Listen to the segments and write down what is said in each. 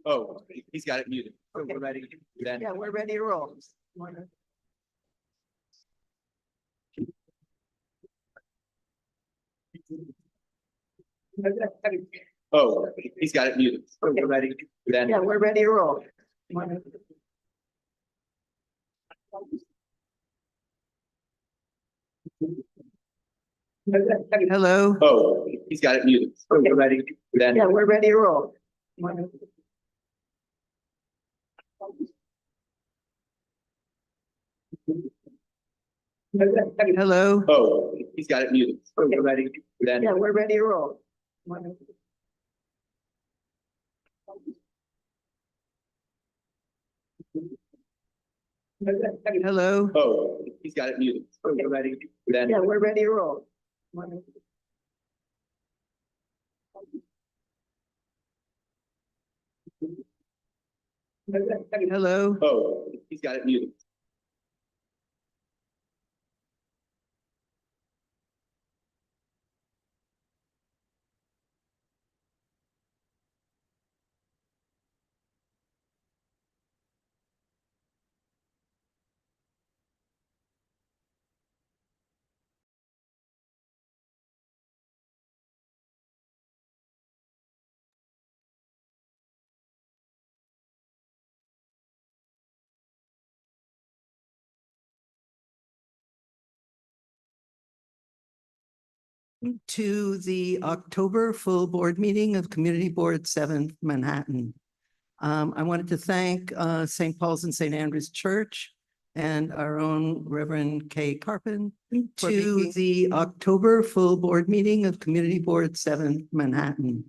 Oh, he's got it muted. So we're ready then. Yeah, we're ready to roll. Oh, he's got it muted. So we're ready then. Yeah, we're ready to roll. Hello. Oh, he's got it muted. So we're ready then. Yeah, we're ready to roll. Hello. Oh, he's got it muted. So we're ready then. Yeah, we're ready to roll. Hello. Oh, he's got it muted. So we're ready then. Yeah, we're ready to roll. Hello. Oh, he's got it muted. To the October full board meeting of Community Board 7 Manhattan. I wanted to thank St. Paul's and St. Andrew's Church and our own Reverend Kay Carpin to the October full board meeting of Community Board 7 Manhattan.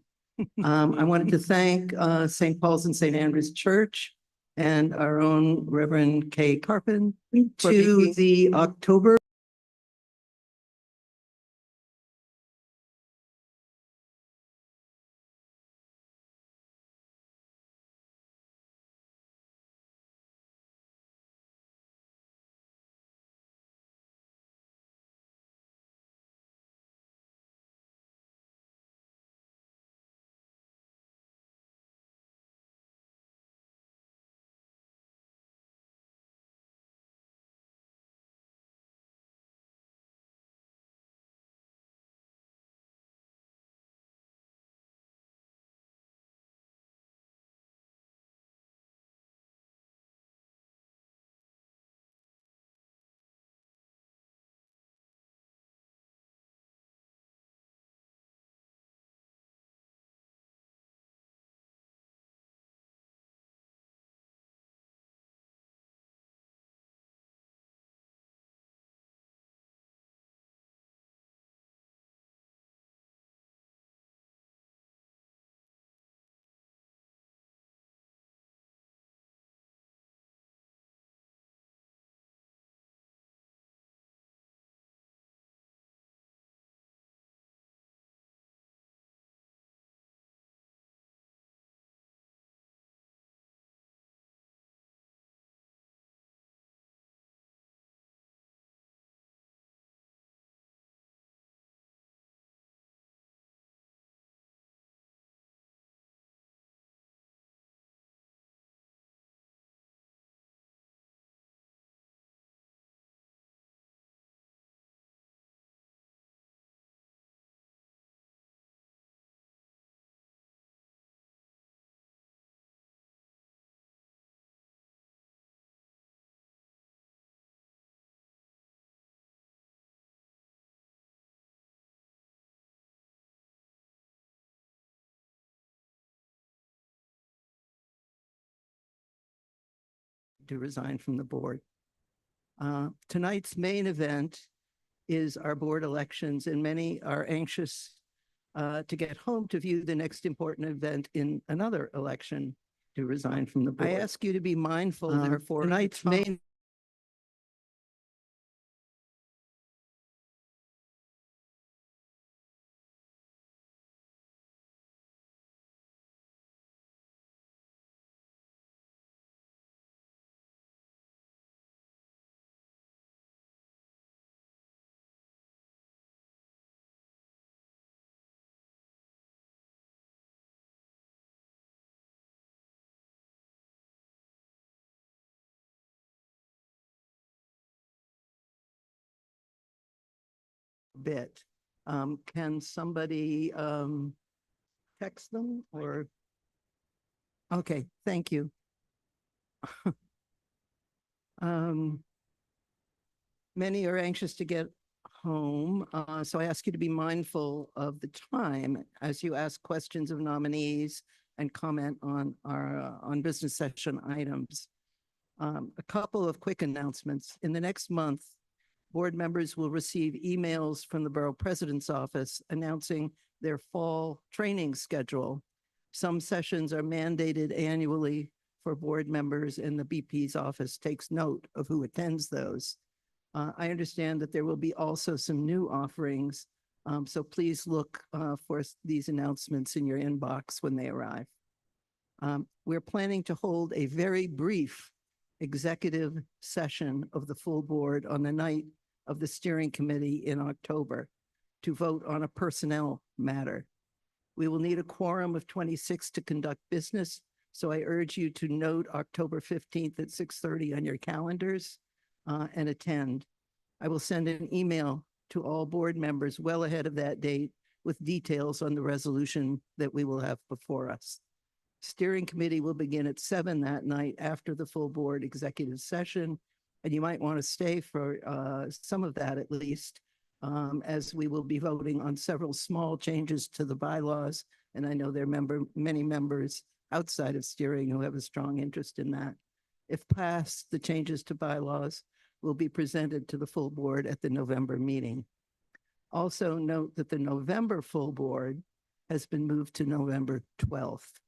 I wanted to thank St. Paul's and St. Andrew's Church and our own Reverend Kay Carpin to the October to resign from the board. Tonight's main event is our board elections, and many are anxious to get home to view the next important event in another election to resign from the board. I ask you to be mindful, therefore, tonight's main bit. Can somebody text them or? Okay, thank you. Many are anxious to get home, so I ask you to be mindful of the time as you ask questions of nominees and comment on our on business session items. A couple of quick announcements. In the next month, board members will receive emails from the Borough President's Office announcing their fall training schedule. Some sessions are mandated annually for board members, and the BP's office takes note of who attends those. I understand that there will be also some new offerings, so please look for these announcements in your inbox when they arrive. We're planning to hold a very brief executive session of the full board on the night of the steering committee in October to vote on a personnel matter. We will need a quorum of 26 to conduct business, so I urge you to note October 15th at 6:30 on your calendars and attend. I will send an email to all board members well ahead of that date with details on the resolution that we will have before us. Steering committee will begin at 7 that night after the full board executive session, and you might want to stay for some of that at least, as we will be voting on several small changes to the bylaws, and I know there are many members outside of steering who have a strong interest in that. If passed, the changes to bylaws will be presented to the full board at the November meeting. Also note that the November full board has been moved to November 12th,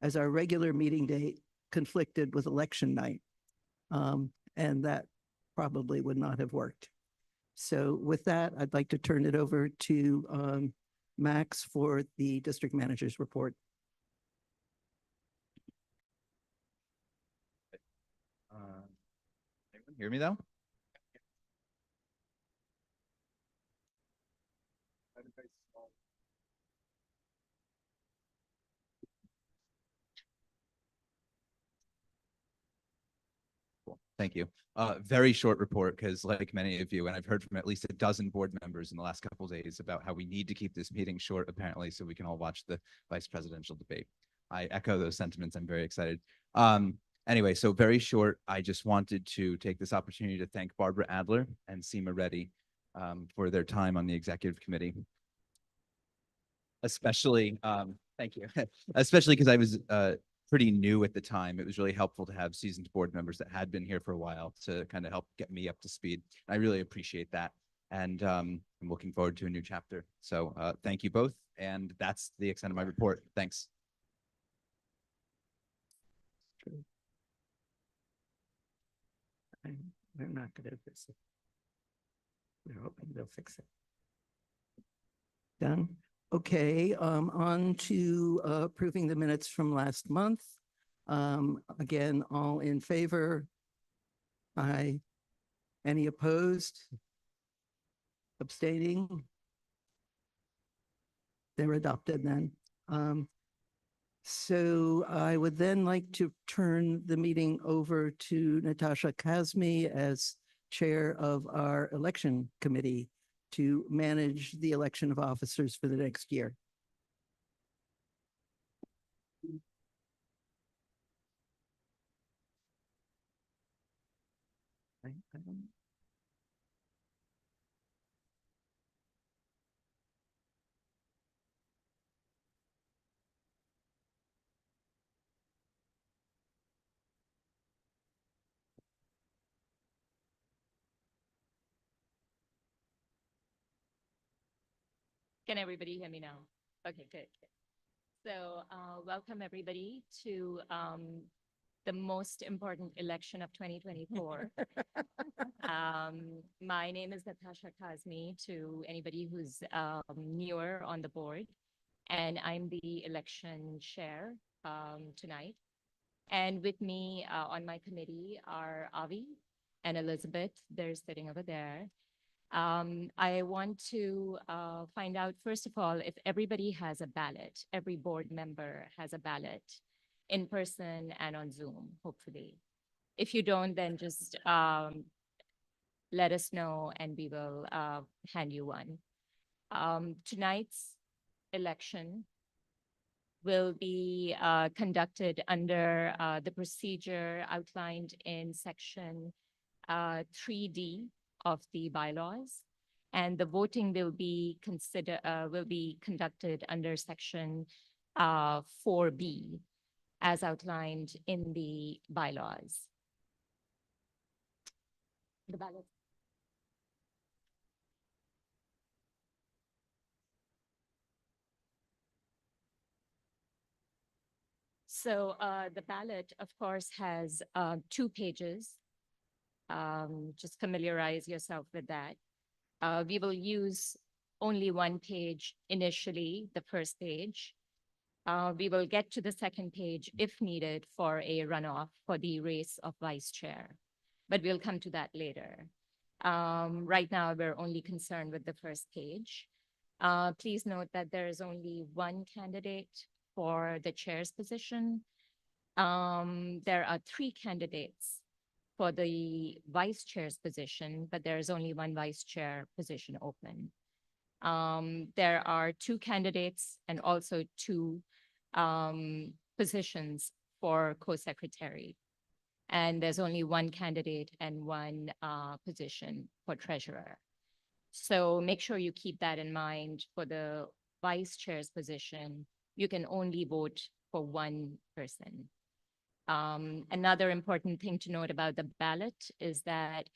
as our regular meeting date conflicted with election night. And that probably would not have worked. So with that, I'd like to turn it over to Max for the district manager's report. Anyone hear me though? Cool. Thank you. Very short report because like many of you, and I've heard from at least a dozen board members in the last couple of days about how we need to keep this meeting short, apparently, so we can all watch the vice presidential debate. I echo those sentiments. I'm very excited. Anyway, so very short. I just wanted to take this opportunity to thank Barbara Adler and Seema Reddy for their time on the executive committee. Especially, thank you, especially because I was pretty new at the time. It was really helpful to have seasoned board members that had been here for a while to kind of help get me up to speed. I really appreciate that. And I'm looking forward to a new chapter. So thank you both. And that's the extent of my report. Thanks. We're not going to fix it. We're hoping they'll fix it. Done. Okay, on to approving the minutes from last month. Again, all in favor? Aye. Any opposed? Abstaining? They're adopted then. So I would then like to turn the meeting over to Natasha Kazmi as chair of our election committee to manage the election of officers for the next year. Can everybody hear me now? Okay, good. So welcome everybody to the most important election of 2024. My name is Natasha Kazmi, to anybody who's newer on the board, and I'm the election chair tonight. And with me on my committee are Avi and Elizabeth. They're sitting over there. I want to find out, first of all, if everybody has a ballot, every board member has a ballot in person and on Zoom, hopefully. If you don't, then just let us know and we will hand you one. Tonight's election will be conducted under the procedure outlined in section 3D of the bylaws. And the voting will be conducted under section 4B as outlined in the bylaws. The ballot. So the ballot, of course, has 2 pages. Just familiarize yourself with that. We will use only 1 page initially, the first page. We will get to the second page if needed for a runoff for the race of vice chair, but we'll come to that later. Right now, we're only concerned with the first page. Please note that there is only 1 candidate for the chair's position. There are 3 candidates for the vice chair's position, but there is only 1 vice chair position open. There are 2 candidates and also 2 positions for co-secretary. And there's only 1 candidate and 1 position for treasurer. So make sure you keep that in mind. For the vice chair's position, you can only vote for 1 person. Another important thing to note about the ballot is that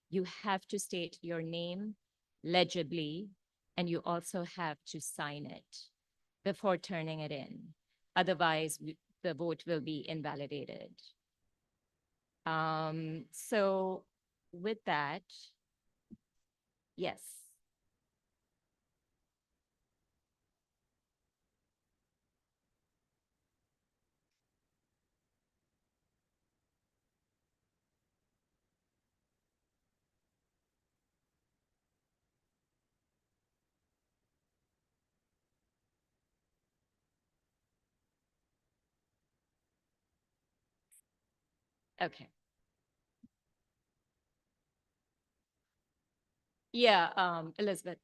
you have to state your name legibly, and you also have to sign it before turning it in. Otherwise, the vote will be invalidated. So with that, yes. Okay. Yeah, Elizabeth.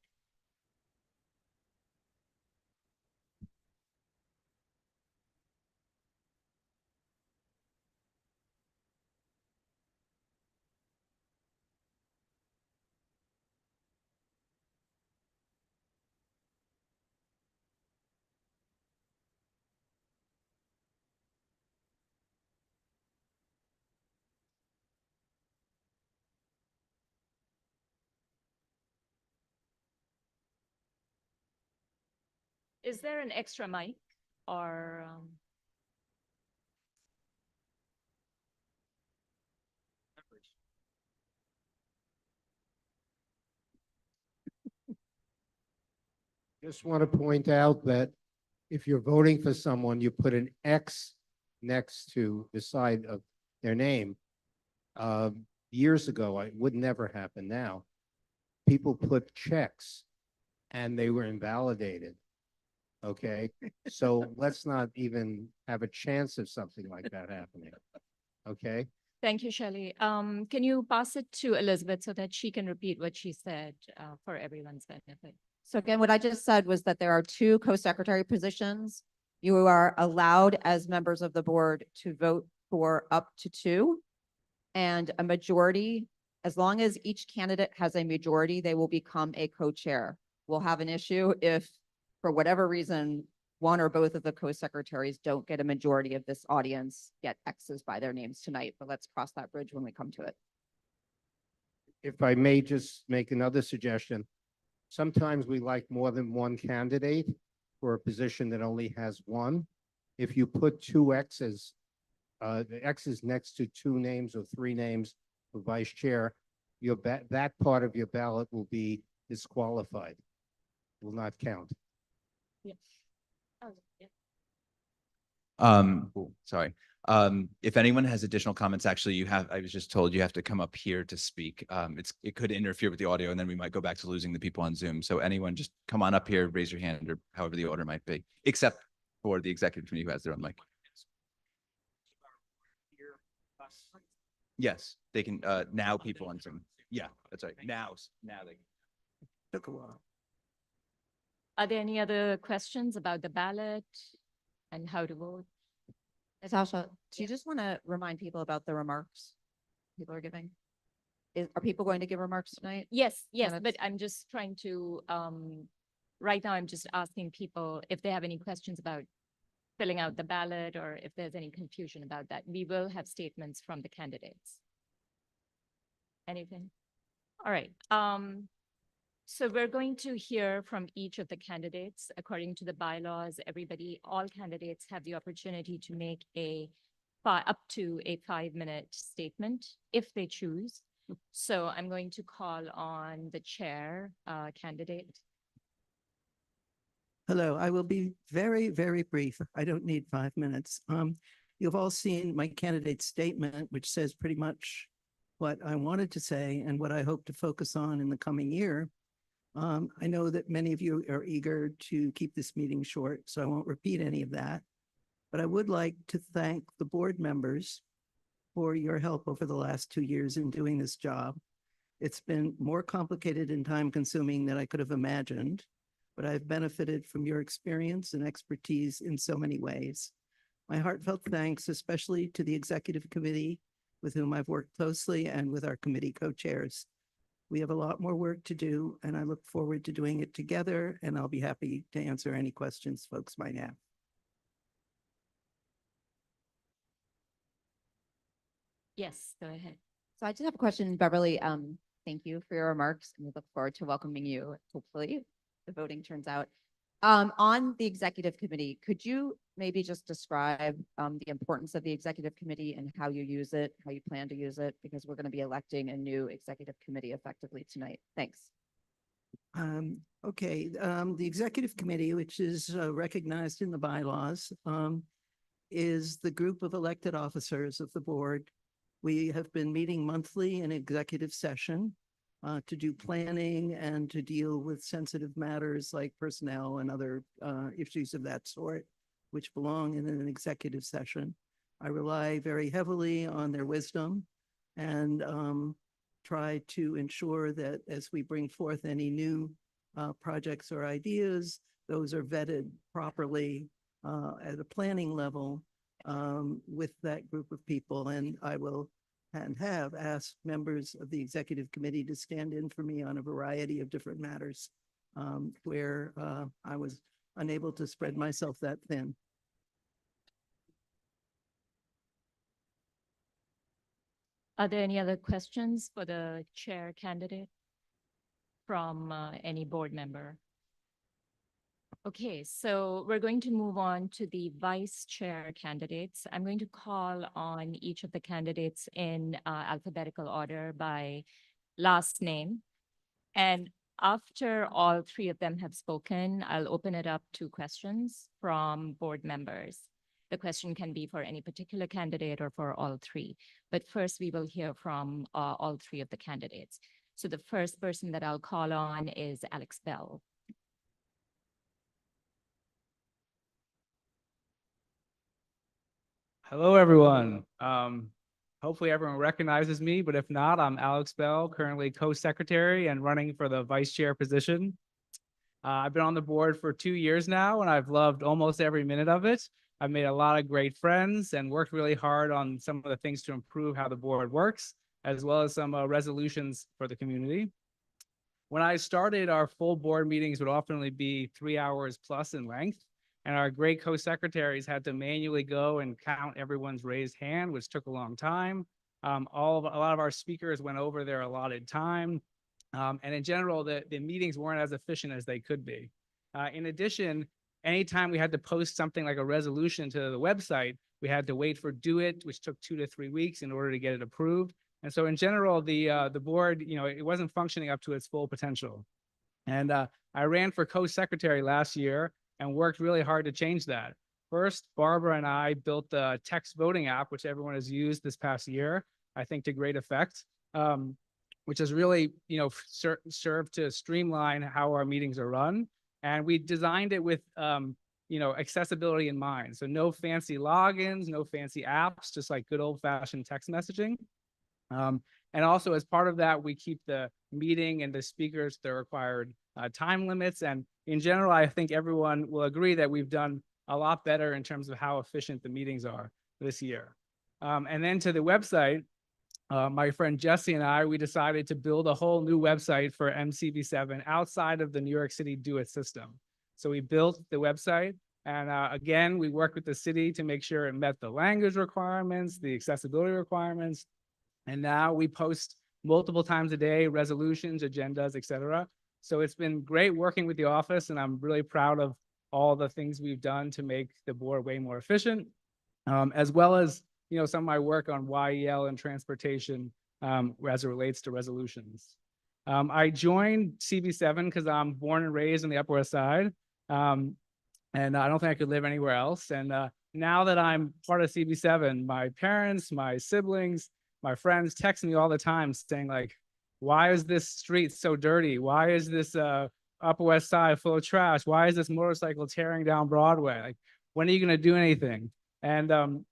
Is there an extra mic or? Just want to point out that if you're voting for someone, you put an X next to the side of their name. Years ago, it would never happen now. People put checks and they were invalidated. Okay, so let's not even have a chance of something like that happening. Okay. Thank you, Shelley. Can you pass it to Elizabeth so that she can repeat what she said for everyone's benefit? So again, what I just said was that there are 2 co-secretary positions. You are allowed as members of the board to vote for up to 2. And a majority, as long as each candidate has a majority, they will become a co-chair. We'll have an issue if, for whatever reason, one or both of the co-secretaries don't get a majority of this audience, get X's by their names tonight, but let's cross that bridge when we come to it. If I may just make another suggestion, sometimes we like more than 1 candidate for a position that only has 1. If you put 2 X's, the X's next to 2 names or 3 names for vice chair, that part of your ballot will be disqualified, will not count. Yes. Oh, yeah. Sorry. If anyone has additional comments, actually, I was just told you have to come up here to speak. It could interfere with the audio, and then we might go back to losing the people on Zoom. So anyone, just come on up here, raise your hand, or however the order might be, except for the executive committee who has their own mic. Yes, they can, now people on Zoom. Yeah, that's right. Now they. Took a while. Are there any other questions about the ballot and how to vote? Natasha, do you just want to remind people about the remarks people are giving? Are people going to give remarks tonight? Yes, yes, Minutes. but I'm just trying to, right now I'm just asking people if they have any questions about filling out the ballot or if there's any confusion about that. We will have statements from the candidates. Anything? All right. So we're going to hear from each of the candidates. According to the bylaws, all candidates have the opportunity to make up to a 5-minute statement if they choose. So I'm going to call on the chair candidate. Hello, I will be very, very brief. I don't need 5 minutes. You've all seen my candidate statement, which says pretty much what I wanted to say and what I hope to focus on in the coming year. I know that many of you are eager to keep this meeting short, so I won't repeat any of that. But I would like to thank the board members for your help over the last 2 years in doing this job. It's been more complicated and time-consuming than I could have imagined, but I've benefited from your experience and expertise in so many ways. My heartfelt thanks, especially to the executive committee with whom I've worked closely and with our committee co-chairs. We have a lot more work to do, and I look forward to doing it together, and I'll be happy to answer any questions folks might have. Yes, go ahead. So I just have a question, Beverly. Thank you for your remarks, and we look forward to welcoming you. Hopefully, the voting turns out. On the executive committee, could you maybe just describe the importance of the executive committee and how you use it, how you plan to use it? Because we're going to be electing a new executive committee effectively tonight. Thanks. Okay, the executive committee, which is recognized in the bylaws, is the group of elected officers of the board. We have been meeting monthly in executive session to do planning and to deal with sensitive matters like personnel and other issues of that sort, which belong in an executive session. I rely very heavily on their wisdom and try to ensure that as we bring forth any new projects or ideas, those are vetted properly at a planning level with that group of people. And I will and have asked members of the executive committee to stand in for me on a variety of different matters where I was unable to spread myself that thin. Are there any other questions for the chair candidate from any board member? Okay, so we're going to move on to the vice chair candidates. I'm going to call on each of the candidates in alphabetical order by last name. And after all 3 of them have spoken, I'll open it up to questions from board members. The question can be for any particular candidate or for all 3. But first, we will hear from all 3 of the candidates. So the first person that I'll call on is Alex Bell. Hello, everyone. Hopefully everyone recognizes me, but if not, I'm Alex Bell, currently co-secretary and running for the vice chair position. I've been on the board for 2 years now, and I've loved almost every minute of it. I've made a lot of great friends and worked really hard on some of the things to improve how the board works, as well as some resolutions for the community. When I started, our full board meetings would often be 3 hours plus in length. And our great co-secretaries had to manually go and count everyone's raised hand, which took a long time. A lot of our speakers went over their allotted time. And in general, the meetings weren't as efficient as they could be. In addition, anytime we had to post something like a resolution to the website, we had to wait for Do It, which took 2 to 3 weeks in order to get it approved. And so in general, the board, it wasn't functioning up to its full potential. And I ran for co-secretary last year and worked really hard to change that. First, Barbara and I built the text voting app, which everyone has used this past year, I think to great effect, which has really, served to streamline how our meetings are run. And we designed it with, accessibility in mind. So no fancy logins, no fancy apps, just like good old fashioned text messaging. And also as part of that, we keep the meeting and the speakers, the required time limits. And in general, I think everyone will agree that we've done a lot better in terms of how efficient the meetings are this year. And then to the website, my friend Jesse and I, we decided to build a whole new website for MCB7 outside of the New York City Do It system. So we built the website, and again, we worked with the city to make sure it met the language requirements, the accessibility requirements. And now we post multiple times a day, resolutions, agendas, etc. So it's been great working with the office, and I'm really proud of all the things we've done to make the board way more efficient, as well as some of my work on YEL and transportation as it relates to resolutions. I joined CB7 because I'm born and raised in the Upper West Side, and I don't think I could live anywhere else. And now that I'm part of CB7, my parents, my siblings, my friends text me all the time saying like, why is this street so dirty? Why is this Upper West Side full of trash? Why is this motorcycle tearing down Broadway? Like, when are you going to do anything? And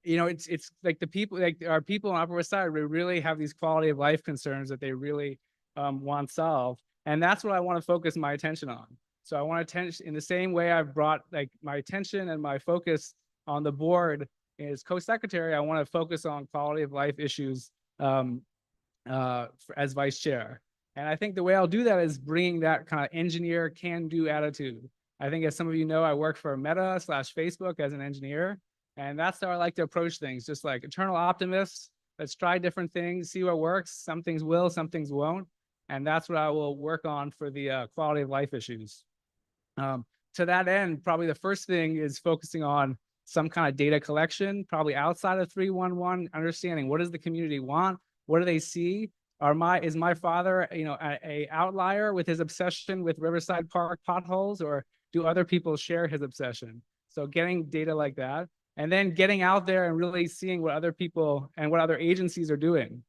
it's like the people, like our people on Upper West Side, we really have these quality of life concerns that they really want solved. And that's what I want to focus my attention on. So I want attention in the same way I've brought like my attention and my focus on the board as co-secretary. I want to focus on quality of life issues as vice chair. And I think the way I'll do that is bringing that kind of engineer can-do attitude. I think, as some of you know, I work for Meta/Facebook as an engineer. And that's how I like to approach things, just like eternal optimists. Let's try different things, see what works. Some things will, some things won't. And that's what I will work on for the quality of life issues. To that end, probably the first thing is focusing on some kind of data collection, probably outside of 311, understanding what does the community want? What do they see? Is my father, a outlier with his obsession with Riverside Park potholes, or do other people share his obsession? So getting data like that. And then getting out there and really seeing what other people and what other agencies are doing.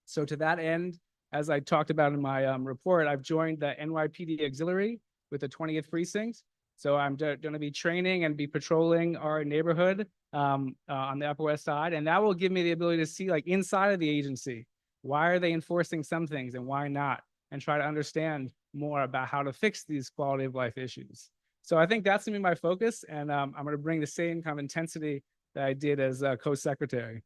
So to that end, as I talked about in my report, I've joined the NYPD Auxiliary with the 20th Precinct. So I'm going to be training and be patrolling our neighborhood on the Upper West Side. And that will give me the ability to see, like, inside of the agency, why are they enforcing some things and why not? And try to understand more about how to fix these quality of life issues. So I think that's going to be my focus, and I'm going to bring the same kind of intensity that I did as co-secretary.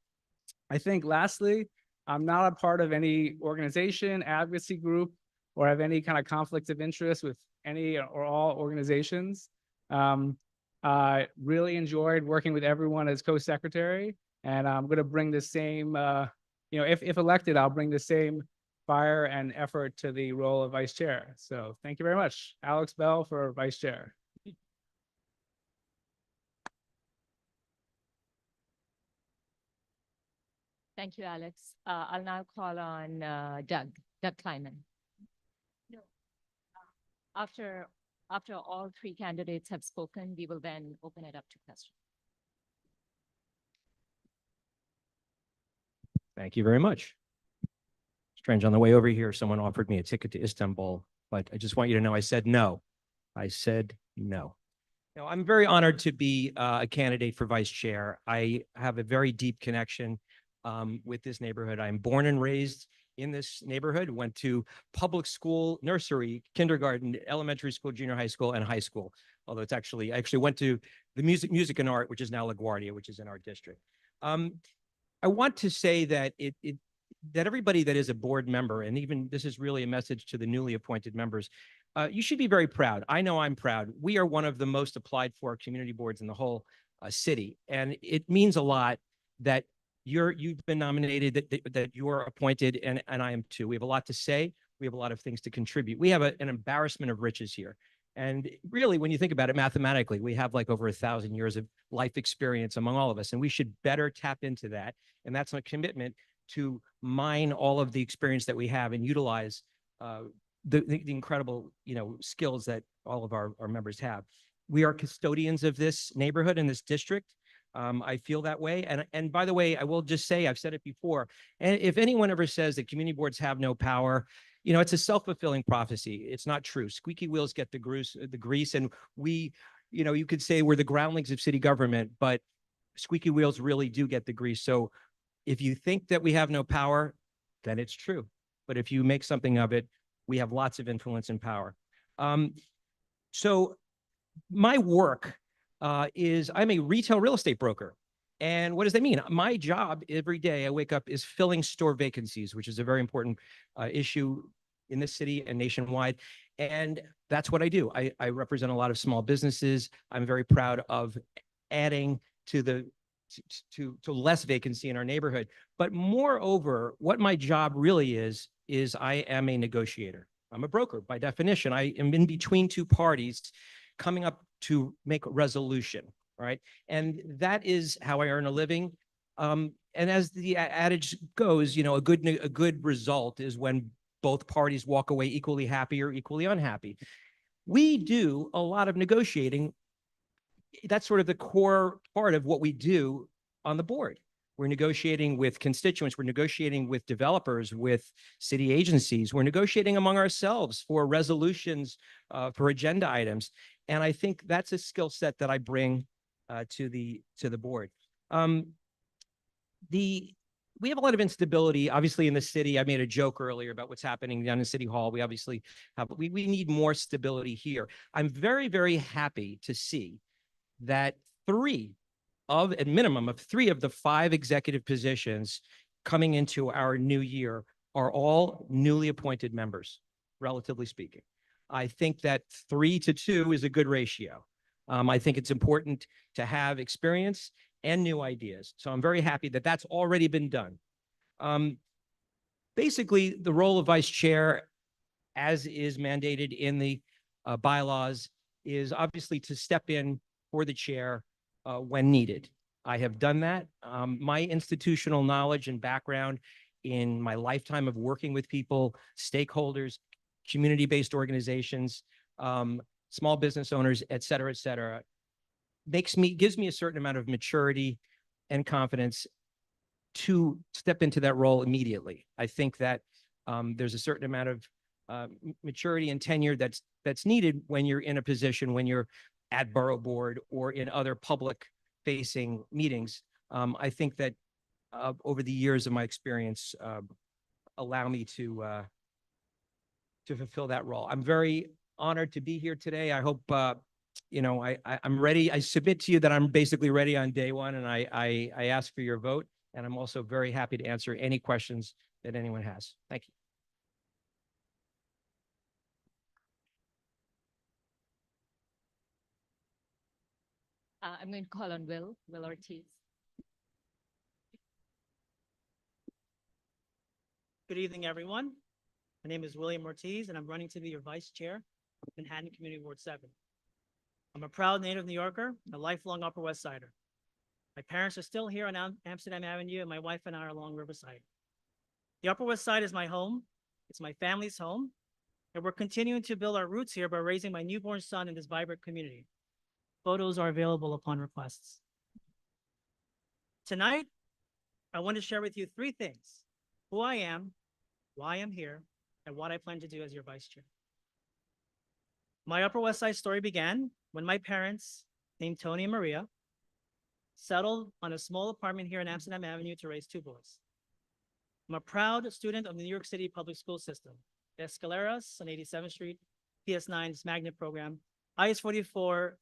I think lastly, I'm not a part of any organization, advocacy group, or have any kind of conflicts of interest with any or all organizations. I really enjoyed working with everyone as co-secretary, and I'm going to bring the same, if elected, I'll bring the same fire and effort to the role of vice chair. So thank you very much. Alex Bell for vice chair. Thank you, Alex. I'll now call on Doug Kleiman. After all three candidates have spoken, we will then open it up to questions. Thank you very much. Strange, on the way over here, someone offered me a ticket to Istanbul, but I just want you to know I said no. I said no. Now, I'm very honored to be a candidate for vice chair. I have a very deep connection with this neighborhood. I'm born and raised in this neighborhood, went to public school, nursery, kindergarten, elementary school, junior high school, and high school. Although I actually went to the music and art, which is now LaGuardia, which is in our district. I want to say that that everybody that is a board member, and even this is really a message to the newly appointed members, you should be very proud. I know I'm proud. We are one of the most applied for community boards in the whole city. And it means a lot that you've been nominated, that you're appointed, and I am too. We have a lot to say. We have a lot of things to contribute. We have an embarrassment of riches here. And really, when you think about it mathematically, we have like over 1,000 years of life experience among all of us, and we should better tap into that. And that's a commitment to mine all of the experience that we have and utilize the incredible, skills that all of our members have. We are custodians of this neighborhood and this district. I feel that way. And by the way, I will just say, I've said it before, and if anyone ever says that community boards have no power, it's a self-fulfilling prophecy. It's not true. Squeaky wheels get the grease, and we, you could say we're the groundlings of city government, but squeaky wheels really do get the grease. So if you think that we have no power, then it's true. But if you make something of it, we have lots of influence and power. So my work is I'm a retail real estate broker. And what does that mean? My job every day I wake up is filling store vacancies, which is a very important issue in this city and nationwide. And that's what I do. I represent a lot of small businesses. I'm very proud of adding to the to less vacancy in our neighborhood. But moreover, what my job really is I am a negotiator. I'm a broker by definition. I am in between two parties coming up to make a resolution, right? And that is how I earn a living. And as the adage goes, you know, a good result is when both parties walk away equally happy or equally unhappy. We do a lot of negotiating. That's sort of the core part of what we do on the board. We're negotiating with constituents. We're negotiating with developers, with city agencies. We're negotiating among ourselves for resolutions, for agenda items. And I think that's a skill set that I bring to the board. We have a lot of instability, obviously, in the city. I made a joke earlier about what's happening down in City Hall. We obviously have, we need more stability here. I'm very, very happy to see that at minimum of three of the 5 executive positions coming into our new year are all newly appointed members, relatively speaking. I think that 3 to 2 is a good ratio. I think it's important to have experience and new ideas. So I'm very happy that that's already been done. Basically, the role of vice chair, as is mandated in the bylaws, is obviously to step in for the chair when needed. I have done that. My institutional knowledge and background in my lifetime of working with people, stakeholders, community-based organizations, small business owners, et cetera, gives me a certain amount of maturity and confidence to step into that role immediately. I think that there's a certain amount of maturity and tenure that's needed when you're in a position, when you're at borough board or in other public facing meetings. I think that over the years of my experience allow me to fulfill that role. I'm very honored to be here today. I hope, you know, I'm ready. I submit to you that I'm basically ready on day one, and I ask for your vote. And I'm also very happy to answer any questions that anyone has. Thank you. I'm going to call on Will Ortiz. Good evening, everyone. My name is William Ortiz, and I'm running to be your vice chair of Manhattan Community Board 7. I'm a proud native New Yorker, and a lifelong Upper West Sider. My parents are still here on Amsterdam Avenue, and my wife and I are along Riverside. The Upper West Side is my home. It's my family's home, and we're continuing to build our roots here by raising my newborn son in this vibrant community. Photos are available upon requests. Tonight, I want to share with you 3 things: who I am, why I'm here, and what I plan to do as your vice chair. My Upper West Side story began when my parents, named Tony and Maria, settled on a small apartment here in Amsterdam Avenue to raise 2 boys. I'm a proud student of the New York City public school system, the Escaleras on 87th Street, PS9's magnet program, IS-44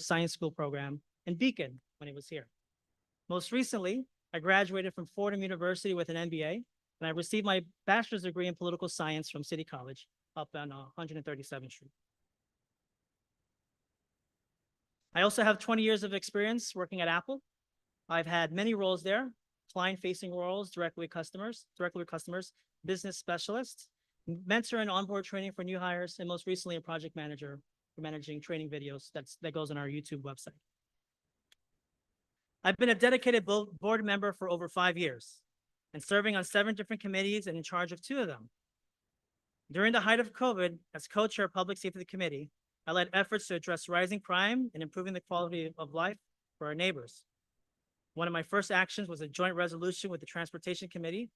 science school program, and Beacon when it was here. Most recently, I graduated from Fordham University with an MBA, and I received my bachelor's degree in political science from City College up on 137th Street. I also have 20 years of experience working at Apple. I've had many roles there: client-facing roles, directly with customers, business specialist, mentor and onboard training for new hires, and most recently a project manager for managing training videos that goes on our YouTube website. I've been a dedicated board member for over 5 years and serving on 7 different committees and in charge of 2 of them. During the height of COVID, as co-chair of Public Safety Committee, I led efforts to address rising crime and improving the quality of life for our neighbors. One of my first actions was a joint resolution with the Transportation Committee,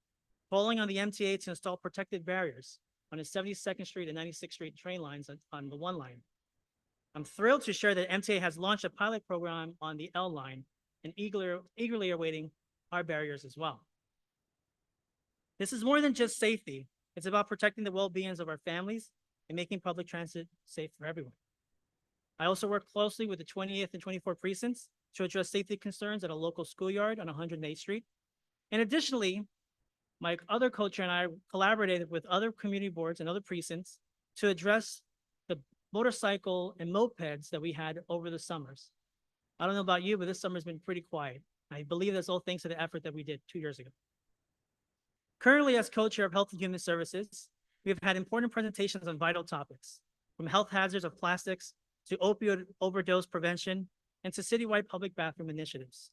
calling on the MTA to install protective barriers on the 72nd Street and 96th Street train lines on the 1 line. I'm thrilled to share that MTA has launched a pilot program on the L line and eagerly awaiting our barriers as well. This is more than just safety. It's about protecting the well-beings of our families and making public transit safe for everyone. I also work closely with the 20th and 24th precincts to address safety concerns at a local schoolyard on 108th Street. And additionally, my other co-chair and I collaborated with other community boards and other precincts to address the motorcycle and mopeds that we had over the summers. I don't know about you, but this summer's been pretty quiet. I believe that's all thanks to the effort that we did 2 years ago. Currently, as co-chair of Health and Human Services, we have had important presentations on vital topics, from health hazards of plastics to opioid overdose prevention and to citywide public bathroom initiatives.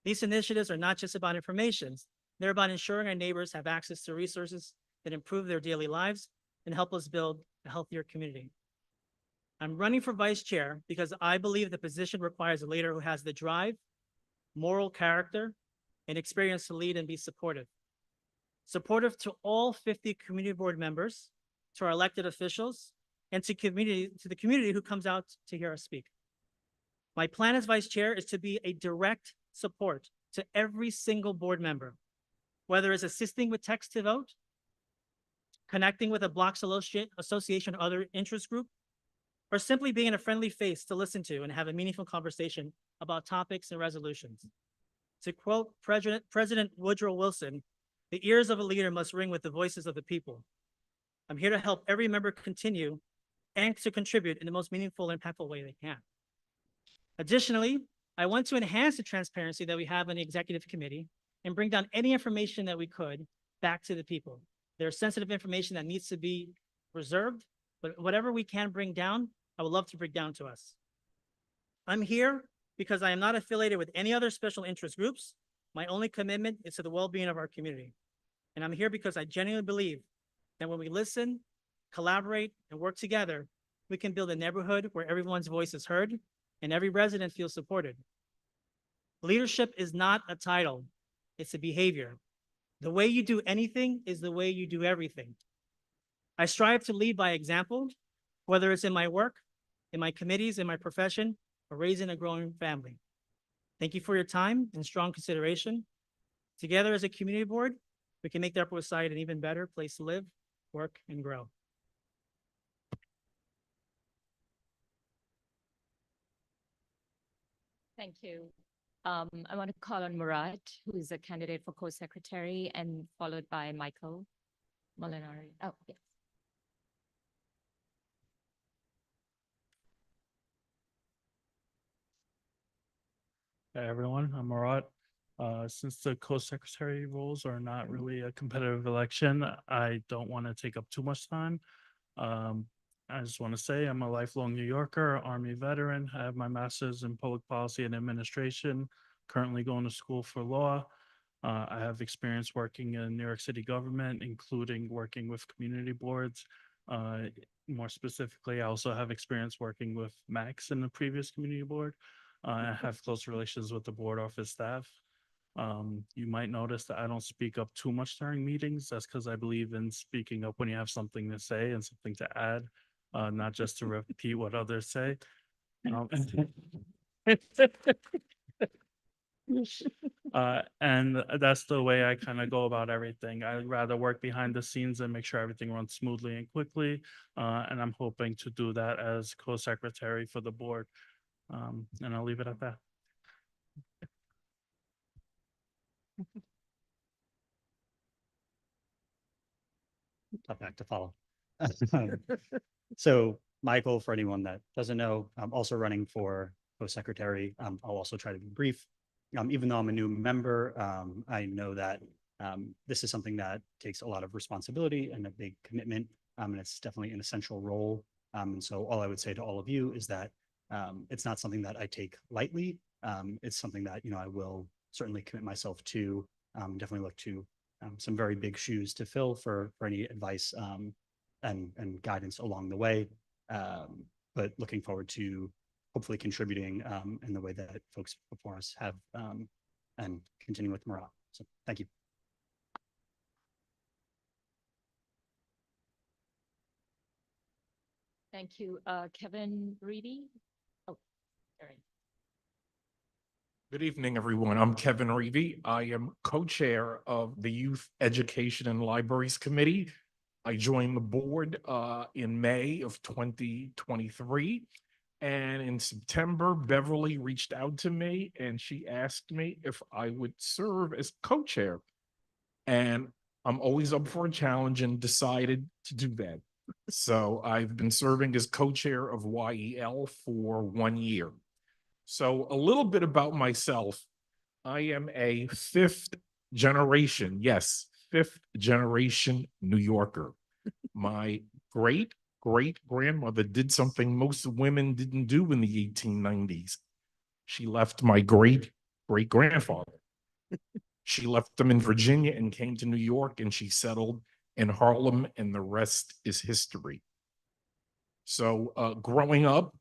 These initiatives are not just about information, they're about ensuring our neighbors have access to resources that improve their daily lives and help us build a healthier community. I'm running for vice chair because I believe the position requires a leader who has the drive, moral character, and experience to lead and be supportive. Supportive to all 50 community board members, to our elected officials, and to the community who comes out to hear us speak. My plan as vice chair is to be a direct support to every single board member, whether it's assisting with text to vote, connecting with a Blocks Association or other interest group, or simply being a friendly face to listen to and have a meaningful conversation about topics and resolutions. To quote President Woodrow Wilson, "The ears of a leader must ring with the voices of the people." I'm here to help every member continue and to contribute in the most meaningful, impactful way they can. Additionally, I want to enhance the transparency that we have in the executive committee and bring down any information that we could back to the people. There's sensitive information that needs to be reserved, but whatever we can bring down, I would love to bring down to us. I'm here because I am not affiliated with any other special interest groups. My only commitment is to the well-being of our community. And I'm here because I genuinely believe that when we listen, collaborate, and work together, we can build a neighborhood where everyone's voice is heard and every resident feels supported. Leadership is not a title, it's a behavior. The way you do anything is the way you do everything. I strive to lead by example, whether it's in my work, in my committees, in my profession, or raising a growing family. Thank you for your time and strong consideration. Together as a community board, we can make the Upper West Side an even better place to live, work, and grow. Thank you. I want to call on Murat, who is a candidate for co-secretary, and followed by Michael Molinari. Oh, yes. Hey everyone, I'm Murat. Since the co-secretary roles are not really a competitive election, I don't want to take up too much time. I just want to say I'm a lifelong New Yorker, Army veteran. I have my master's in public policy and administration, currently going to school for law. I have experience working in New York City government, including working with community boards. More specifically, I also have experience working with Max in the previous community board. I have close relations with the board office staff. You might notice that I don't speak up too much during meetings. That's because I believe in speaking up when you have something to say and something to add, not just to repeat what others say. And that's the way I kind of go about everything. I'd rather work behind the scenes and make sure everything runs smoothly and quickly. And I'm hoping to do that as co-secretary for the board. And I'll leave it at that. Tough act to follow. So Michael, for anyone that doesn't know, I'm also running for co-secretary. I'll also try to be brief. Even though I'm a new member, I know that this is something that takes a lot of responsibility and a big commitment, and it's definitely an essential role. And so all I would say to all of you is that it's not something that I take lightly. It's something that, I will certainly commit myself to. Definitely look to some very big shoes to fill for any advice and guidance along the way. But looking forward to hopefully contributing in the way that folks before us have and continue with Murat. So thank you. Thank you. Kevin Reedy. Oh, sorry. Good evening, everyone. I'm Kevin Reevy. I am co-chair of the Youth Education and Libraries Committee. I joined the board in May of 2023. And in September, Beverly reached out to me and she asked me if I would serve as co-chair. And I'm always up for a challenge and decided to do that. So I've been serving as co-chair of YEL for 1 year. So a little bit about myself. I am a fifth generation New Yorker. My great grandmother did something most women didn't do in the 1890s. She left my great grandfather. She left him in Virginia and came to New York, and she settled in Harlem, and the rest is history. So growing up,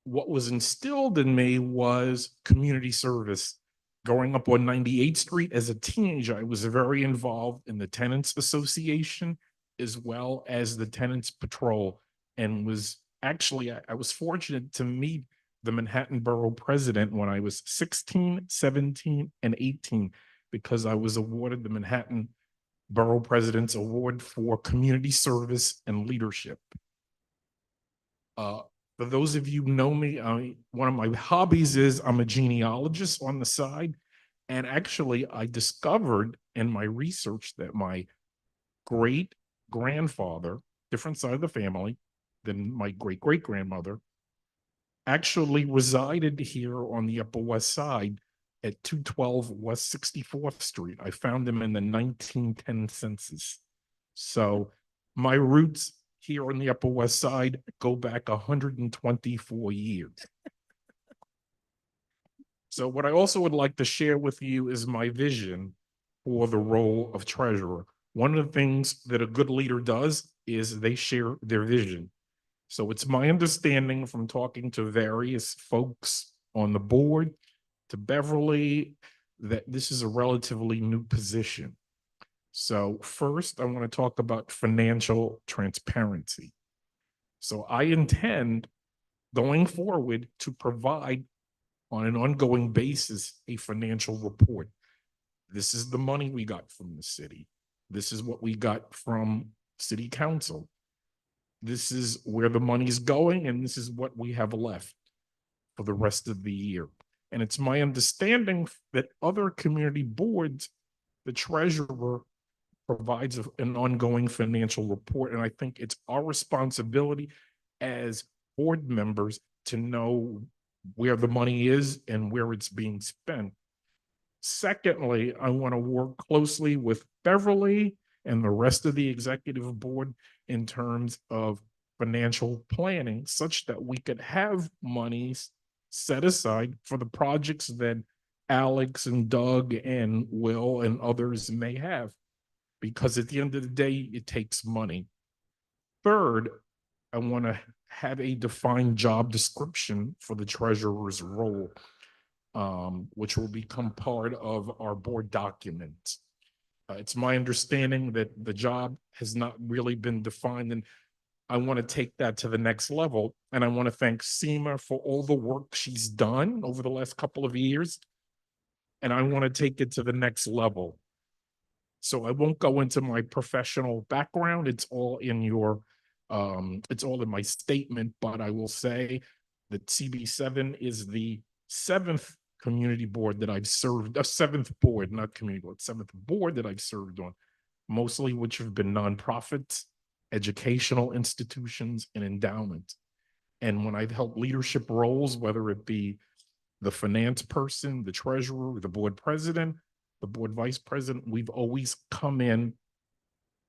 what was instilled in me was community service. Growing up on 98th Street as a teenager, I was very involved in the Tenants Association as well as the Tenants Patrol, and was actually, I was fortunate to meet the Manhattan Borough President when I was 16, 17, and 18, because I was awarded the Manhattan Borough President's Award for Community Service and Leadership. For those of you who know me, one of my hobbies is I'm a genealogist on the side. And actually, I discovered in my research that my great grandfather, different side of the family than my great grandmother, actually resided here on the Upper West Side at 212 West 64th Street. I found him in the 1910 census. So my roots here on the Upper West Side go back 124 years. So what I also would like to share with you is my vision for the role of treasurer. One of the things that a good leader does is they share their vision. So it's my understanding from talking to various folks on the board, to Beverly, that this is a relatively new position. So first, I want to talk about financial transparency. So I intend going forward to provide on an ongoing basis a financial report. This is the money we got from the city. This is what we got from city council. This is where the money's going, and this is what we have left for the rest of the year. And it's my understanding that other community boards, the treasurer provides an ongoing financial report. And I think it's our responsibility as board members to know where the money is and where it's being spent. Secondly, I want to work closely with Beverly and the rest of the executive board in terms of financial planning, such that we could have monies set aside for the projects that Alex and Doug and Will and others may have. Because at the end of the day, it takes money. Third, I want to have a defined job description for the treasurer's role, which will become part of our board documents. It's my understanding that the job has not really been defined, and I want to take that to the next level. And I want to thank Seema for all the work she's done over the last couple of years. And I want to take it to the next level. So I won't go into my professional background. It's all in your, it's all in my statement, but I will say that CB7 is the 7th community board that I've served, a 7th board, not community board, 7th board that I've served on, mostly which have been nonprofits, educational institutions, and endowments. And when I've held leadership roles, whether it be the finance person, the treasurer, the board president, the board vice president, we've always come in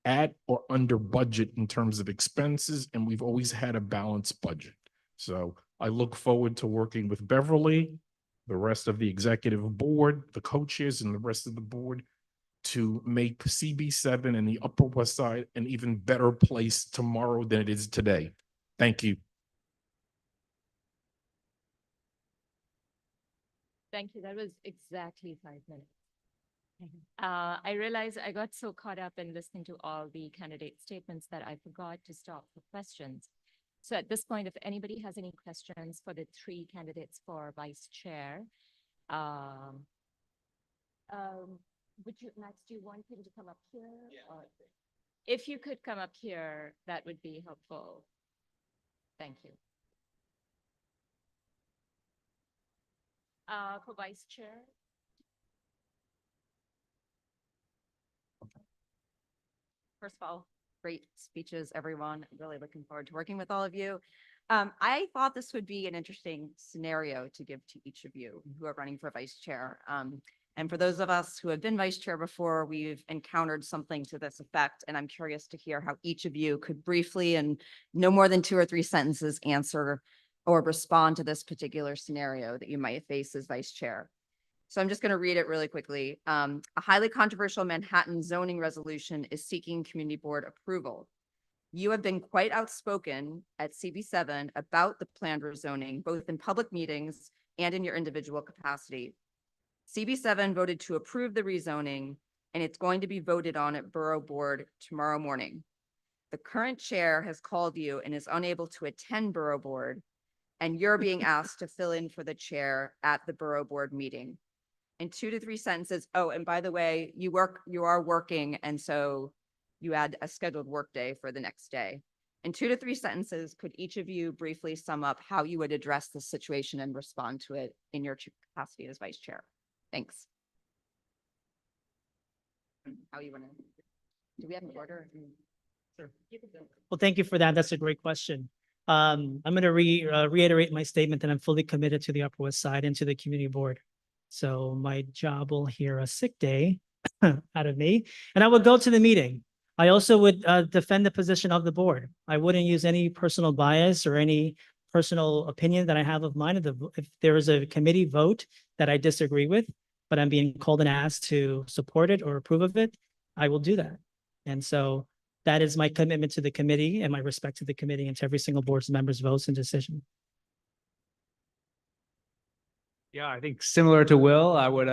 at or under budget in terms of expenses, and we've always had a balanced budget. So I look forward to working with Beverly, the rest of the executive board, the co-chairs, and the rest of the board to make CB7 and the Upper West Side an even better place tomorrow than it is today. Thank you. Thank you. That was exactly 5 minutes. I realized I got so caught up in listening to all the candidate statements that I forgot to stop for questions. So at this point, if anybody has any questions for the 3 candidates for vice chair, Um, would you, Max, do you want him to come up here? Or- If you could come up here, that would be helpful. Thank you. For Vice Chair. First of all, great speeches, everyone. I'm really looking forward to working with all of you. I thought this would be an interesting scenario to give to each of you who are running for vice chair. And for those of us who have been vice chair before, we've encountered something to this effect. And I'm curious to hear how each of you could briefly and no more than 2 or 3 sentences answer or respond to this particular scenario that you might face as vice chair. So I'm just going to read it really quickly. A highly controversial Manhattan zoning resolution is seeking community board approval. You have been quite outspoken at CB7 about the planned rezoning, both in public meetings and in your individual capacity. CB7 voted to approve the rezoning, and it's going to be voted on at Borough Board tomorrow morning. The current chair has called you and is unable to attend Borough Board, and you're being asked to fill in for the chair at the Borough Board meeting. In 2 to 3 sentences. Oh, and by the way, you are working, and so you add a scheduled work day for the next day. In 2 to 3 sentences, could each of you briefly sum up how you would address the situation and respond to it in your capacity as vice chair? Thanks. How you want to, do we have an order? Sure. Well, thank you for that. That's a great question. I'm going to reiterate my statement that I'm fully committed to the Upper West Side and to the community board. So my job will hear a sick day out of me, and I would go to the meeting. I also would defend the position of the board. I wouldn't use any personal bias or any personal opinion that I have of mine. If there is a committee vote that I disagree with, but I'm being called and asked to support it or approve of it, I will do that. And so that is my commitment to the committee and my respect to the committee and to every single board's members' votes and decision. Yeah, I think similar to Will, I would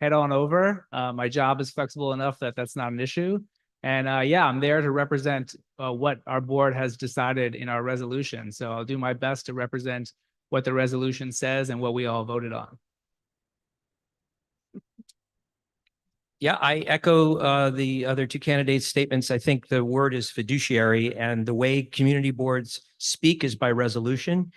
head on over. My job is flexible enough that that's not an issue. And yeah, I'm there to represent what our board has decided in our resolution. So I'll do my best to represent what the resolution says and what we all voted on. Yeah, I echo the other 2 candidates' statements. I think the word is fiduciary, and the way community boards speak is by resolution.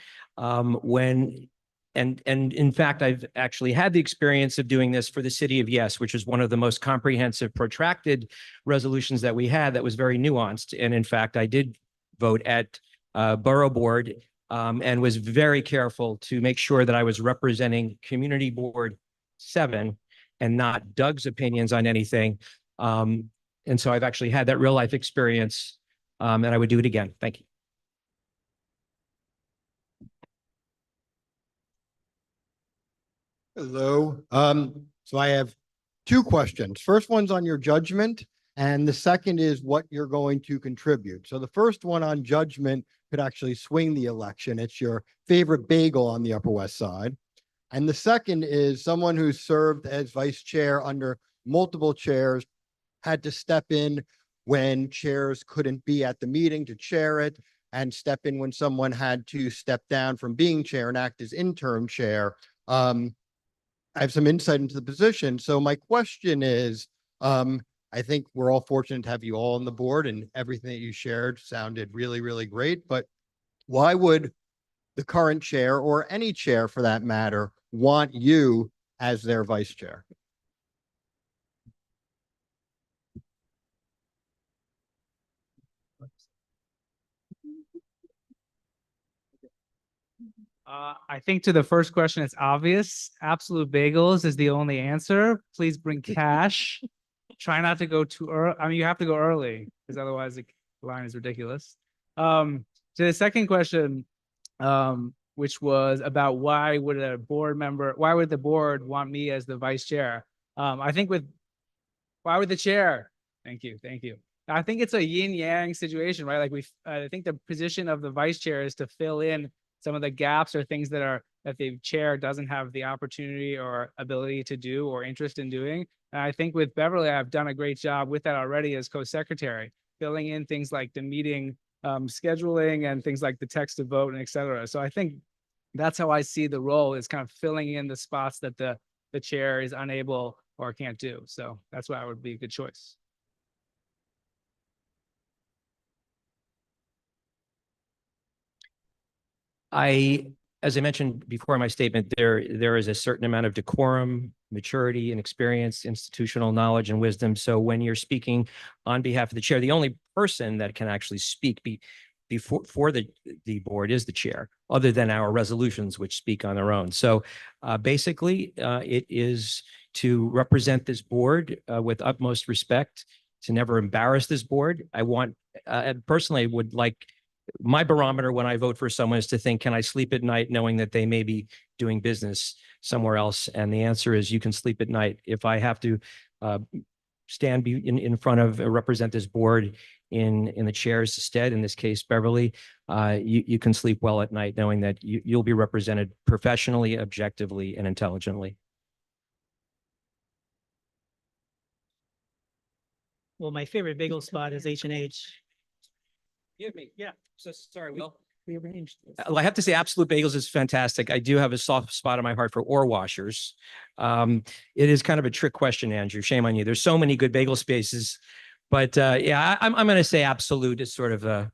And in fact, I've actually had the experience of doing this for the city of Yes, which is one of the most comprehensive, protracted resolutions that we had that was very nuanced. And in fact, I did vote at Borough Board and was very careful to make sure that I was representing Community Board 7 and not Doug's opinions on anything. And so I've actually had that real life experience, and I would do it again. Thank you. Hello. So I have 2 questions. First one's on your judgment, and the second is what you're going to contribute. So the first one on judgment could actually swing the election. It's your favorite bagel on the Upper West Side. And the second is someone who served as vice chair under multiple chairs, had to step in when chairs couldn't be at the meeting to chair it, and step in when someone had to step down from being chair and act as interim chair. I have some insight into the position. So my question is, I think we're all fortunate to have you all on the board, and everything that you shared sounded really, really great. But why would the current chair, or any chair for that matter, want you as their vice chair? I think to the first question, it's obvious. Absolute Bagels is the only answer. Please bring cash. Try not to go too early. I mean, you have to go early because otherwise the line is ridiculous. To the second question, which was about why would the board want me as the vice chair? I think why would the chair? Thank you. I think it's a yin yang situation, right? Like I think the position of the vice chair is to fill in some of the gaps or things that the chair doesn't have the opportunity or ability to do or interest in doing. And I think with Beverly, I've done a great job with that already as co-secretary, filling in things like the meeting scheduling and things like the text to vote and et cetera. So I think that's how I see the role, is kind of filling in the spots that the the chair is unable or can't do. So that's why it would be a good choice. As I mentioned before in my statement, there is a certain amount of decorum, maturity, and experience, institutional knowledge and wisdom. So when you're speaking on behalf of the chair, the only person that can actually speak for the board is the chair, other than our resolutions, which speak on their own. So basically, it is to represent this board with utmost respect, to never embarrass this board. I want, personally, would like, my barometer when I vote for someone is to think, can I sleep at night knowing that they may be doing business somewhere else? And the answer is you can sleep at night. If I have to stand in front of, represent this board in the chair's stead, in this case, Beverly, you can sleep well at night knowing that you'll be represented professionally, objectively, and intelligently. Well, my favorite bagel spot is H&H. Give me. Yeah. So sorry, Will. Rearranged. I have to say, Absolute Bagels is fantastic. I do have a soft spot in my heart for ore washers. It is kind of a trick question, Andrew. Shame on you. There's so many good bagel spaces, but yeah, I'm going to say Absolute is sort of a.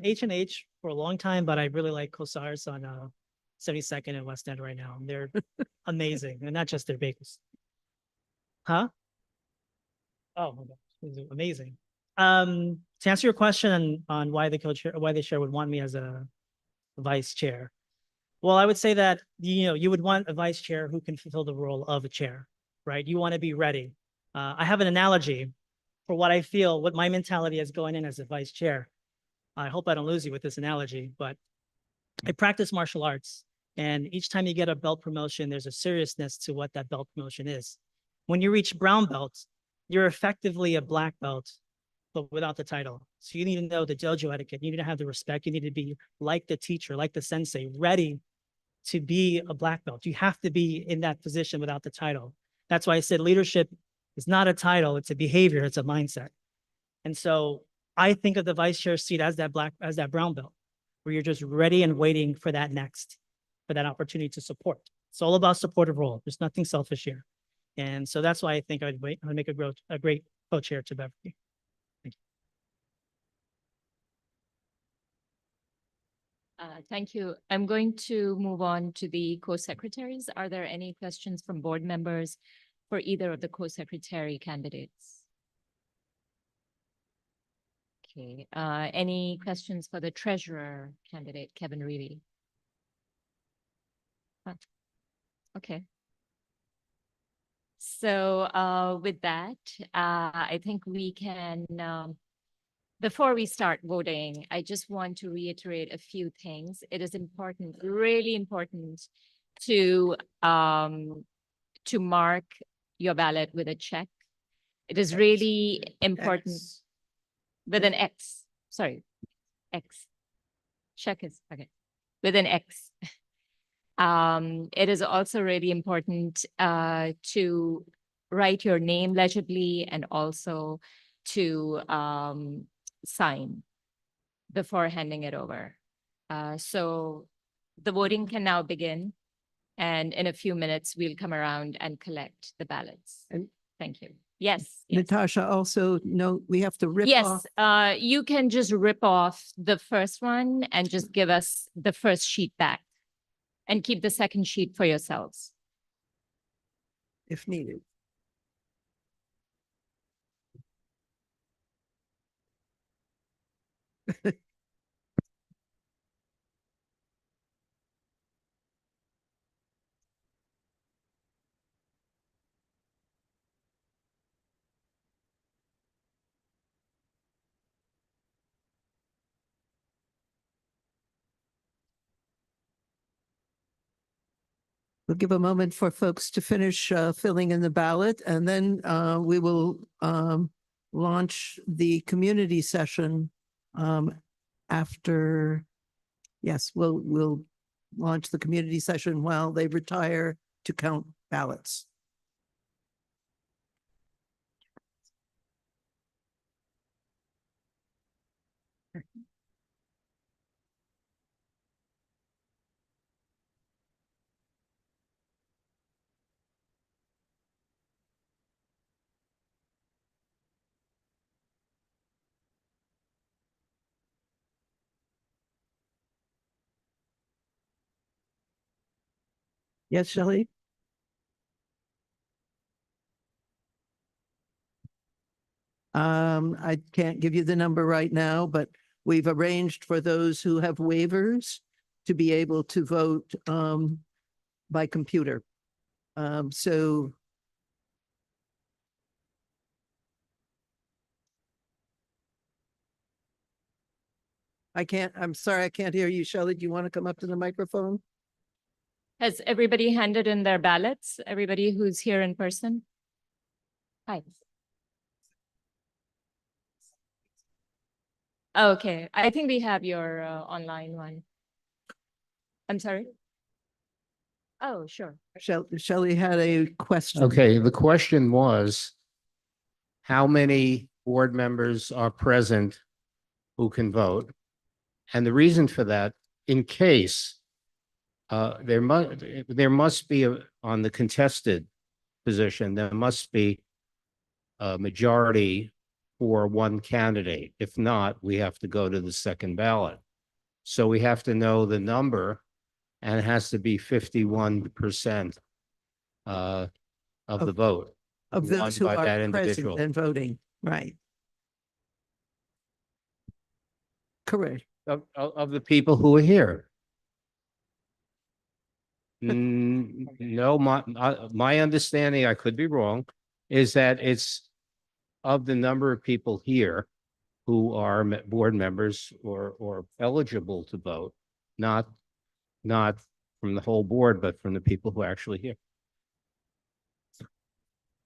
H&H for a long time, but I really like Kosar's on 72nd and West End right now. They're amazing, and not just their bagels. Huh? Oh my gosh, these are amazing. To answer your question on why the co-chair, why the chair would want me as a vice chair. Well, I would say that, you would want a vice chair who can fulfill the role of a chair, right? You want to be ready. I have an analogy for what I feel, what my mentality is going in as a vice chair. I hope I don't lose you with this analogy, but I practice martial arts, and each time you get a belt promotion, there's a seriousness to what that belt promotion is. When you reach brown belt, you're effectively a black belt, but without the title. So you need to know the dojo etiquette. You need to have the respect. You need to be like the teacher, like the sensei, ready to be a black belt. You have to be in that position without the title. That's why I said leadership is not a title. It's a behavior. It's a mindset. And so I think of the vice chair seat as that brown belt, where you're just ready and waiting for that opportunity to support. It's all about supportive role. There's nothing selfish here. And so that's why I think I'd make a great co-chair to Beverly. Thank you. Thank you. I'm going to move on to the co-secretaries. Are there any questions from board members for either of the co-secretary candidates? Okay. Any questions for the treasurer candidate, Kevin Reevy? Okay. So with that, I think we can, before we start voting, I just want to reiterate a few things. It is important, really important to mark your ballot with a check. It is really important with an X, sorry, X. Check is, okay, with an X. It is also really important to write your name legibly and also to sign before handing it over. So the voting can now begin, and in a few minutes, we'll come around and collect the ballots. And thank you. Yes. Yes. Natasha, also note, we have to rip off. Yes, you can just rip off the first one and just give us the first sheet back. And keep the second sheet for yourselves. If needed. We'll give a moment for folks to finish filling in the ballot, and then we will launch the community session after. Yes, we'll launch the community session while they retire to count ballots. Yes, Shelley? I can't give you the number right now, but we've arranged for those who have waivers to be able to vote by computer. So I'm sorry, I can't hear you, Shelley. Do you want to come up to the microphone? Has everybody handed in their ballots? Everybody who's here in person? Hi. Okay, I think we have your online one. I'm sorry? Oh, sure. Shelley had a question. Okay, the question was, how many board members are present who can vote? And the reason for that, in case there must be on the contested position, there must be a majority for one candidate. If not, we have to go to the second ballot. So we have to know the number, and it has to be 51% of the vote. Of won those who by are that present individual. and voting, right? Correct. Of the people who are here. No, my understanding, I could be wrong, is that it's of the number of people here who are board members or eligible to vote, not from the whole board, but from the people who are actually here.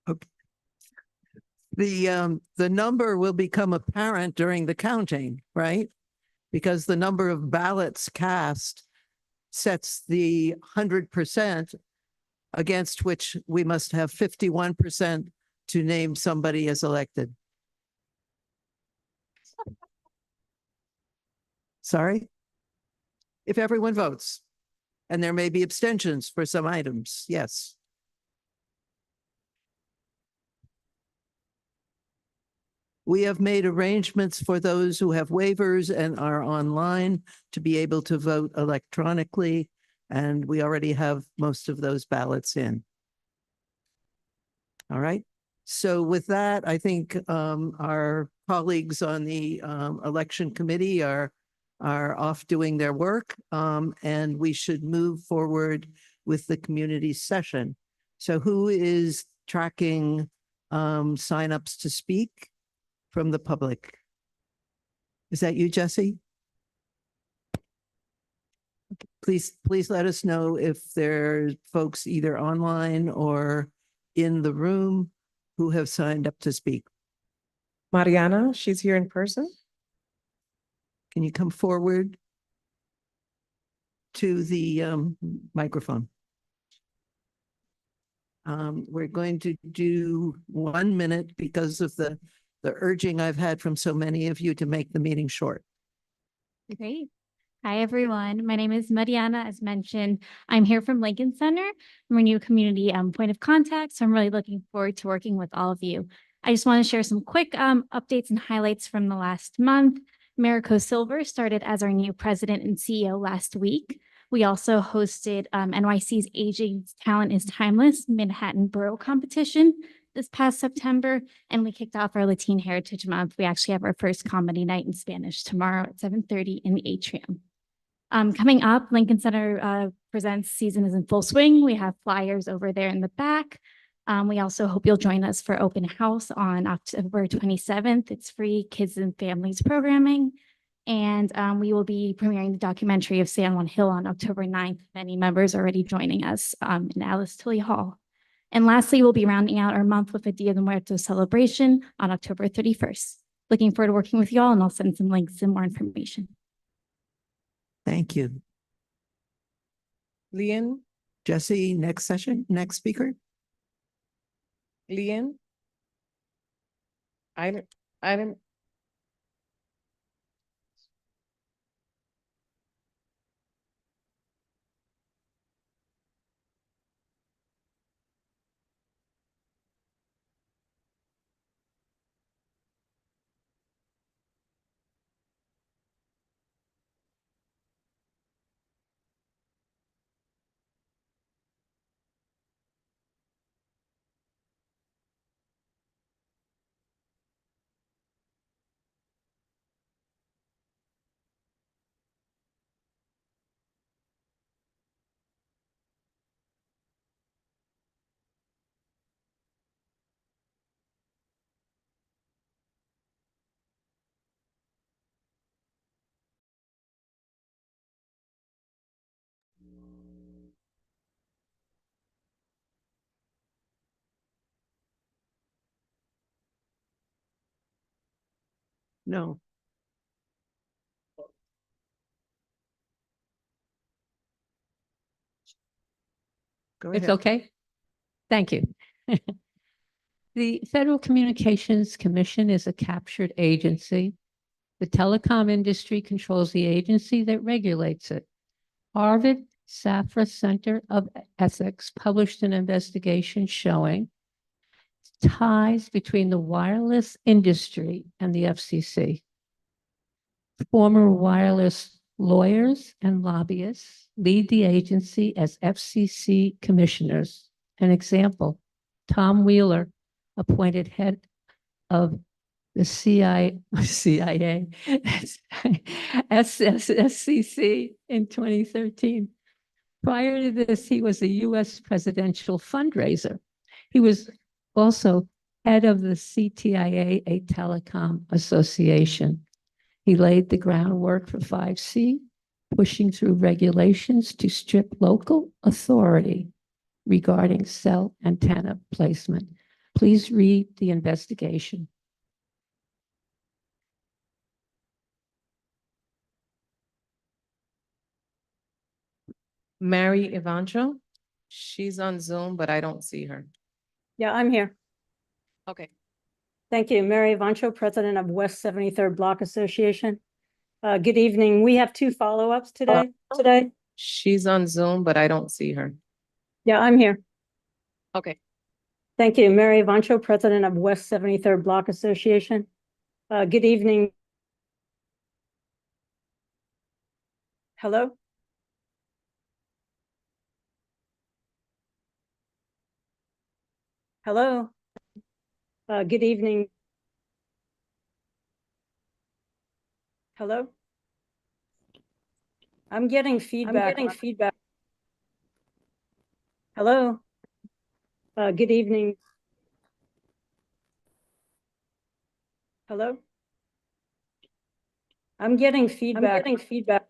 Okay. The number will become apparent during the counting, right? Because the number of ballots cast sets the 100% against which we must have 51% to name somebody as elected. Sorry? If everyone votes, and there may be abstentions for some items, yes. We have made arrangements for those who have waivers and are online to be able to vote electronically, and we already have most of those ballots in. All right. So with that, I think our colleagues on the election committee are off doing their work, and we should move forward with the community session. So who is tracking signups to speak from the public? Is that you, Jesse? Please let us know if there's folks either online or in the room who have signed up to speak. Mariana, she's here in person. Can you come forward to the microphone? We're going to do 1 minute because of the urging I've had from so many of you to make the meeting short. Great. Hi, everyone. My name is Mariana. As mentioned, I'm here from Lincoln Center. I'm a new community point of contact, so I'm really looking forward to working with all of you. I just want to share some quick updates and highlights from the last month. Marico Silver started as our new president and CEO last week. We also hosted NYC's Aging Talent is Timeless Manhattan Borough Competition this past September, and we kicked off our Latin Heritage Month. We actually have our first comedy night in Spanish tomorrow at 7:30 in the atrium. Coming up, Lincoln Center Presents season is in full swing. We have flyers over there in the back. We also hope you'll join us for open house on October 27th. It's free kids and families programming. And we will be premiering the documentary of San Juan Hill on October 9th. Many members already joining us in Alice Tilly Hall. And lastly, we'll be rounding out our month with a Dia de Muertos celebration on October 31st. Looking forward to working with y'all, and I'll send some links and more information. Thank you. Lian, Jesse, next session, next speaker. Lian. Item. No. Go It's ahead. okay? Thank you. The Federal Communications Commission is a captured agency. The telecom industry controls the agency that regulates it. Harvard Safra Center of Ethics published an investigation showing ties between the wireless industry and the FCC. Former wireless lawyers and lobbyists lead the agency as FCC commissioners. An example, Tom Wheeler, appointed head of the CIA, SCC in 2013. Prior to this, he was a U.S. presidential fundraiser. He was also head of the CTIA, a telecom association. He laid the groundwork for 5C, pushing through regulations to strip local authority regarding cell antenna placement. Please read the investigation. Mary Evancho, she's on Zoom, but I don't see her. Yeah, I'm here. Okay. Thank you. Mary Evancho, president of West 73rd Block Association. Good evening. We have two follow-ups today. She's on Zoom, but I don't see her. Yeah, I'm here. Okay. Thank you. Mary Evancho, president of West 73rd Block Association. Good evening. Hello? Hello? Good evening. Hello? I'm getting feedback. Hello? Good evening. Hello? I'm getting feedback.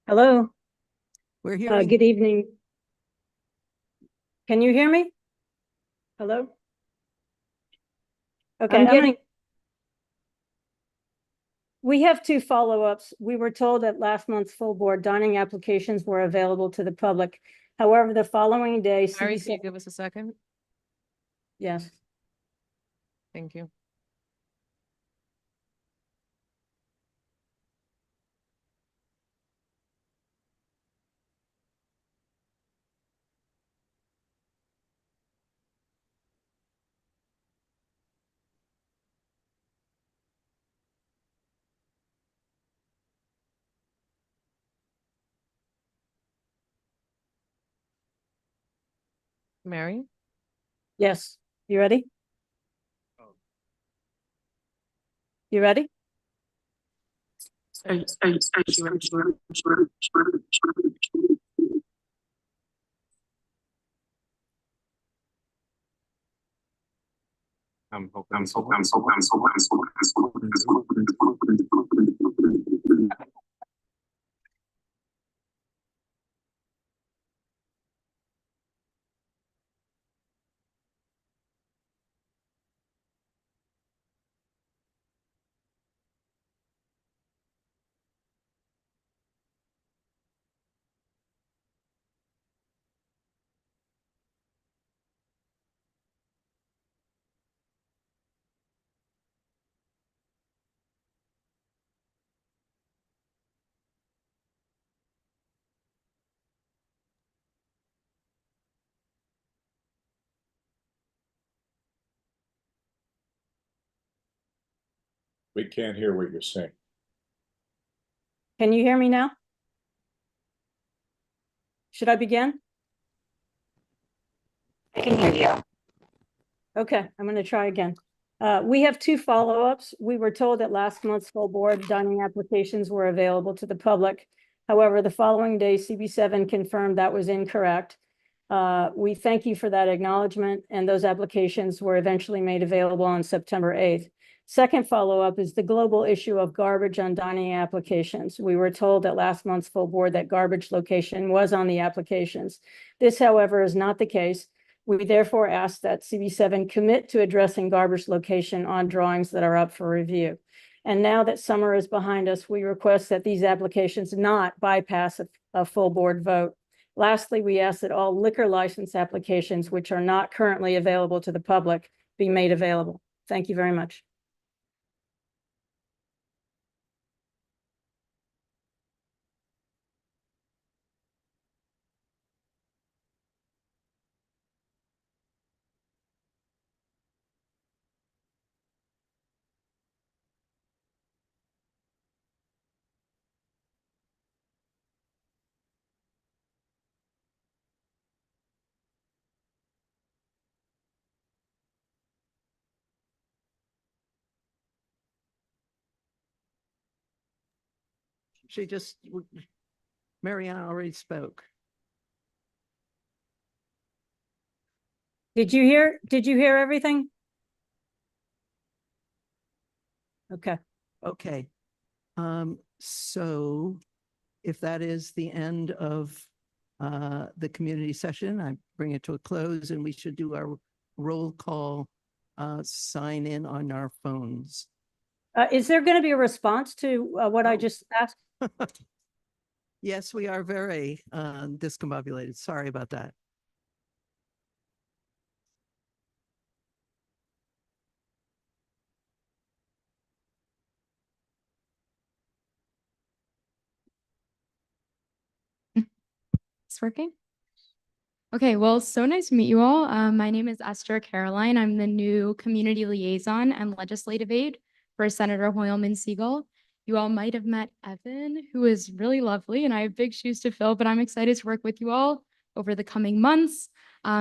Hello? We're hearing. Good evening. Can you hear me? Hello? Okay, we have two follow-ups. We were told at last month's full board dining applications were available to the public. However, the following day. Mary, can you give us a second? Yes. Thank you. Mary? Yes. You ready? You ready? We can't hear what you're saying. Can you hear me now? Should I begin? I can hear you. Okay, I'm going to try again. We have two follow-ups. We were told at last month's full board dining applications were available to the public. However, the following day, CB7 confirmed that was incorrect. We thank you for that acknowledgement, and those applications were eventually made available on September 8th. Second follow-up is the global issue of garbage on dining applications. We were told at last month's full board that garbage location was on the applications. This, however, is not the case. We therefore ask that CB7 commit to addressing garbage location on drawings that are up for review. And now that summer is behind us, we request that these applications not bypass a full board vote. Lastly, we ask that all liquor license applications, which are not currently available to the public, be made available. Thank you very much. She just, Miriam already spoke. Did you hear everything? Okay. Okay. So if that is the end of the community session, I bring it to a close and we should do our roll call sign in on our phones. Is there going to be a response to what I just asked? Yes, we are very discombobulated. Sorry about that. It's working? Okay, well, so nice to meet you all. My name is Esther Caroline. I'm the new community liaison and legislative aide for Senator Hoylman Siegel. You all might have met Evan, who is really lovely, and I have big shoes to fill, but I'm excited to work with you all over the coming months,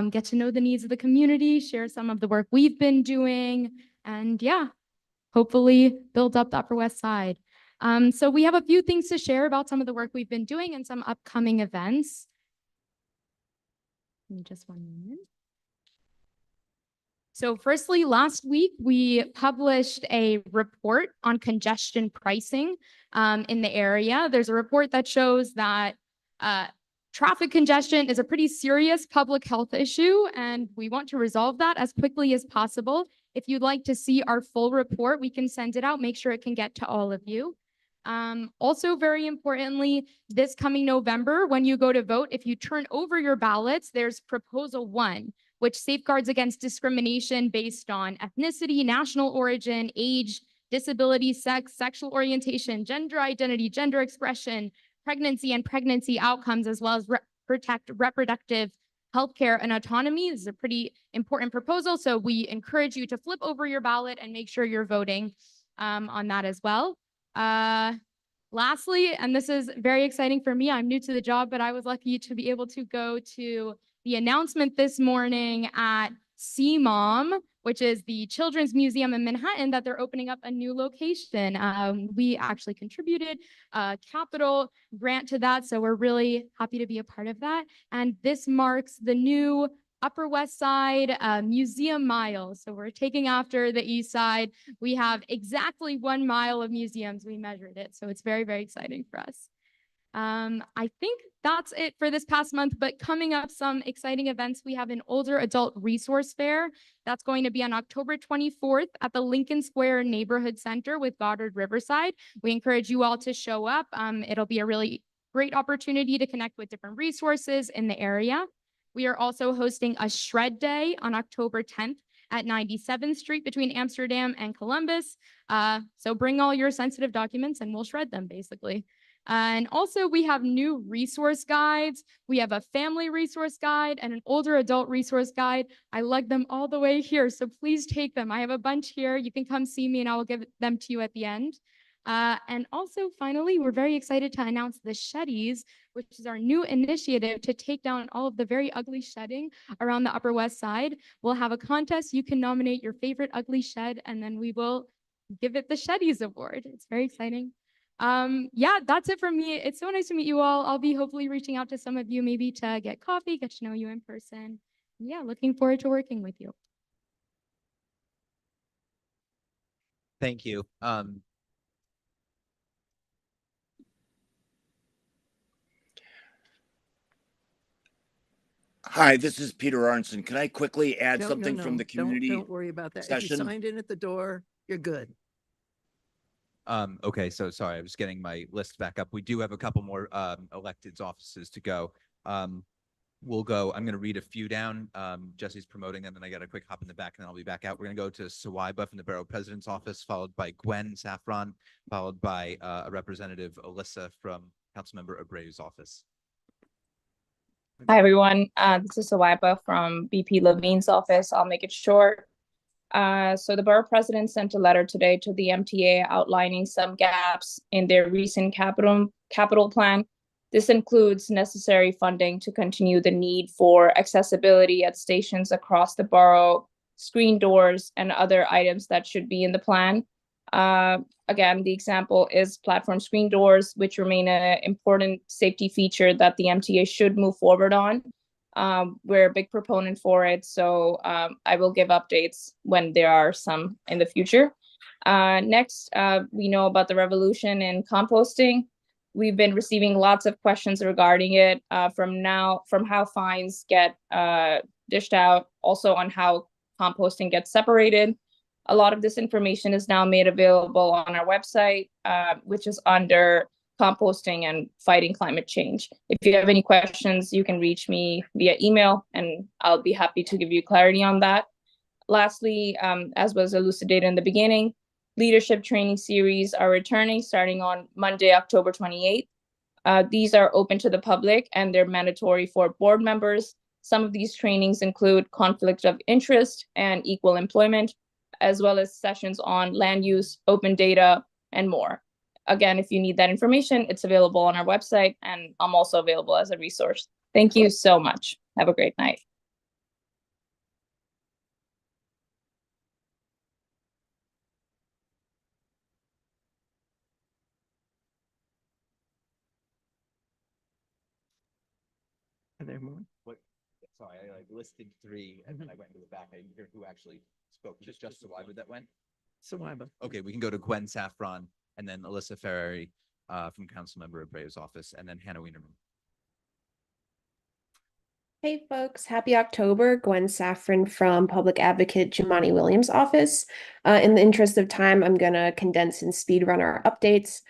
get to know the needs of the community, share some of the work we've been doing, and yeah, hopefully build up the Upper West Side. So we have a few things to share about some of the work we've been doing and some upcoming events. Give me just 1 moment. So firstly, last week, we published a report on congestion pricing in the area. There's a report that shows that traffic congestion is a pretty serious public health issue, and we want to resolve that as quickly as possible. If you'd like to see our full report, we can send it out, make sure it can get to all of you. Also, very importantly, this coming November, when you go to vote, if you turn over your ballots, there's Proposal 1, which safeguards against discrimination based on ethnicity, national origin, age, disability, sex, sexual orientation, gender identity, gender expression, pregnancy and pregnancy outcomes, as well as protect reproductive healthcare and autonomy. This is a pretty important proposal, so we encourage you to flip over your ballot and make sure you're voting on that as well. Lastly, and this is very exciting for me, I'm new to the job, but I was lucky to be able to go to the announcement this morning at CMOM, which is the Children's Museum in Manhattan, that they're opening up a new location. We actually contributed a capital grant to that, so we're really happy to be a part of that. And this marks the new Upper West Side Museum Mile. So we're taking after the East Side. We have exactly 1 mile of museums. We measured it. So it's very, very exciting for us. I think that's it for this past month, but coming up, some exciting events. We have an older adult resource fair that's going to be on October 24th at the Lincoln Square Neighborhood Center with Goddard Riverside. We encourage you all to show up. It'll be a really great opportunity to connect with different resources in the area. We are also hosting a Shred Day on October 10th at 97th Street between Amsterdam and Columbus. So bring all your sensitive documents and we'll shred them, basically. And also we have new resource guides. We have a family resource guide and an older adult resource guide. I lugged them all the way here, so please take them. I have a bunch here. You can come see me and I will give them to you at the end. And also, finally, we're very excited to announce the Sheddies, which is our new initiative to take down all of the very ugly shedding around the Upper West Side. We'll have a contest. You can nominate your favorite ugly shed, and then we will give it the Sheddies Award. It's very exciting. Yeah, that's it from me. It's so nice to meet you all. I'll be hopefully reaching out to some of you maybe to get coffee, get to know you in person. Yeah, looking forward to working with you. Thank you. Hi, this is Peter Arnson. Can I quickly add No, something no, from the no, community? Don't worry about that. If you session? signed in at the door, you're good. Okay, so sorry, I was getting my list back up. We do have a couple more elected offices to go. We'll go, I'm gonna read a few down. Jesse's promoting them, and I got a quick hop in the back, and then I'll be back out. We're gonna go to Sawaiba from the Borough President's Office, followed by Gwen Saffron, followed by a representative, Alyssa, from Councilmember Abreu's office. Hi, everyone. This is Sawaiba from BP Levine's office. I'll make it short. So the borough president sent a letter today to the MTA outlining some gaps in their recent capital plan. This includes necessary funding to continue the need for accessibility at stations across the borough, screen doors, and other items that should be in the plan. Again, the example is platform screen doors, which remain an important safety feature that the MTA should move forward on. We're a big proponent for it, so I will give updates when there are some in the future. Next, we know about the revolution in composting. We've been receiving lots of questions regarding it from how fines get dished out, also on how composting gets separated. A lot of this information is now made available on our website, which is under composting and fighting climate change. If you have any questions, you can reach me via email, and I'll be happy to give you clarity on that. Lastly, as was elucidated in the beginning, leadership training series are returning starting on Monday, October 28th. These are open to the public and they're mandatory for board members. Some of these trainings include conflict of interest and equal employment, as well as sessions on land use, open data, and more. Again, if you need that information, it's available on our website, and I'm also available as a resource. Thank you so much. Have a great night. Are there more? What? Sorry, I listed three, and then I went to the back. I didn't hear who actually spoke. Just Sawaiba that went? Sawaiba. Okay, we can go to Gwen Saffron, and then Alyssa Ferrari from Councilmember Abreu's office, and then Hannah Wienerman. Hey folks, happy October. Gwen Saffron from Public Advocate Jami Williams' office. In the interest of time, I'm going to condense and speed run our updates.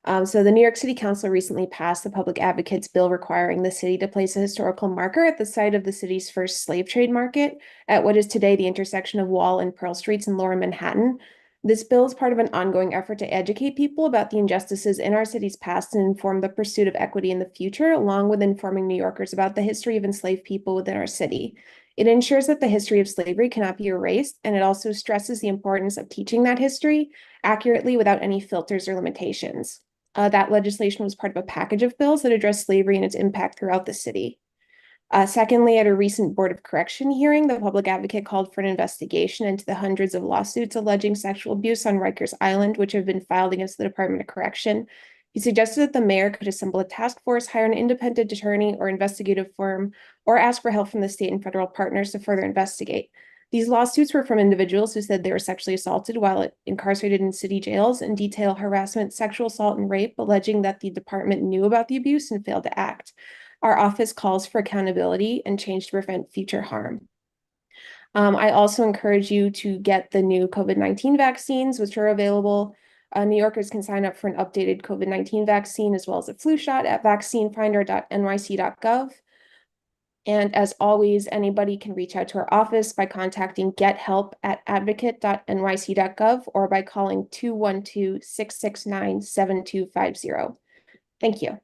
So the New York City Council recently passed the Public Advocates Bill requiring the city to place a historical marker at the site of the city's first slave trade market at what is today the intersection of Wall and Pearl Streets in Lower Manhattan. This bill is part of an ongoing effort to educate people about the injustices in our city's past and inform the pursuit of equity in the future, along with informing New Yorkers about the history of enslaved people within our city. It ensures that the history of slavery cannot be erased, and it also stresses the importance of teaching that history accurately without any filters or limitations. That legislation was part of a package of bills that addressed slavery and its impact throughout the city. Secondly, at a recent Board of Correction hearing, the public advocate called for an investigation into the hundreds of lawsuits alleging sexual abuse on Rikers Island, which have been filed against the Department of Correction. He suggested that the mayor could assemble a task force, hire an independent attorney or investigative firm, or ask for help from the state and federal partners to further investigate. These lawsuits were from individuals who said they were sexually assaulted while incarcerated in city jails and detail harassment, sexual assault, and rape, alleging that the department knew about the abuse and failed to act. Our office calls for accountability and change to prevent future harm. I also encourage you to get the new COVID-19 vaccines, which are available. New Yorkers can sign up for an updated COVID-19 vaccine as well as a flu shot at vaccinefinder.nyc.gov. And as always, anybody can reach out to our office by contacting gethelp@advocate.nyc.gov or by calling 212-669-7250. Thank you.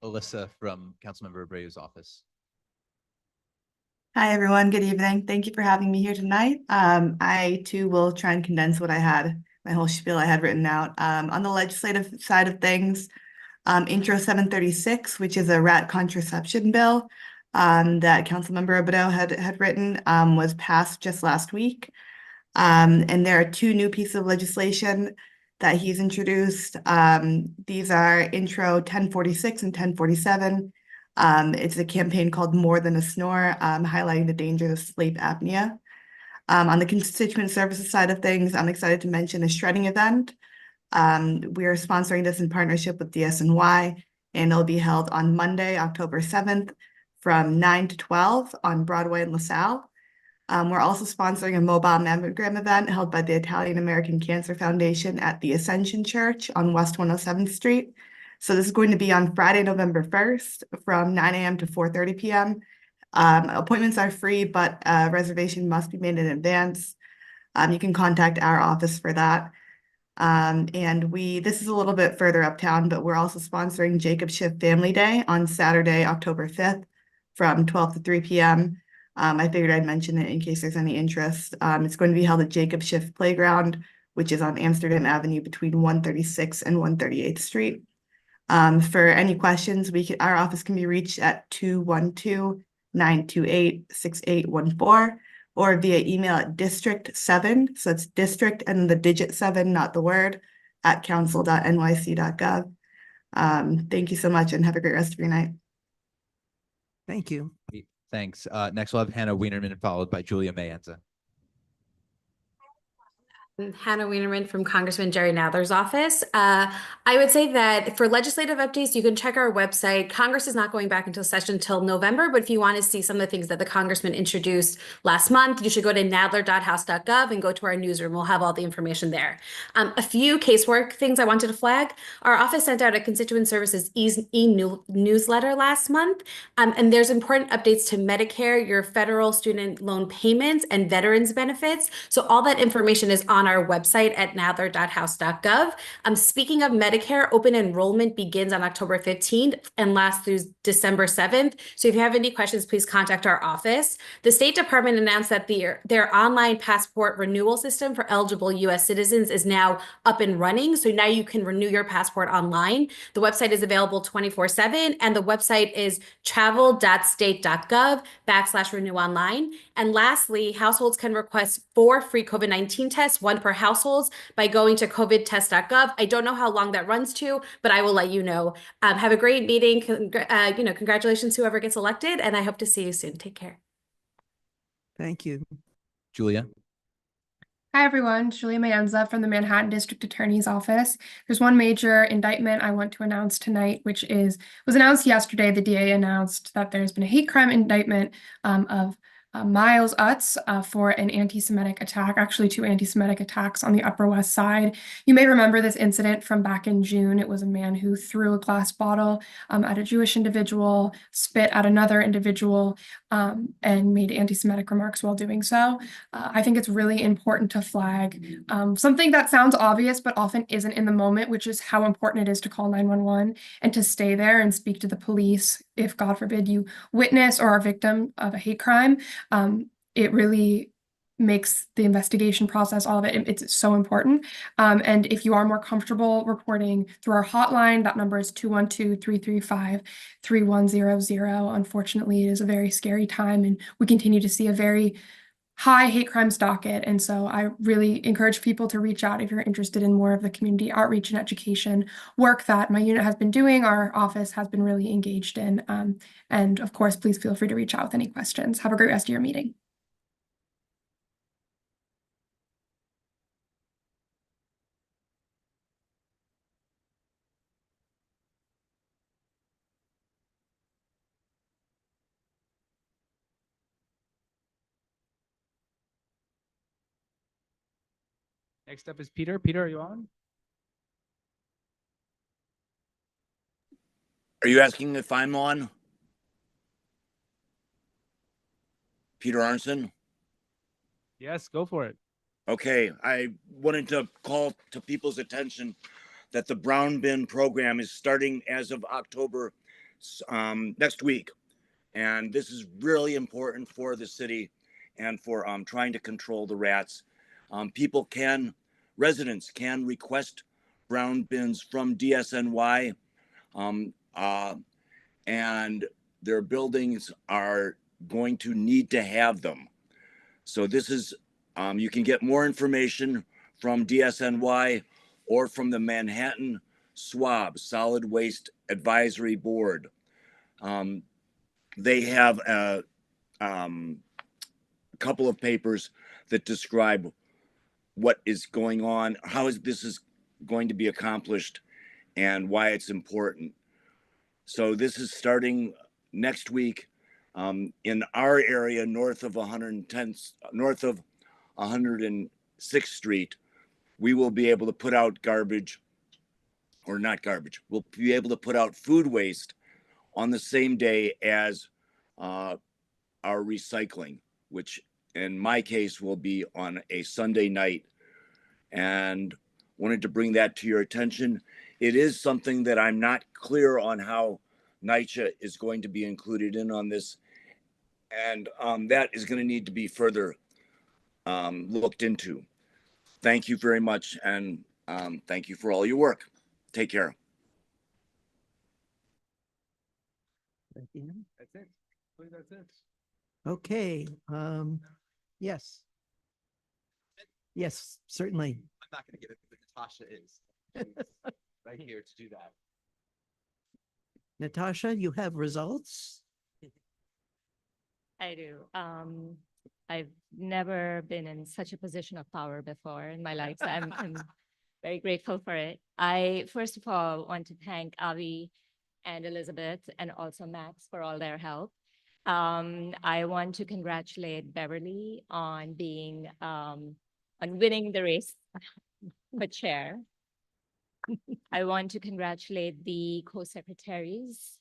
Alyssa from Councilmember Abreu's office. Hi, everyone. Good evening. Thank you for having me here tonight. I too will try and condense what I had, my whole spiel I had written out. On the legislative side of things, Intro 736, which is a rat contraception bill that Councilmember Abreu had written, was passed just last week. And there are two new pieces of legislation that he's introduced. These are Intro 1046 and 1047. It's a campaign called More Than a Snore, highlighting the dangers of sleep apnea. On the constituent services side of things, I'm excited to mention a shredding event. We are sponsoring this in partnership with DSNY, and it'll be held on Monday, October 7th from 9 to 12 on Broadway in LaSalle. We're also sponsoring a mobile mammogram event held by the Italian American Cancer Foundation at the Ascension Church on West 107th Street. So this is going to be on Friday, November 1st from 9 a.m. to 4:30 p.m. Appointments are free, but reservation must be made in advance. You can contact our office for that. And this is a little bit further uptown, but we're also sponsoring Jacob Schiff Family Day on Saturday, October 5th from 12 to 3 p.m. I figured I'd mention it in case there's any interest. It's going to be held at Jacob Schiff Playground, which is on Amsterdam Avenue between 136th and 138th Street. For any questions, our office can be reached at 212-928-6814 or via email at district7, so it's district and the digit 7, not the word, at council.nyc.gov. Thank you so much and have a great rest of your night. Thank you. Thanks. Next we'll have Hannah Wienerman, followed by Julia Mayenza. Hannah Wienerman from Congressman Jerry Nadler's office. I would say that for legislative updates, you can check our website. Congress is not going back into session until November, but if you want to see some of the things that the congressman introduced last month, you should go to nadler.house.gov and go to our newsroom. We'll have all the information there. A few casework things I wanted to flag. Our office sent out a constituent services e-newsletter last month, and there's important updates to Medicare, your federal student loan payments, and veterans benefits. So all that information is on our website at nadler.house.gov. Speaking of Medicare, open enrollment begins on October 15th and lasts through December 7th. So if you have any questions, please contact our office. The State Department announced that their online passport renewal system for eligible U.S. citizens is now up and running. So now you can renew your passport online. The website is available 24/7, and the website is travel.state.gov/renew online. And lastly, households can request 4 free COVID-19 tests, 1 per household, by going to covidtest.gov. I don't know how long that runs to, but I will let you know. Have a great meeting. Congratulations to whoever gets elected, and I hope to see you soon. Take care. Thank you. Julia. Hi, everyone. Julia Mayenza from the Manhattan District Attorney's Office. There's one major indictment I want to announce tonight, which was announced yesterday. The DA announced that there's been a hate crime indictment of Miles Utz for an anti-Semitic attack, actually 2 anti-Semitic attacks on the Upper West Side. You may remember this incident from back in June. It was a man who threw a glass bottle at a Jewish individual, spit at another individual, and made anti-Semitic remarks while doing so. I think it's really important to flag something that sounds obvious but often isn't in the moment, which is how important it is to call 911 and to stay there and speak to the police if, God forbid, you witness or are victim of a hate crime. It really makes the investigation process, all of it, it's so important. And if you are more comfortable reporting through our hotline, that number is 212-335-3100. Unfortunately, it is a very scary time, and we continue to see a very high hate crimes docket. And so I really encourage people to reach out if you're interested in more of the community outreach and education work that my unit has been doing, our office has been really engaged in. And of course, please feel free to reach out with any questions. Have a great rest of your meeting. Next up is Peter. Peter, are you on? Are you asking if I'm on? Peter Arnson? Yes, go for it. Okay, I wanted to call to people's attention that the brown bin program is starting as of October next week. And this is really important for the city and for trying to control the rats. Residents can request brown bins from DSNY, and their buildings are going to need to have them. So this is, you can get more information from DSNY or from the Manhattan SWAB, Solid Waste Advisory Board. They have a couple of papers that describe what is going on, how this is going to be accomplished, and why it's important. So this is starting next week in our area north of 106th Street. We will be able to put out garbage, or not garbage. We'll be able to put out food waste on the same day as our recycling, which in my case will be on a Sunday night. And wanted to bring that to your attention. It is something that I'm not clear on how NYCHA is going to be included in on this. And that is going to need to be further looked into. Thank you very much. And thank you for all your work. Take care. That's it. I believe that's it. Okay, yes. Yes, certainly. I'm not going to give it, but Natasha is. She's right here to do that. Natasha, you have results? I do. I've never been in such a position of power before in my life, so I'm very grateful for it. I, first of all, want to thank Avi and Elizabeth and also Max for all their help. I want to congratulate Beverly on being, on winning the race for chair. I want to congratulate the co-secretaries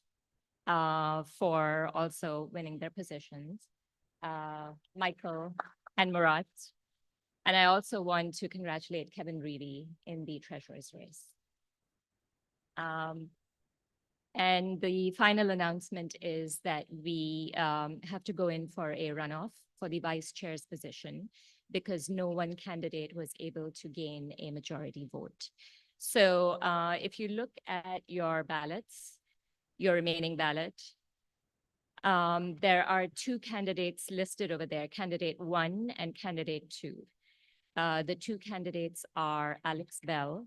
for also winning their positions, Michael and Murat. And I also want to congratulate Kevin Reedy in the treasurer's race. And the final announcement is that we have to go in for a runoff for the vice chair's position because no one candidate was able to gain a majority vote. So if you look at your ballots, your remaining ballot, there are two candidates listed over there, candidate 1 and candidate 2. The two candidates are Alex Bell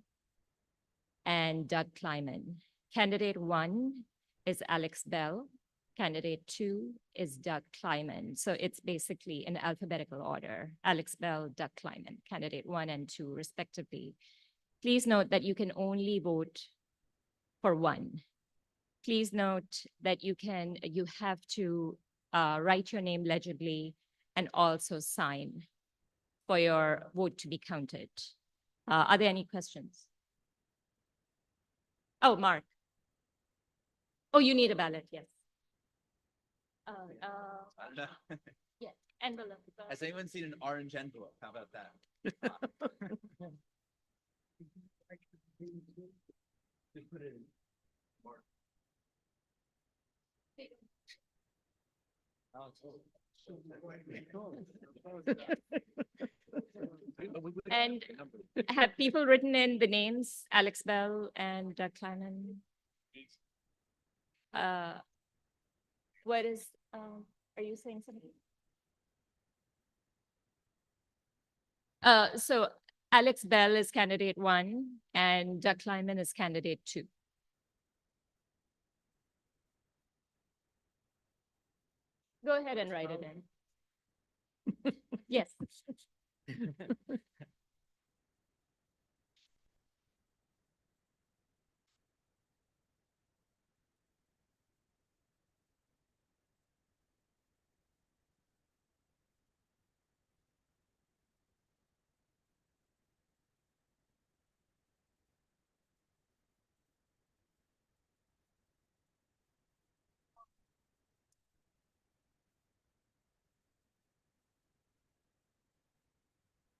and Doug Kleiman. Candidate 1 is Alex Bell. Candidate 2 is Doug Kleiman. So it's basically in alphabetical order, Alex Bell, Doug Kleiman, candidate 1 and 2 respectively. Please note that you can only vote for one. Please note that you have to write your name legibly and also sign for your vote to be counted. Are there any questions? Oh, Mark. Oh, you need a ballot, yes. Yes, envelope. Has anyone seen an orange envelope? How about that? Just put it in. And have people written in the names, Alex Bell and Doug Kleiman? What is, are you saying something? So Alex Bell is candidate 1 and Doug Kleiman is candidate 2. Go ahead and write it in. Yes.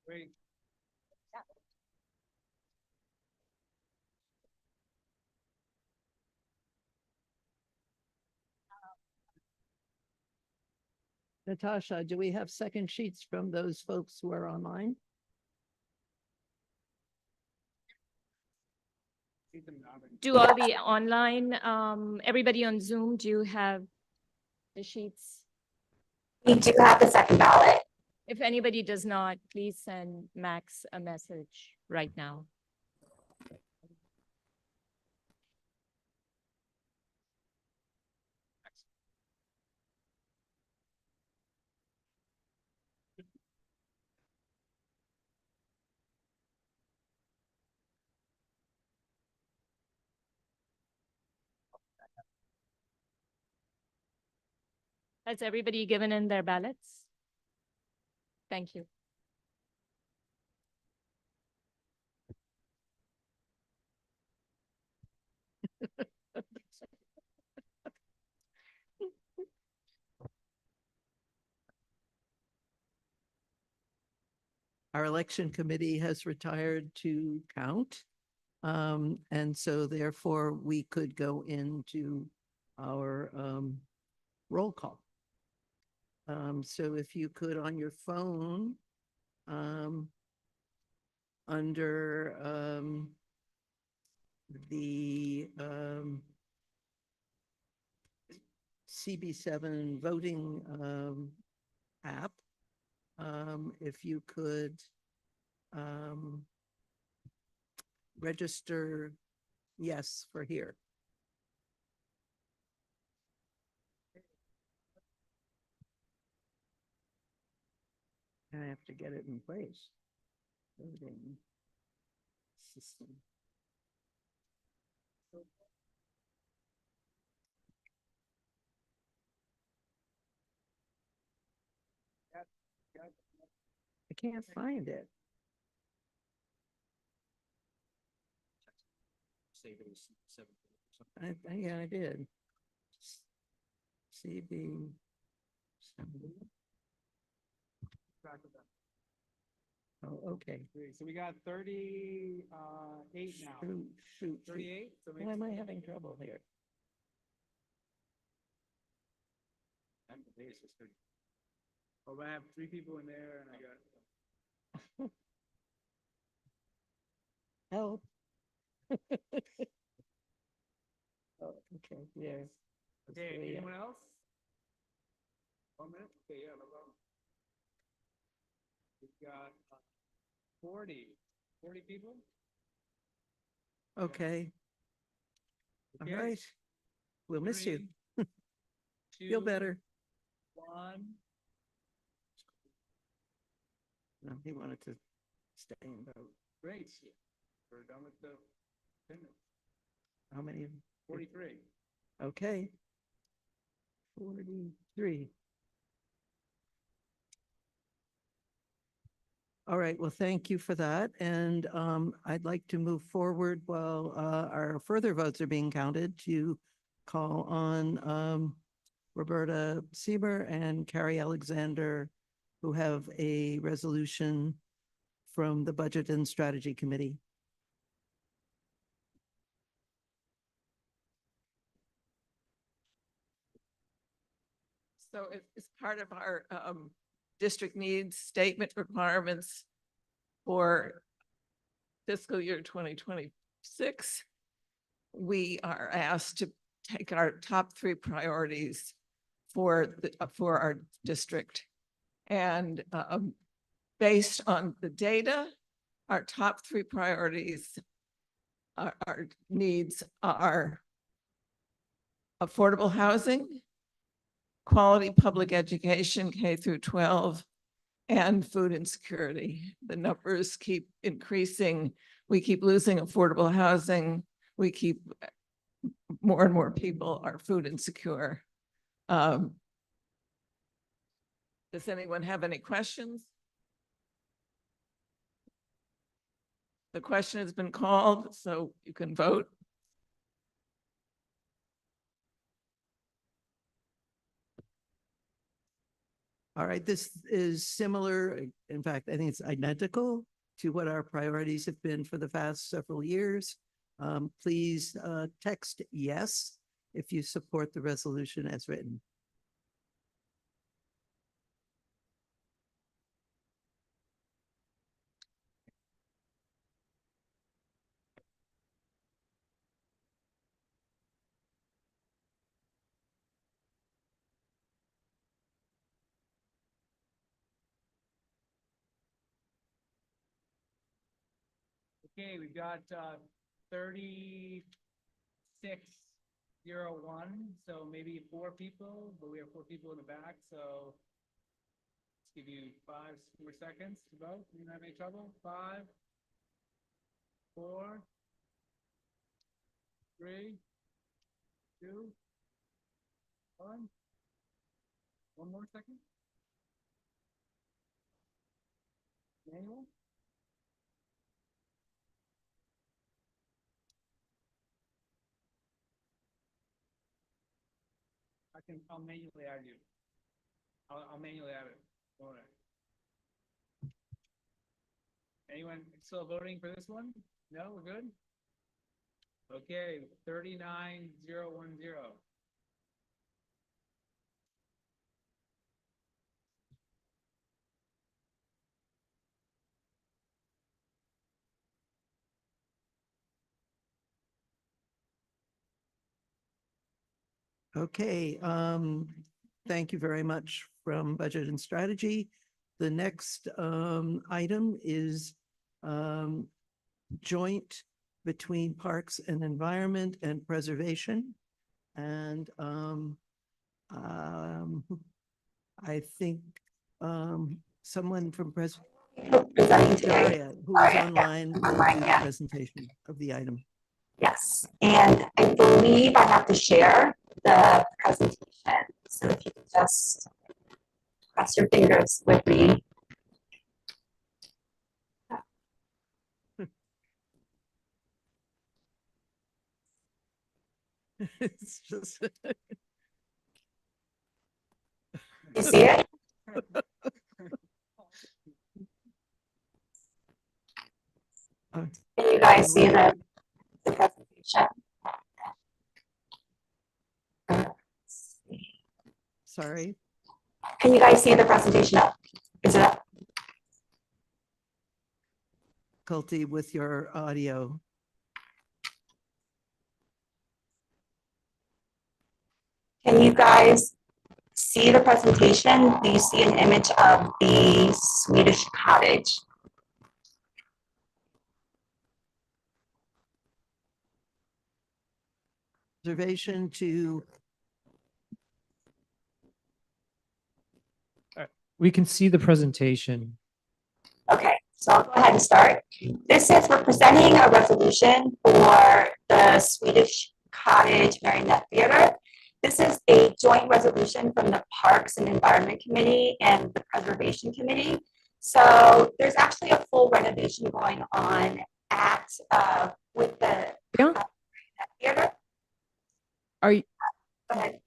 Great. Natasha, do we have second sheets from those folks who are online? Do all the online, everybody on Zoom, do you have the sheets? We do have the second ballot. If anybody does not, please send Max a message right now. Has everybody given in their ballots? Thank you. Our election committee has retired to count. And so therefore we could go into our roll call. So if you could on your phone, under the CB7 voting app, if you could register yes for here. I have to get it in place. Voting system. I can't find it. Yeah, I did. CB. Oh, okay. So we got 38 now. Shoot. 38? So Why am I having trouble here? Oh, I have 3 people in there and I got. Help. Oh, okay, there. Okay, anyone else? 1 minute? Okay, yeah, no problem. We've got 40 people. Okay. All Okay. right. We'll miss you. 3, Feel 2, better. 1. No, he wanted to stay and vote. Great. We're done with the 10 minutes. How many? 43. Okay. 43. All right, well, thank you for that. And I'd like to move forward while our further votes are being counted to call on Roberta Sieber and Carey Alexander, who have a resolution from the Budget and Strategy Committee. So it's part of our district needs statement requirements for fiscal year 2026. We are asked to take our top 3 priorities for our district. And based on the data, our top 3 priorities, our needs are affordable housing, quality public education, K through 12, and food insecurity. The numbers keep increasing. We keep losing affordable housing. We keep more and more people are food insecure. Does anyone have any questions? The question has been called, so you can vote. All right, this is similar. In fact, I think it's identical to what our priorities have been for the past several years. Please text yes if you support the resolution as written. Okay, we've got 3601, so maybe 4 people, but we have 4 people in the back, so let's give you 5 more seconds to vote. You don't have any trouble? 5, 4, 3, 2, 1. One more second. Manual? I'll manually add you. I'll manually add it. All right. Anyone still voting for this one? No, we're good? Okay, 39010. Okay, thank you very much from Budget and Strategy. The next item is joint between Parks and Environment and Preservation. And I think someone from Victoria, who is online, will do the presentation of the item. Yes, and I believe I have to share the presentation. So if you could just cross your fingers with me. It's just. You see it? Can you guys see the presentation? Sorry. Can you guys see the presentation up? Is it up? Difficulty with your audio. Can you guys see the presentation? Do you see an image of the Swedish cottage? Observation to. We can see the presentation. Okay, so I'll go ahead and start. This is, we're presenting a resolution for the Swedish Cottage Marionette Theater. This is a joint resolution from the Parks and Environment Committee and the Preservation Committee. So there's actually a full renovation going on at with the theater. Are you? Go ahead.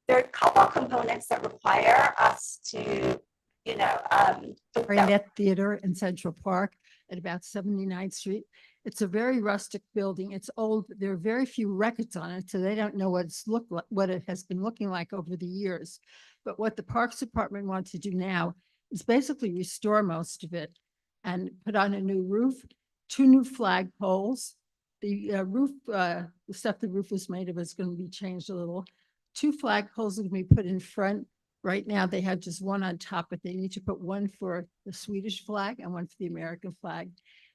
There are a couple of components that require us to, Marionette Theater in Central Park at about 79th Street. It's a very rustic building. It's old. There are very few records on it, so they don't know what it's looked like, what it has been looking like over the years. But what the Parks Department wants to do now is basically restore most of it and put on a new roof, 2 new flag poles. The roof, the stuff the roof was made of is going to be changed a little. 2 flag poles are going to be put in front. Right now, they have just 1 on top, but they need to put 1 for the Swedish flag and 1 for the American flag.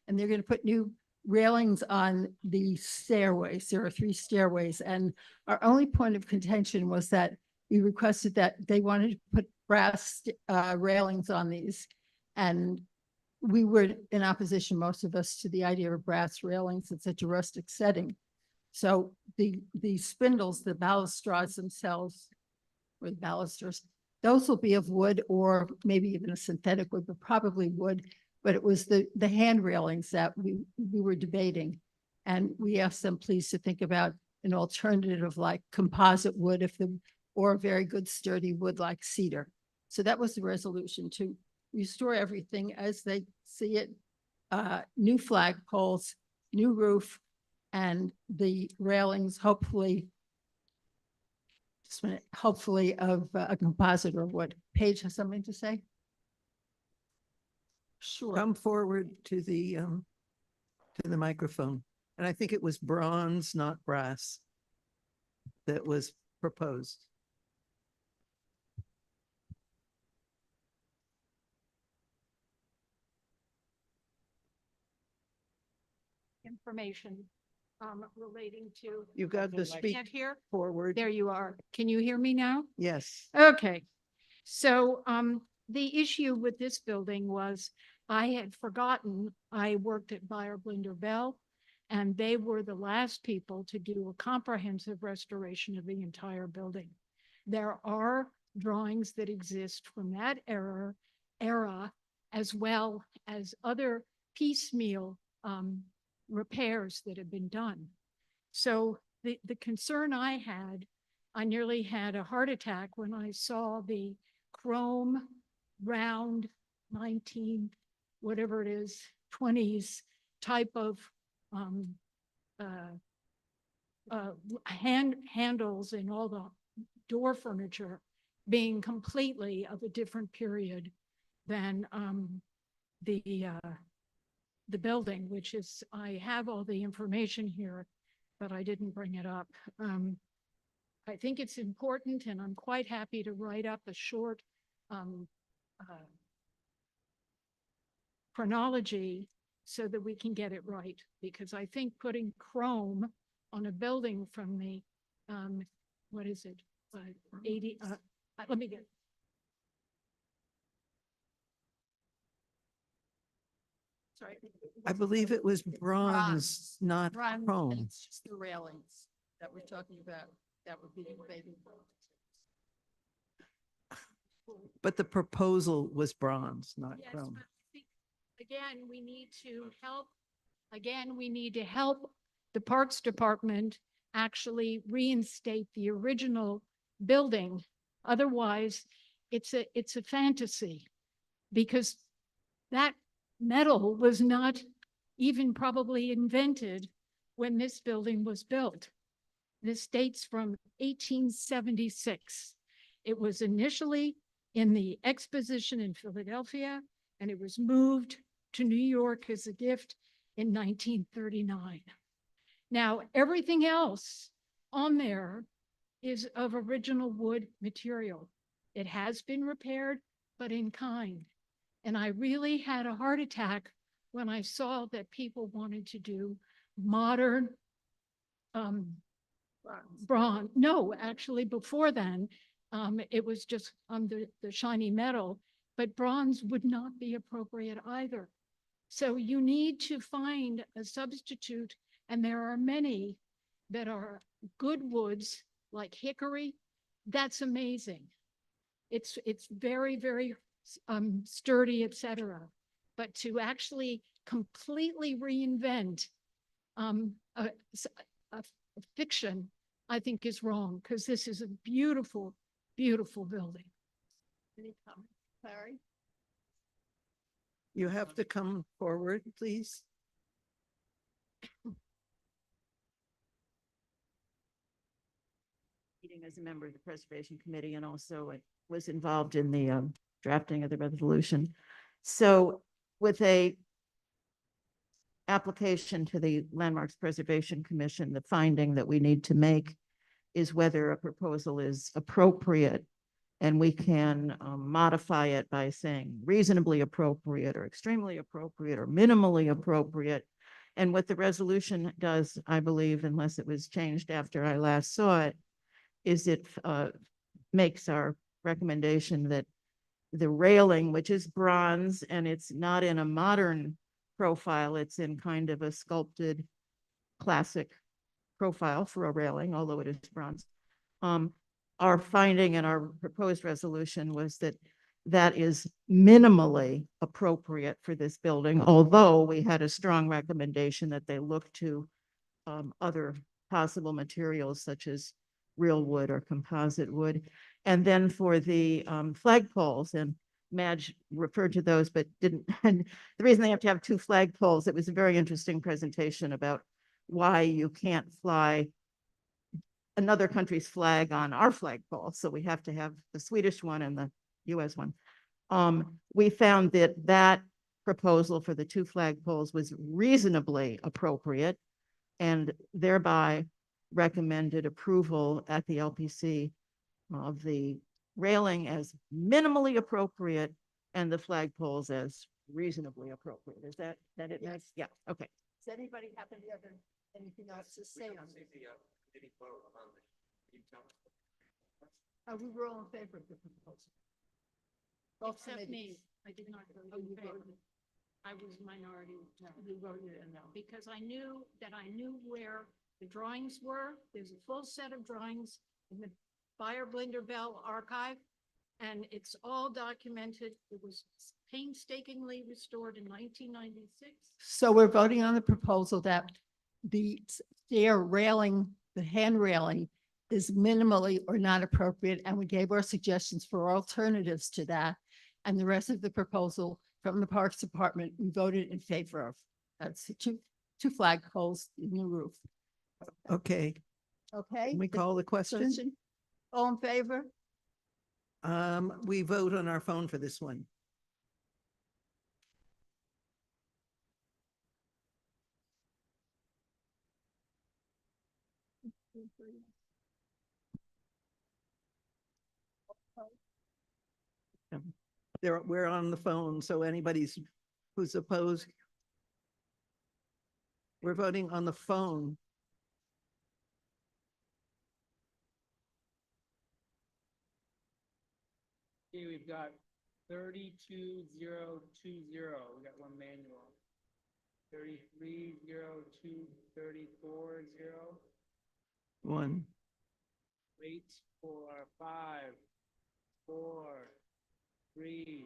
And they're going to put new railings on the stairways. There are 3 stairways. And our only point of contention was that we requested that they wanted to put brass railings on these. And we were in opposition, most of us, to the idea of brass railings in such a rustic setting. So the spindles, the balustrades themselves, or the balusters, those will be of wood or maybe even a synthetic wood, but probably wood. But it was the hand railings that we were debating. And we asked them please to think about an alternative like composite wood or a very good sturdy wood like cedar. So that was the resolution, to restore everything as they see it. New flag poles, new roof, and the railings, hopefully, just a minute, hopefully of a composite or wood. Paige has something to say? Sure. Come forward to the microphone. And I think it was bronze, not brass, that was proposed. Information relating to. You got to speak here forward. There you are. Can you hear me now? Yes. Okay. So the issue with this building was I had forgotten I worked at Beyer Blinder Bell, And they were the last people to do a comprehensive restoration of the entire building. There are drawings that exist from that era, as well as other piecemeal repairs that have been done. So the concern I nearly had a heart attack when I saw the chrome round 19, whatever it is, 20s type of handles and all the door furniture being completely of a different period than the building, which is, I have all the information here, but I didn't bring it up. I think it's important, and I'm quite happy to write up a short chronology so that we can get it right, because I think putting chrome on a building from the, what is it, 80, let me get. Sorry. I believe it was bronze, not Bronze, chrome. it's just the railings that we're talking about. That would be invading. But the proposal was bronze, not Yes, chrome. but I think, again, we need to help. Again, we need to help the Parks Department actually reinstate the original building. Otherwise, it's a fantasy, because that metal was not even probably invented when this building was built. This dates from 1876. It was initially in the exposition in Philadelphia, and it was moved to New York as a gift in 1939. Now, everything else on there is of original wood material. It has been repaired, but in kind. And I really had a heart attack when I saw that people wanted to do modern bronze. No, actually before then, it was just the shiny metal, but bronze would not be appropriate either. So you need to find a substitute, and there are many that are good woods like hickory. That's amazing. It's very, very sturdy, etc. But to actually completely reinvent a fiction, I think is wrong, because this is a beautiful, beautiful building. Any comments, Larry? You have to come forward, please. Meeting as a member of the Preservation Committee, and also was involved in the drafting of the resolution. So with a application to the Landmarks Preservation Commission, the finding that we need to make is whether a proposal is appropriate, and we can modify it by saying reasonably appropriate or extremely appropriate or minimally appropriate. And what the resolution does, I believe, unless it was changed after I last saw it, is it makes our recommendation that the railing, which is bronze, and it's not in a modern profile, it's in kind of a sculpted classic profile for a railing, although it is bronze. Our finding in our proposed resolution was that that is minimally appropriate for this building, although we had a strong recommendation that they look to other possible materials such as real wood or composite wood. And then for the flagpoles, and Madge referred to those, but didn't. And the reason they have to have two flagpoles, it was a very interesting presentation about why you can't fly another country's flag on our flagpole. So we have to have the Swedish one and the US one. We found that that proposal for the two flagpoles was reasonably appropriate, and thereby recommended approval at the LPC of the railing as minimally appropriate and the flagpoles as reasonably appropriate. Is that it? Yes. Yeah. Okay. Does anybody have anything else to say on this? We were all in favor of the proposal. Both Except me. committees. I did not vote Oh, in you favor. voted. I was minority who voted no, because I knew where the drawings were. There's a full set of drawings in the Fire Blinder Bell archive, and it's all documented. It was painstakingly restored in 1996. So we're voting on the proposal that the stair railing, the hand railing is minimally or not appropriate, and we gave our suggestions for alternatives to that. And the rest of the proposal from the Parks Department, we voted in favor of. That's two flagpoles in the roof. Okay, Okay? can we call the question? All in favor? We vote on our phone for this one. We're on the phone, so who's opposed. We're voting on the phone. Okay, we've got 32-0-2-0. We got one manual. 33-0-2-34-0. One. Wait for 5, 4, 3,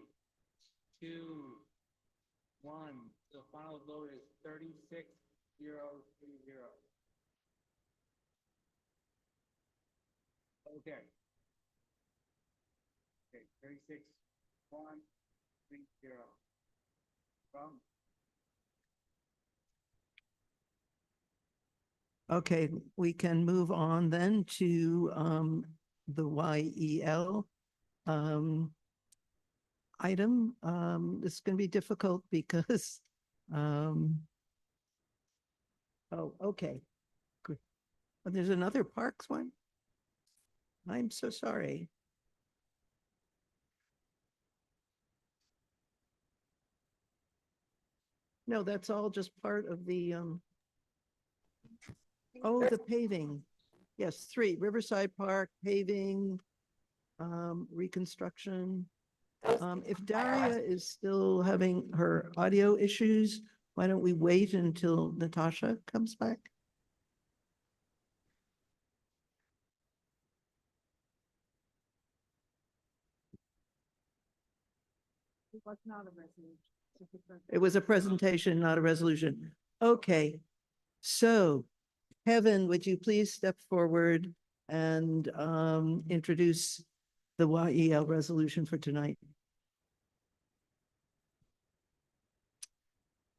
2, 1. The final vote is 36-0-3-0. Okay. Okay, 36, 1, 3, 0. From Okay, we can move on then to the YEL item. This is going to be difficult because oh, okay. Good. Oh, there's another parks one. I'm so sorry. No, that's all just part of the oh, the paving. Yes, 3, Riverside Park, paving, reconstruction. If Daria is still having her audio issues, why don't we wait until Natasha comes back? It was not a resolution. It was a presentation, not a resolution. Okay, so Kevin, would you please step forward and introduce the YEL resolution for tonight?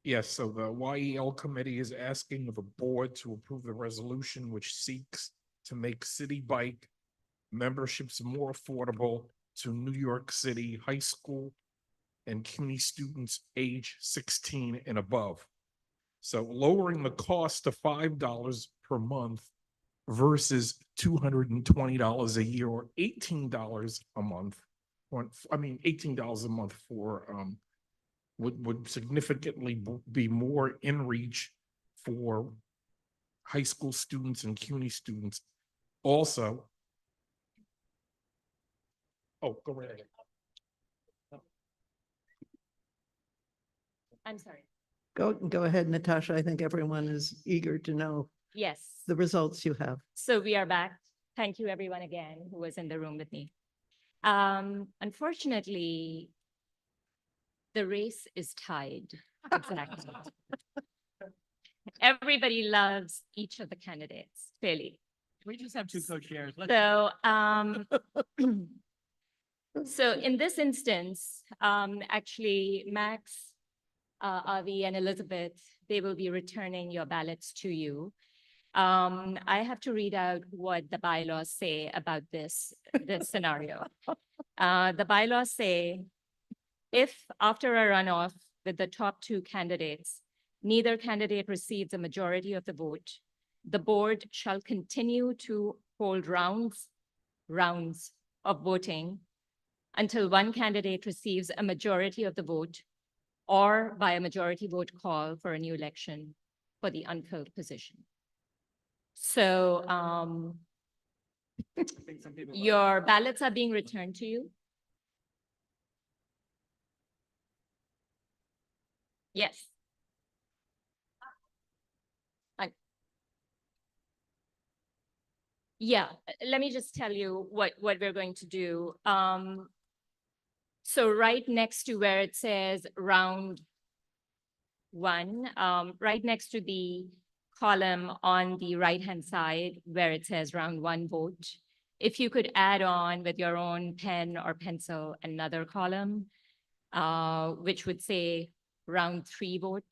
Yes, so the YEL committee is asking of the board to approve the resolution which seeks to make Citi Bike memberships more affordable to New York City high school and CUNY students age 16 and above. So lowering the cost to $5 per month versus $220 a year or $18 a month. $18 a month for would significantly be more in reach for high school students and CUNY students. Also, oh, go right ahead. I'm sorry. Go ahead, Natasha. I think everyone is eager to know Yes. the results you have. So we are back. Thank you everyone again who was in the room with me. Unfortunately, the race is tied. Exactly. Everybody loves each of the candidates, clearly. we just have 2 co-chairs. So, so in this instance, actually, Max, Avi, and Elizabeth, they will be returning your ballots to you. I have to read out what the bylaws say about this scenario. The bylaws say, if after a runoff with the top 2 candidates, neither candidate receives a majority of the vote, the board shall continue to hold rounds of voting until one candidate receives a majority of the vote or by a majority vote call for a new election for the unfilled position. So your ballots are being returned to you. Yes. Yeah, let me just tell you what we're going to do. So right next to where it says round one, right next to the column on the right-hand side where it says round one vote, if you could add on with your own pen or pencil another column, which would say round three vote.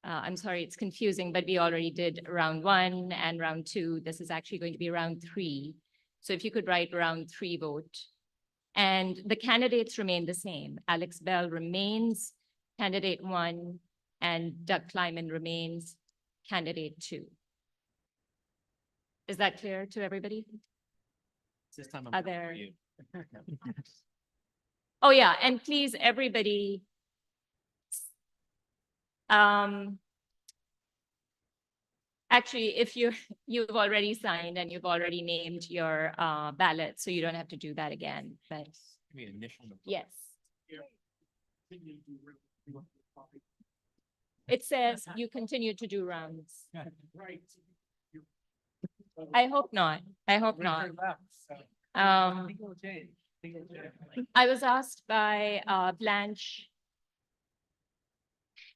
I'm sorry, it's confusing, but we already did round one and round two. This is actually going to be round three. So if you could write round three vote. And the candidates remain the same. Alex Bell remains candidate one, and Doug Kleiman remains candidate two. Is that clear to everybody? This time Are there? Oh yeah, and please, everybody, actually, if you've already signed and you've already named your ballot, so you don't have to do that again. But yes, it says you continue to do rounds. I hope not. I hope not. I was asked by Blanche.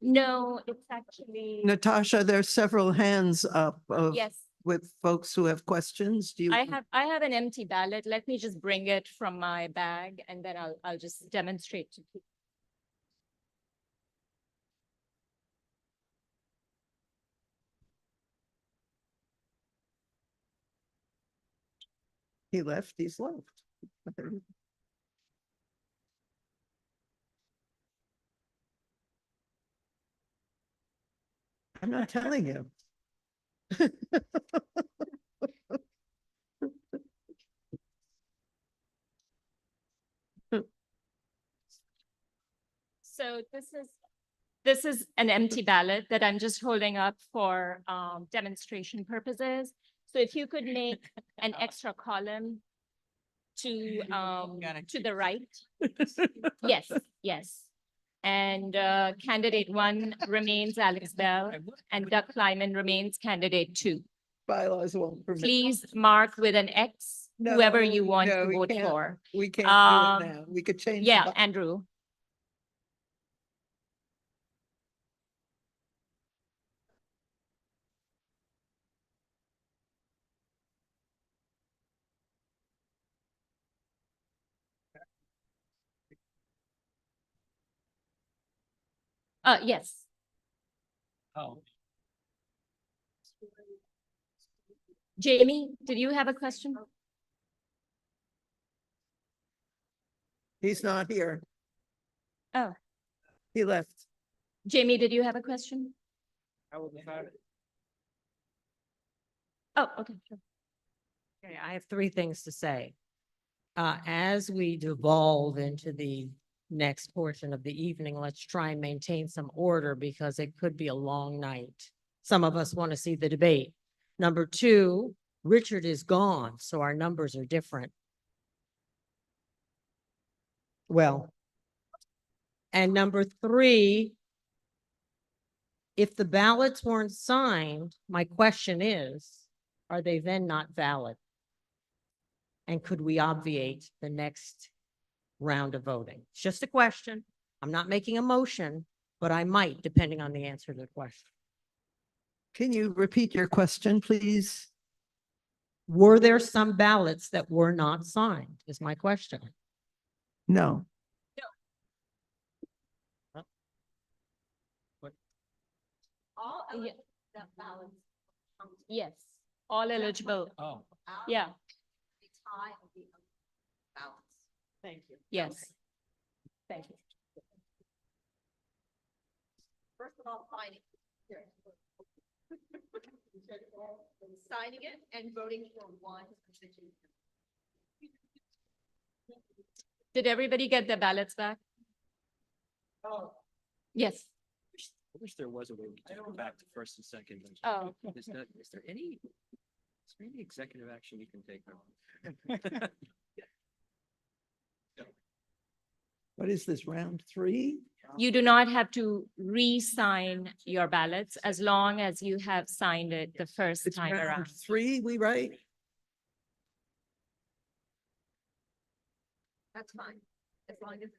No, it's actually. Natasha, there's several hands up of, Yes. with folks who have questions. Do you? I have an empty ballot. Let me just bring it from my bag and then I'll just demonstrate to people. He left, he's left. I'm not telling you. So this is an empty ballot that I'm just holding up for demonstration purposes. So if you could make an extra column to the right. Yes, yes. And candidate one remains Alex Bell and Doug Kleiman remains candidate two. Bylaws won't permit. Please mark with an X, whoever you want to we vote can't- for. We can't do it now. We could change. the Yeah, by- Andrew. Yes. Oh. Jami, did you have a question? He's not here. Oh, He left. Jami, did you have a question? Oh, okay, sure. Okay, I have three things to say. As we devolve into the next portion of the evening, let's try and maintain some order because it could be a long night. Some of us want to see the debate. Number two, Richard is gone, so our numbers are different. Well, and number three, if the ballots weren't signed, my question is, are they then not valid? And could we obviate the next round of voting? It's just a question. I'm not making a motion, but I might, depending on the answer to the question. Can you repeat your question, please? Were there some ballots that were not signed, is my question. No. All yes, all eligible. Oh. Yeah. Thank you. Yes. Thank you. First of all, signing it and voting for one. Did everybody get their ballots back? Oh. Yes. I wish there was a way we could just go back to first and second. Oh. Is there any executive action we can take? What is this, round three? You do not have to re-sign your ballots as long as you have signed it the first It's time round around. 3, we write? That's fine, as long as.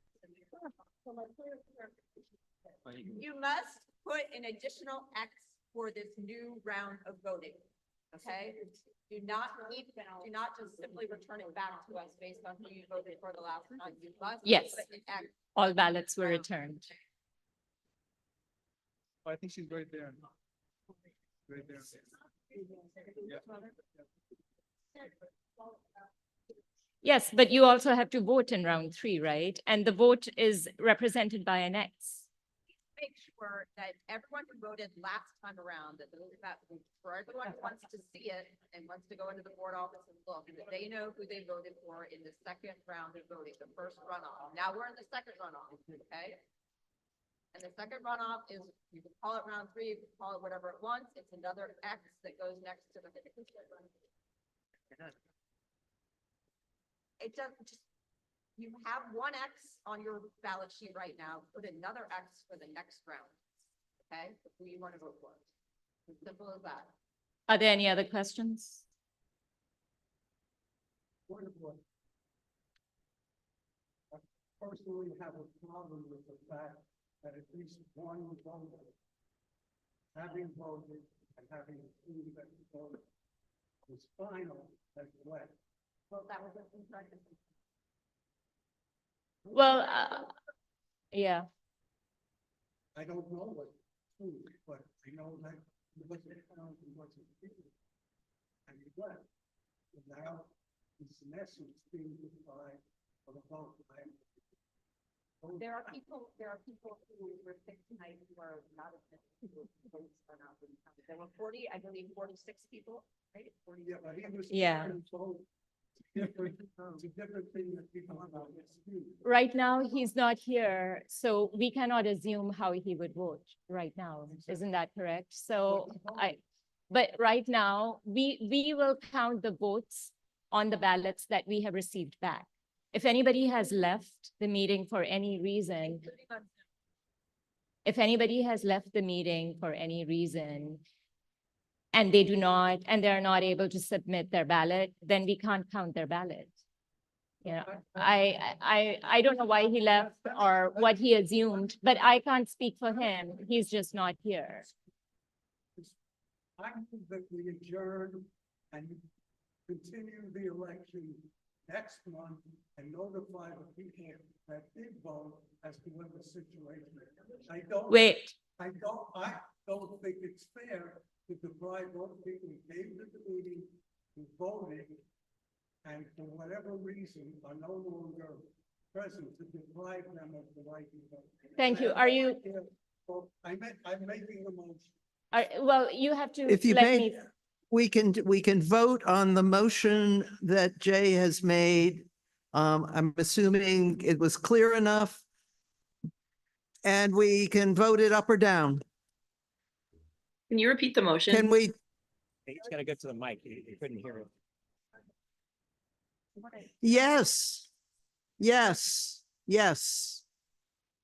You must put an additional X for this new round of voting, okay? Do not just simply return it back to us based on who you voted for the last time. You must. Yes. put an X. All ballots were returned. I think she's right there. Right there. Yes, but you also have to vote in round 3, right? And the vote is represented by an X. Make sure that everyone who voted last time around, for everyone who wants to see it and wants to go into the board office and look, that they know who they voted for in the second round of voting, the first runoff. Now we're in the second runoff, okay? And the second runoff is, you can call it round 3, you can call it whatever it wants. It's another X that goes next to the. It doesn't just, you have one X on your ballot sheet right now, put another X for the next round. Okay, who you want to vote for. As simple as that. Are there any other questions? Personally have a problem with the fact that at least one voter having voted and having seen that the vote was final as well. Well, that was incorrect. Well, yeah. I don't know what to do, but I know that it wasn't found and wasn't given. And he left. And now he's in essence being deprived of a vote. There are people who were sick tonight who are not admitted to votes are not being counted. There were 40, I believe 46 people, right? 40. Yeah, but he was. Yeah. Different, it's a different thing that people are not disputing. Right now, he's not here, so we cannot assume how he would vote right now. Isn't that correct? So but right now, we will count the votes on the ballots that we have received back. If anybody has left the meeting for any reason, and they're not able to submit their ballot, then we can't count their ballot. You know, I don't know why he left or what he assumed, but I can't speak for him. He's just not here. I think that we adjourn and continue the election next month and notify the people that did vote as to what the situation is. I don't think it's fair to deprive those people who came to the meeting, who voted, and for whatever reason are no longer present, to deprive them of the right to vote. Thank you. Are you? I'm making a motion. Well, you have to If you let made, we can vote on the motion that Jay has made. I'm assuming it was clear enough. And we can vote it up or down. Can you repeat the motion? Can we? He's gotta go to the mic. You couldn't hear it. Yes. Yes. Yes.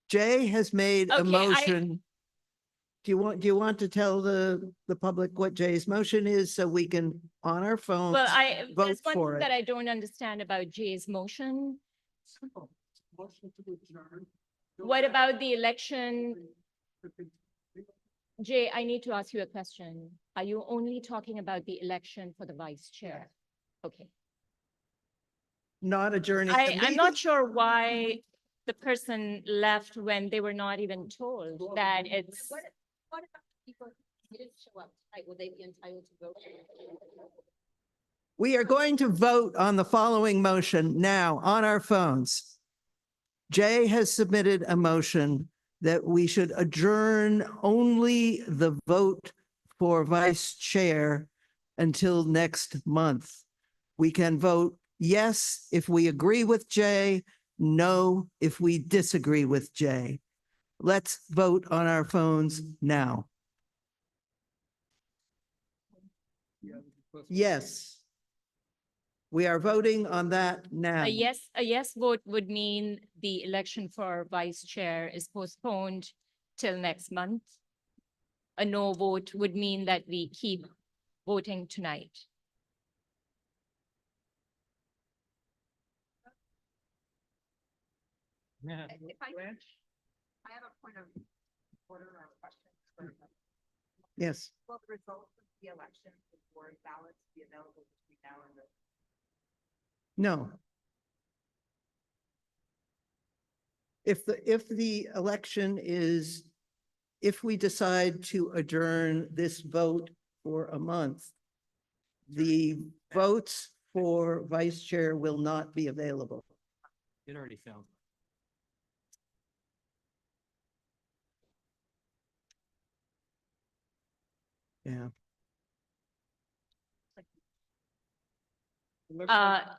Jay has made a motion. Do you want to tell the public what Jay's motion is so we can on our phones Well, vote there's one for thing it? that I don't understand about Jay's motion. Motion to adjourn. What about the election? Jay, I need to ask you a question. Are you only talking about the election for the vice chair? Okay. Not adjourning. I'm not sure why the person left when they were not even told that it's. What about people who didn't show up tonight? Will they be entitled to vote? We are going to vote on the following motion now on our phones. Jay has submitted a motion that we should adjourn only the vote for vice chair until next month. We can vote yes if we agree with Jay, no if we disagree with Jay. Let's vote on our phones now. Yes. We are voting on that now. A yes vote would mean the election for vice chair is postponed till next month. A no vote would mean that we keep voting tonight. If I have a point of order or a question. Yes. Will the results of the election for ballots be available between now and the? No. If the election is, if we decide to adjourn this vote for a month, the votes for vice chair will not be available. It already fell. Yeah.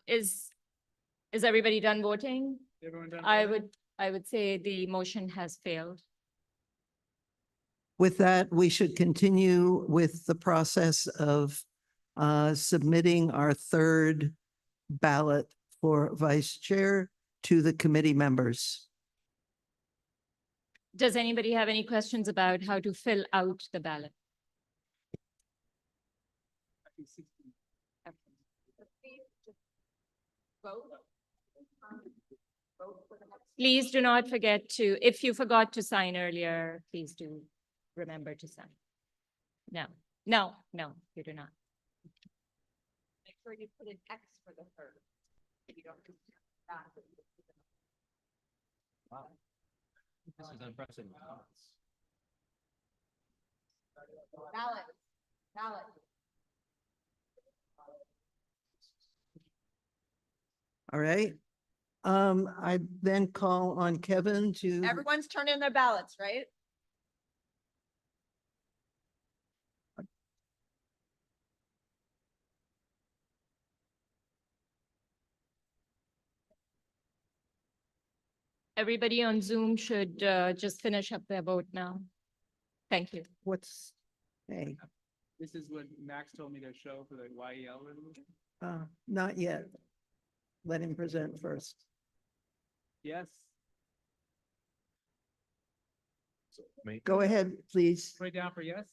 Is everybody done voting? Everyone done I voting? would say the motion has failed. With that, we should continue with the process of submitting our third ballot for vice chair to the committee members. Does anybody have any questions about how to fill out the ballot? Please do not forget to, if you forgot to sign earlier, please do remember to sign. No, you do not. Make sure you put an X for the third. You don't do that. Wow. This is unprecedented. Ballot. All right. I then call on Kevin to. Everyone's turned in their ballots, right? Everybody on Zoom should just finish up their vote now. Thank you. What's, hey, This is what Max told me to show for the YEL resolution. not yet. Let him present first. Yes. Go ahead, please. Put it down for yes?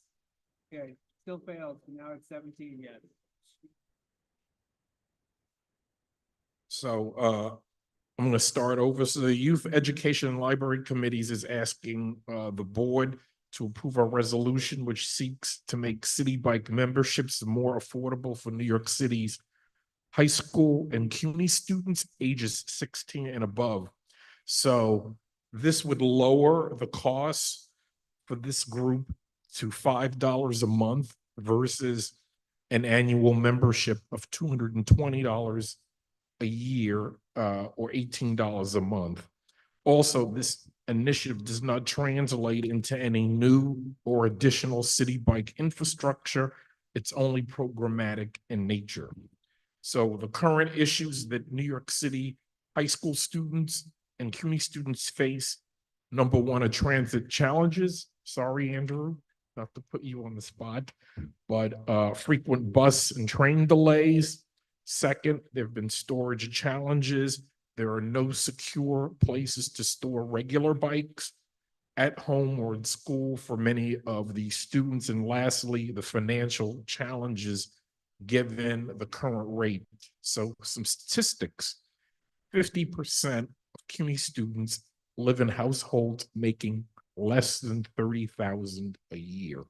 Okay, still failed. Now it's 17 yes. So I'm gonna start over. So the Youth Education and Library Committees is asking the board to approve a resolution which seeks to make Citi Bike memberships more affordable for New York City's high school and CUNY students ages 16 and above. So this would lower the cost for this group to $5 a month versus an annual membership of $220 a year or $18 a month. Also, this initiative does not translate into any new or additional Citi Bike infrastructure. It's only programmatic in nature. So the current issues that New York City high school students and CUNY students face, number one, are transit challenges. Sorry, Andrew, not to put you on the spot, but frequent bus and train delays. Second, there have been storage challenges. There are no secure places to store regular bikes at home or at school for many of the students. And lastly, the financial challenges given the current rate. So some statistics, 50% of CUNY students live in households making less than $30,000 a year.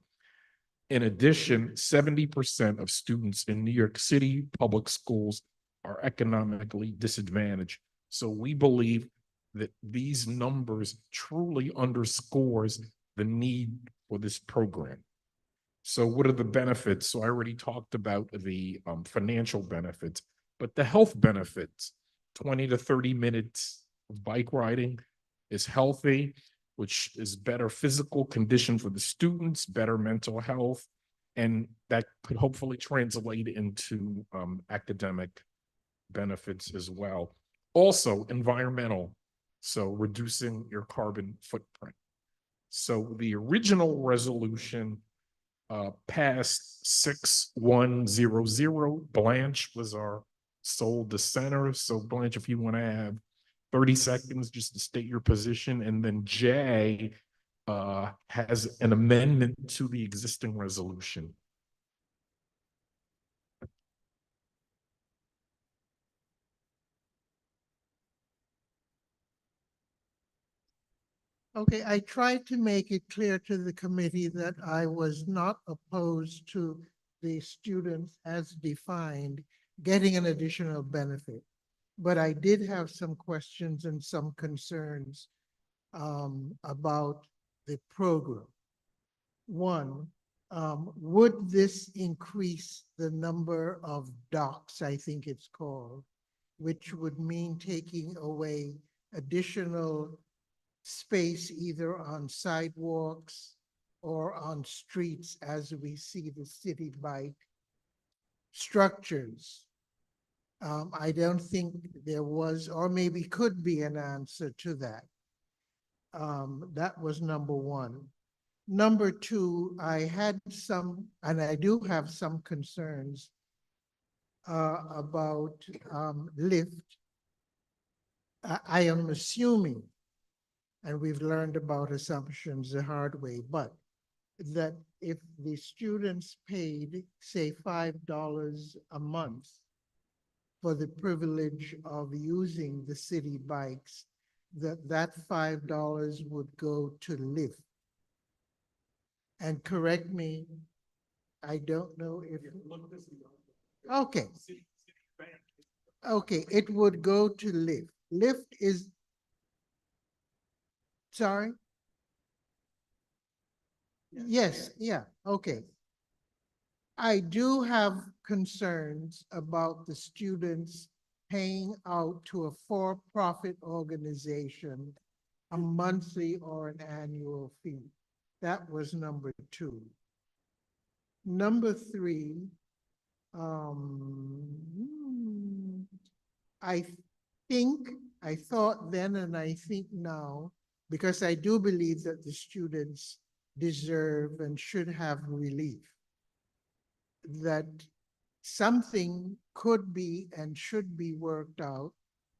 In addition, 70% of students in New York City public schools are economically disadvantaged. So we believe that these numbers truly underscores the need for this program. So what are the benefits? So I already talked about the financial benefits, but the health benefits, 20 to 30 minutes of bike riding is healthy, which is better physical condition for the students, better mental health, and that could hopefully translate into academic benefits as well. Also environmental, so reducing your carbon footprint. So the original resolution passed 6-1-0-0. Blanche was our sold the center. So Blanche, if you want to have 30 seconds just to state your position, and then Jay has an amendment to the existing resolution. Okay, I tried to make it clear to the committee that I was not opposed to the students as defined getting an additional benefit. But I did have some questions and some concerns about the program. One, would this increase the number of docks, I think it's called, which would mean taking away additional space either on sidewalks or on streets as we see the Citi Bike structures? I don't think there was, or maybe could be, an answer to that. That was number one. Number two, I had some, and I do have some concerns about lift. I am assuming, and we've learned about assumptions the hard way, but that if the students paid, say, $5 a month for the privilege of using the Citi Bikes, that $5 would go to Lyft. And correct me, I don't know if, okay. Okay, it would go to Lyft. Lyft is, sorry? Yes, yeah, okay. I do have concerns about the students paying out to a for-profit organization a monthly or an annual fee. That was number two. Number three, I thought then and I think now, because I do believe that the students deserve and should have relief, that something could be and should be worked out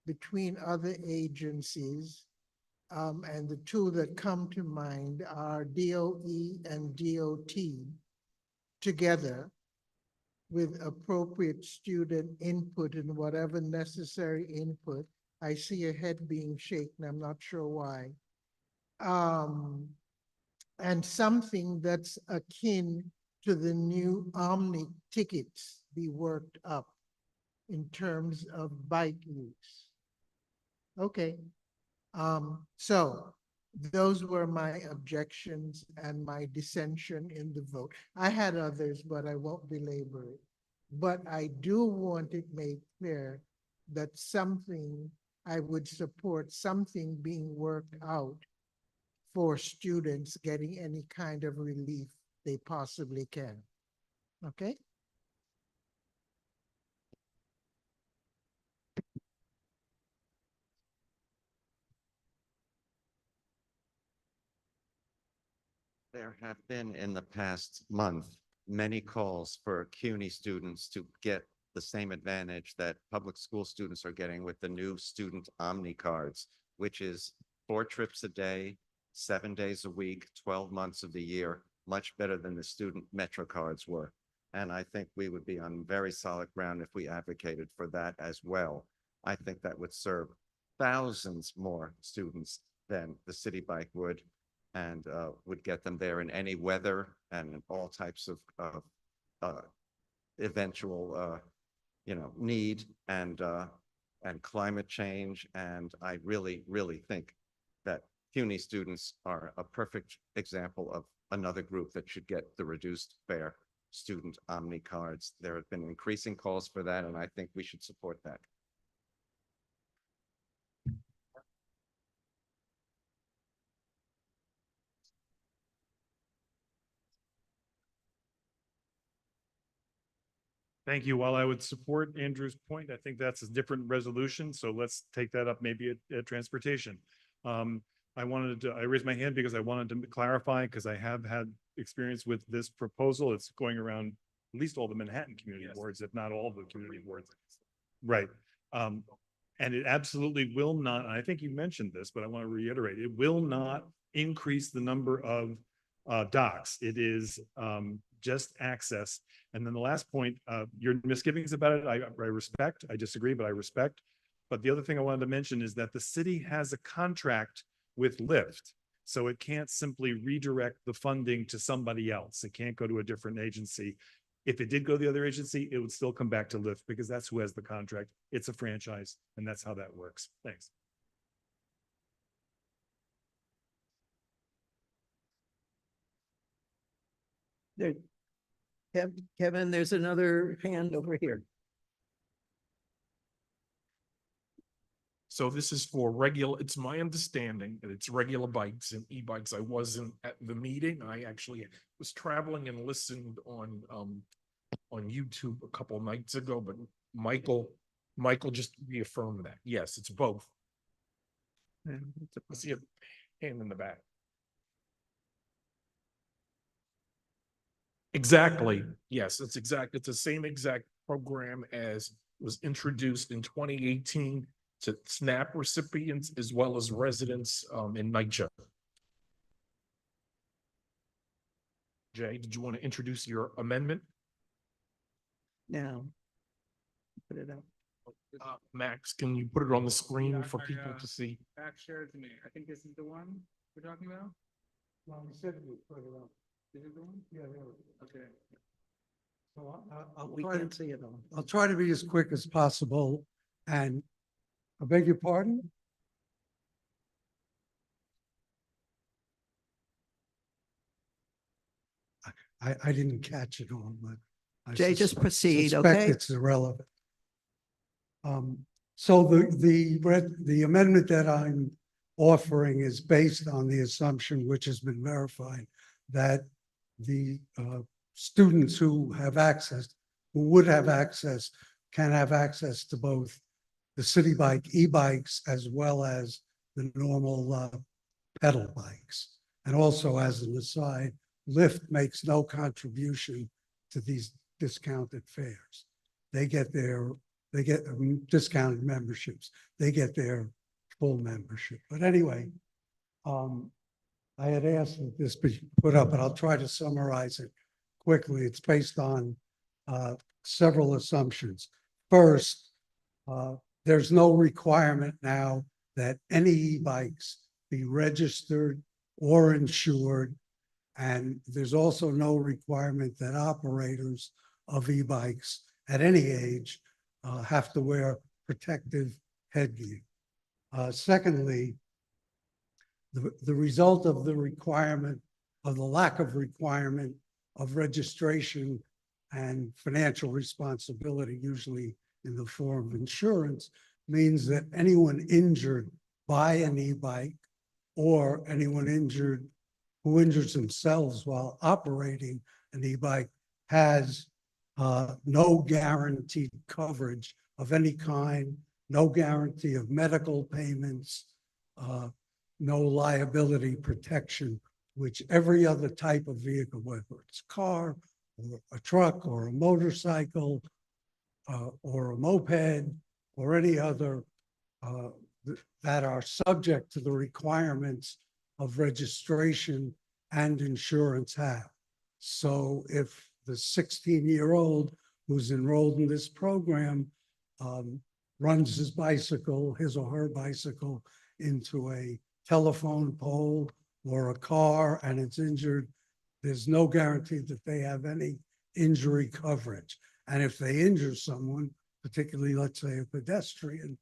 between other agencies. And the two that come to mind are DOE and DOT together with appropriate student input and whatever necessary input. I see a head being shaken, I'm not sure why. And something that's akin to the new Omni tickets be worked up in terms of bike use. Okay. So those were my objections and my dissension in the vote. I had others, but I won't belabor it. But I do want it made clear that something, I would support something being worked out for students getting any kind of relief they possibly can. Okay? There have been in the past month many calls for CUNY students to get the same advantage that public school students are getting with the new student Omni cards, which is 4 trips a day, 7 days a week, 12 months of the year, much better than the student Metro cards were. And I think we would be on very solid ground if we advocated for that as well. I think that would serve thousands more students than the Citi Bike would, and would get them there in any weather and in all types of eventual need and climate change. And I really, really think that CUNY students are a perfect example of another group that should get the reduced fare student Omni cards. There have been increasing calls for that, and I think we should support that. Thank you. While I would support Andrew's point, I think that's a different resolution. So let's take that up maybe at transportation. I raised my hand because I wanted to clarify, because I have had experience with this proposal. It's going around at least all the Manhattan community boards, if not all the community boards. Right. And it absolutely will not, and I think you mentioned this, but I want to reiterate, it will not increase the number of docks. It is just access. And then the last point, your misgivings about it, I respect. I disagree, but I respect. But the other thing I wanted to mention is that the city has a contract with Lyft. So it can't simply redirect the funding to somebody else. It can't go to a different agency. If it did go to the other agency, it would still come back to Lyft because that's who has the contract. It's a franchise, and that's how that works. Thanks. There, Kevin, there's another hand over here. So this is for regular, it's my understanding that it's regular bikes and e-bikes. I wasn't at the meeting. I actually was traveling and listened on YouTube a couple nights ago, but Michael just reaffirmed that. Yes, it's both. I see a hand in the back. Exactly. Yes, it's the same exact program as was introduced in 2018 to SNAP recipients as well as residents in NYCHA. Jay, did you want to introduce your amendment? Now, put it up. Max, can you put it on the screen for people to see? Back shared to me. I think this is the one we're talking about. Well, we said we put it up. Is it the one? Yeah, there we go. Okay. So I'll We try can't to, see it all. I'll try to be as quick as possible. And I beg your pardon? I didn't catch it all, but I Jay, just proceed, suspect okay? it's irrelevant. So the amendment that I'm offering is based on the assumption, which has been verified, that the students who have access, who would have access, can have access to both the Citi Bike e-bikes as well as the normal pedal bikes. And also, as an aside, Lyft makes no contribution to these discounted fares. They get discounted memberships. They get their full membership. But anyway, I had asked that this be put up, but I'll try to summarize it quickly. It's based on several assumptions. First, there's no requirement now that any e-bikes be registered or insured. And there's also no requirement that operators of e-bikes at any age have to wear protective headgear. Secondly, the result of the requirement, of the lack of requirement of registration and financial responsibility, usually in the form of insurance, means that anyone injured by an e-bike or anyone who injures themselves while operating an e-bike has no guaranteed coverage of any kind, no guarantee of medical payments, no liability protection, which every other type of vehicle, whether it's a car or a truck or a motorcycle or a moped or any other that are subject to the requirements of registration and insurance have. So if the 16-year-old who's enrolled in this program runs his or her bicycle into a telephone pole or a car and it's injured, there's no guarantee that they have any injury coverage. And if they injure someone, particularly let's say a pedestrian,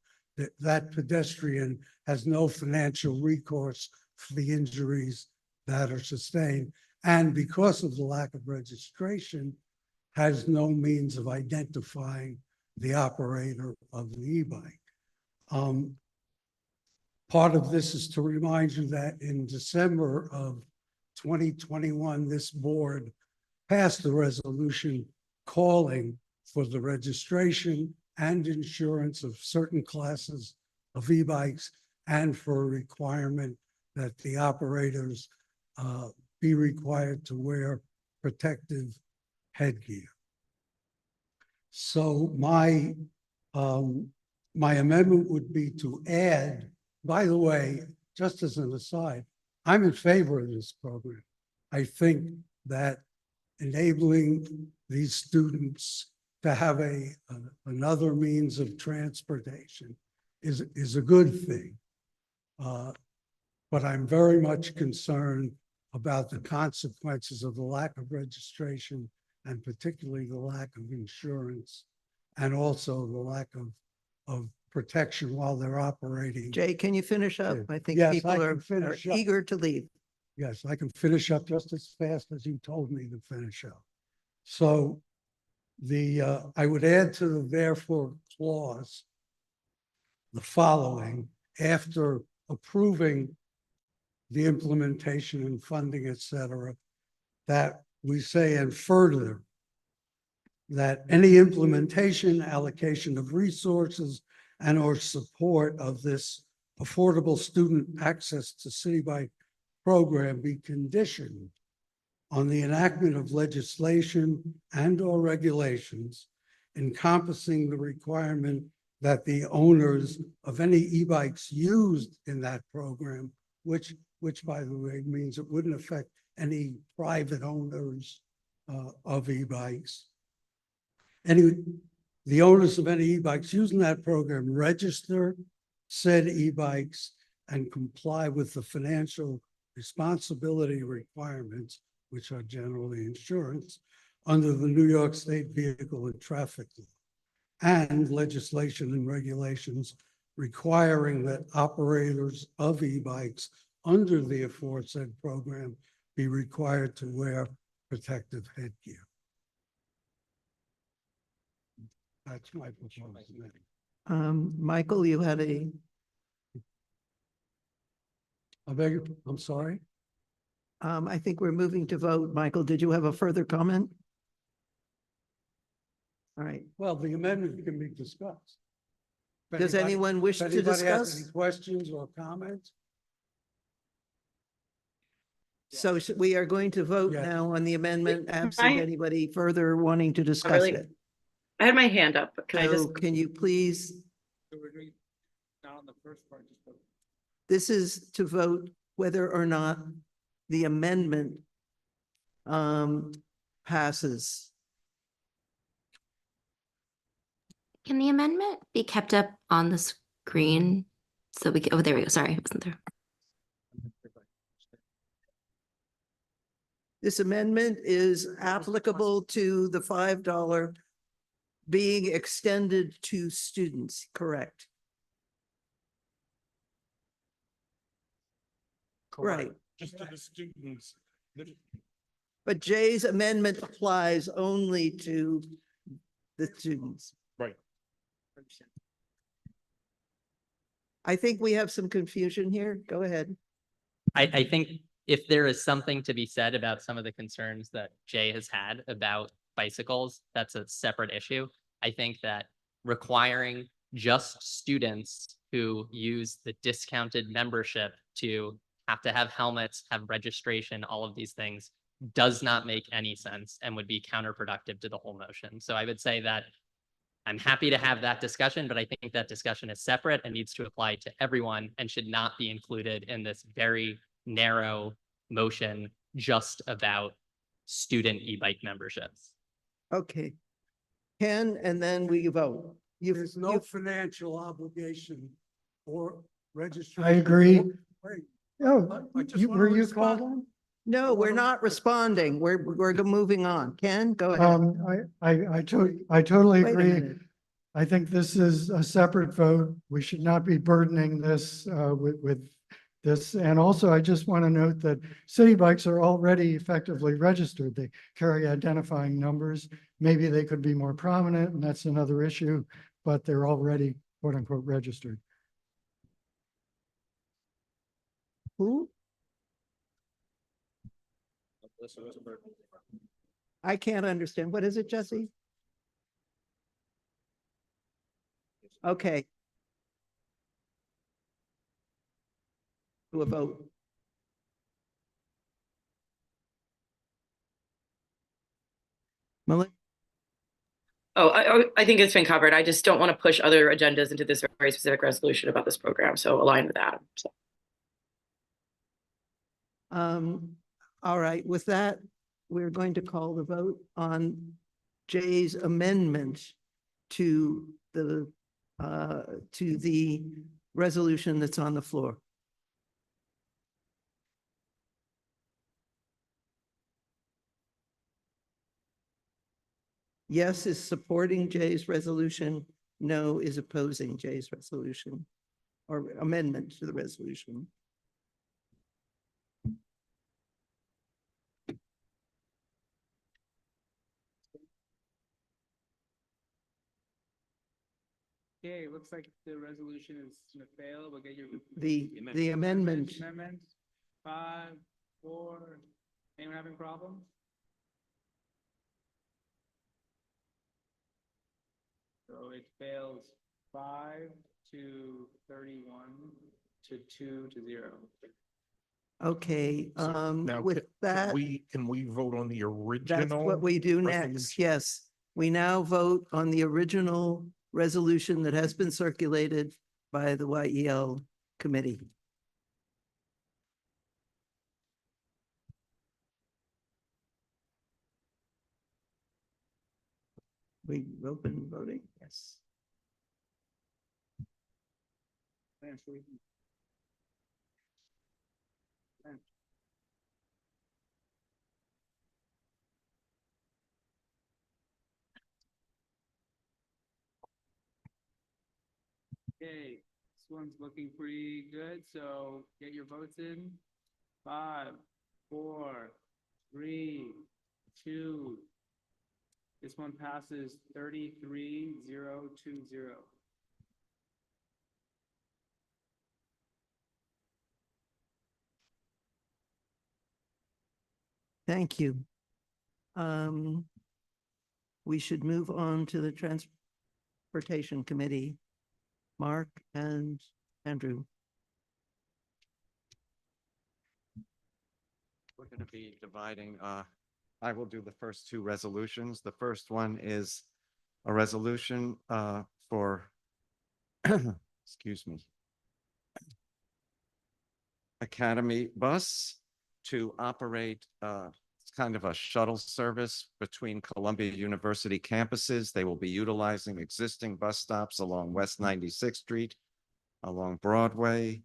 that pedestrian has no financial recourse for the injuries that are sustained. And because of the lack of registration, has no means of identifying the operator of the e-bike. Part of this is to remind you that in December of 2021, this board passed a resolution calling for the registration and insurance of certain classes of e-bikes and for a requirement that the operators be required to wear protective headgear. So my My amendment would be to add, by the way, just as an aside, I'm in favor of this program. I think that enabling these students to have another means of transportation is a good thing. But I'm very much concerned about the consequences of the lack of registration and particularly the lack of insurance and also the lack of protection while they're operating. Jay, can you finish up? I think Yes, people I are can finish up. eager to leave. Yes, I can finish up just as fast as you told me to finish up. So I would add to the therefore clause the following: after approving the implementation and funding, et cetera, that we say, and further, that any implementation, allocation of resources, and or support of this affordable student access to Citi Bike program be conditioned on the enactment of legislation and or regulations encompassing the requirement that the owners of any e-bikes used in that program, which by the way means it wouldn't affect any private owners of e-bikes. The owners of any e-bikes using that program register said e-bikes and comply with the financial responsibility requirements, which are generally insurance, under the New York State Vehicle and Traffic Law, and legislation and regulations requiring that operators of e-bikes under the aforesaid program be required to wear protective headgear. That's my proposal. Michael, you had I'm sorry? I think we're moving to vote. Michael, did you have a further comment? All right. Well, the amendment can be discussed. If Does anybody- anyone wish if to anybody has discuss? any questions or comments? So we are going to vote Yes. now on the amendment, absent anybody further wanting to discuss really- it. I had my hand up, but can I So just, can you please, Not on the first part, just vote. this is to vote whether or not the amendment passes. Can the amendment be kept up on the screen? So we can, oh, there we go. Sorry, it wasn't there. This amendment is applicable to the $5 being extended to students, correct? Right. Just to the students. But Jay's amendment applies only to the students. Right. I think we have some confusion here. Go ahead. I think if there is something to be said about some of the concerns that Jay has had about bicycles, that's a separate issue. I think that requiring just students who use the discounted membership to have helmets, have registration, all of these things does not make any sense and would be counterproductive to the whole motion. So I would say that I'm happy to have that discussion, but I think that discussion is separate and needs to apply to everyone and should not be included in this very narrow motion just about student e-bike memberships. Okay. Ken, and then we vote. There's no financial obligation or registration. I agree. Wait, Oh, I just wanna were you respond. called on? No, we're not responding. We're moving on. Ken, go ahead. I totally Wait a agree. minute. I think this is a separate vote. We should not be burdening this with this. And also, I just want to note that Citi Bikes are already effectively registered. They carry identifying numbers. Maybe they could be more prominent, and that's another issue, but they're already quote unquote registered. Who? I can't understand. What is it, Jesse? Okay. To a vote. Melissa? Oh, I think it's been covered. I just don't want to push other agendas into this very specific resolution about this program. So align with Adam. So. All right, with that, we're going to call the vote on Jay's amendment to the resolution that's on the floor. Yes is supporting Jay's resolution. No is opposing Jay's resolution or amendment to the resolution. Okay, looks like the resolution is gonna fail. We'll get your. The amendment. Amendment, 5, 4, anyone having problems? So it fails 5 to 31 to 2 to 0. Okay, Now, with that. can we vote on the original? That's what we do next, yes. We now vote on the original resolution that has been circulated by the YEL committee. We open voting, yes. Okay, this one's looking pretty good, so get your votes in. 5, 4, 3, 2. This one passes 33-0-2-0. Thank you. We should move on to the Transportation Committee. Mark and Andrew. We're going to be dividing, I will do the first two resolutions. The first one is a resolution for, excuse me, Academy Bus to operate it's kind of a shuttle service between Columbia University campuses. They will be utilizing existing bus stops along West 96th Street, along Broadway,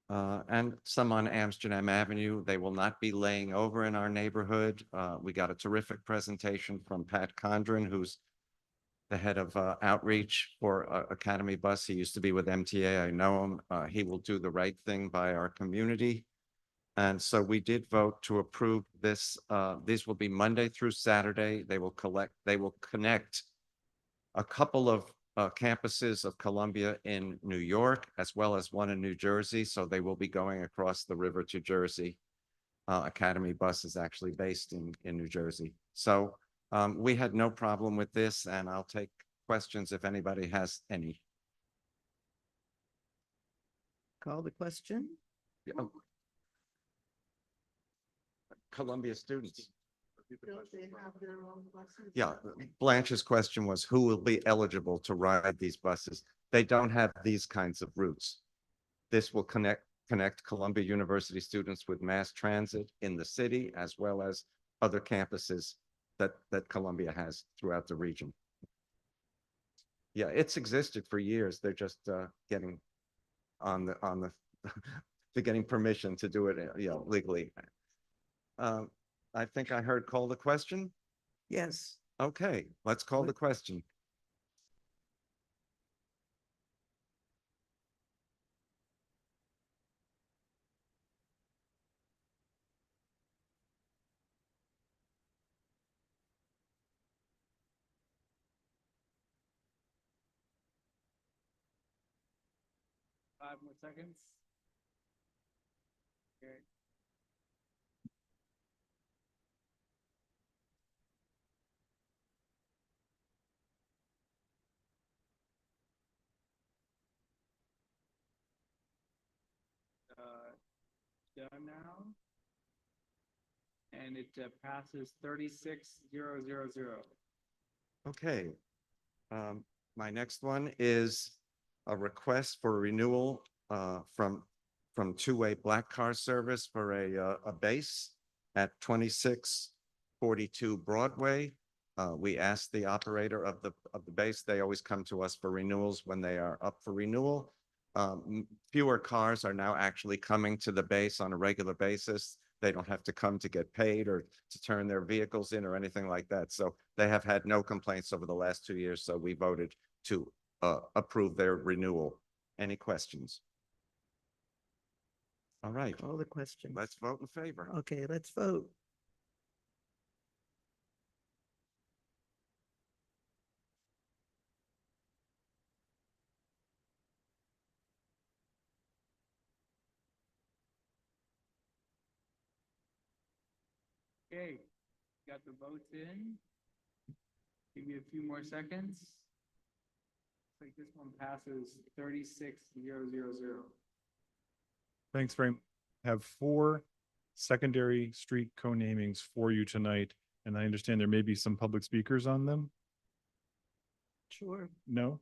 and some on Amsterdam Avenue. They will not be laying over in our neighborhood. We got a terrific presentation from Pat Condren, who's the head of outreach for Academy Bus. He used to be with MTA. I know him. He will do the right thing by our community. And so we did vote to approve this. These will be Monday through Saturday. They will connect a couple of campuses of Columbia in New York, as well as one in New Jersey. So they will be going across the river to Jersey. Academy Bus is actually based in New Jersey. So we had no problem with this, and I'll take questions if anybody has any. Call the question. Yeah. Columbia students. Yeah, Blanche's question was who will be eligible to ride these buses? They don't have these kinds of routes. This will connect Columbia University students with mass transit in the city, as well as other campuses that Columbia has throughout the region. Yeah, it's existed for years. They're just getting on the they're getting permission to do it, legally. I think I heard call the question. Yes. Okay, let's call the question. Five more seconds. Okay. Done now. And it passes 36-0-0-0. Okay. My next one is a request for renewal from two-way black car service for a base at 2642 Broadway. We asked the operator of the base. They always come to us for renewals when they are up for renewal. Fewer cars are now actually coming to the base on a regular basis. They don't have to come to get paid or to turn their vehicles in or anything like that. So they have had no complaints over the last 2 years. So we voted to approve their renewal. Any questions? All right. All the questions. Let's vote in favor. Okay, let's vote. Okay, got the votes in. Give me a few more seconds. Looks like this one passes 36,000. Thanks very much. Have 4 secondary street co-namings for you tonight, and I understand there may be some public speakers on them. Sure. No?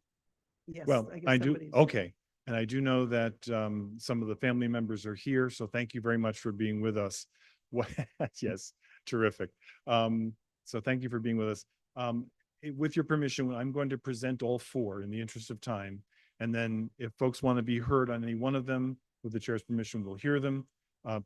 Yes. Well, guess I do, somebody's- okay. And I do know that some of the family members are here, so thank you very much for being with us. Yes, terrific. So thank you for being with us. With your permission, I'm going to present all 4 in the interest of time. And then if folks want to be heard on any one of them, with the chair's permission, we'll hear them.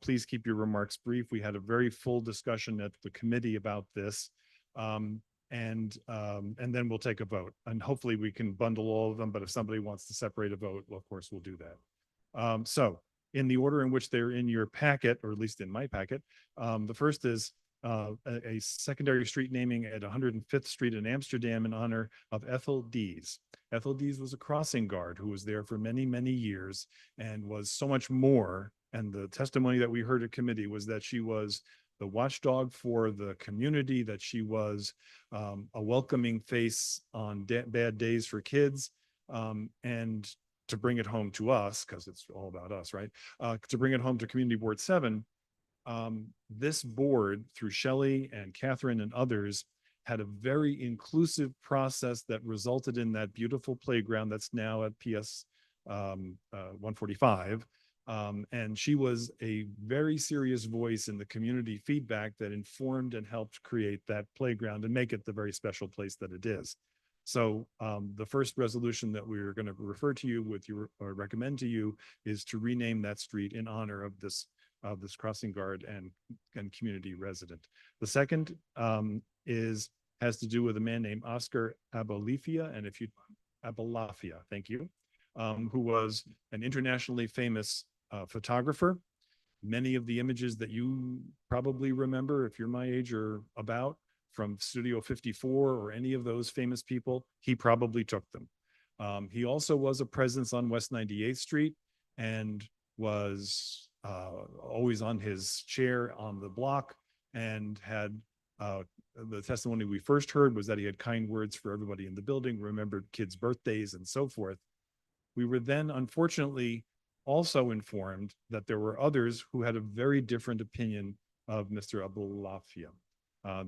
Please keep your remarks brief. We had a very full discussion at the committee about this. And then we'll take a vote, and hopefully we can bundle all of them. But if somebody wants to separate a vote, well, of course, we'll do that. So in the order in which they're in your packet, or at least in my packet, the first is a secondary street naming at 105th Street in Amsterdam in honor of Ethel Dees. Ethel Dees was a crossing guard who was there for many, many years and was so much more. And the testimony that we heard at committee was that she was the watchdog for the community, that she was a welcoming face on bad days for kids, and to bring it home to us, because it's all about us, right? To bring it home to Community Board 7, this board, through Shelley and Catherine and others, had a very inclusive process that resulted in that beautiful playground that's now at PS 145. And she was a very serious voice in the community feedback that informed and helped create that playground and make it the very special place that it is. So the first resolution that we're going to refer to you with, or recommend to you, is to rename that street in honor of this crossing guard and community resident. The second has to do with a man named Oscar Abolafia, and Abolafia, thank you, who was an internationally famous photographer. Many of the images that you probably remember, if you're my age or about, from Studio 54 or any of those famous people, he probably took them. He also was a presence on West 98th Street and was always on his chair on the block, and had the testimony we first heard was that he had kind words for everybody in the building, remembered kids' birthdays and so forth. We were then unfortunately also informed that there were others who had a very different opinion of Mr. Abolafia,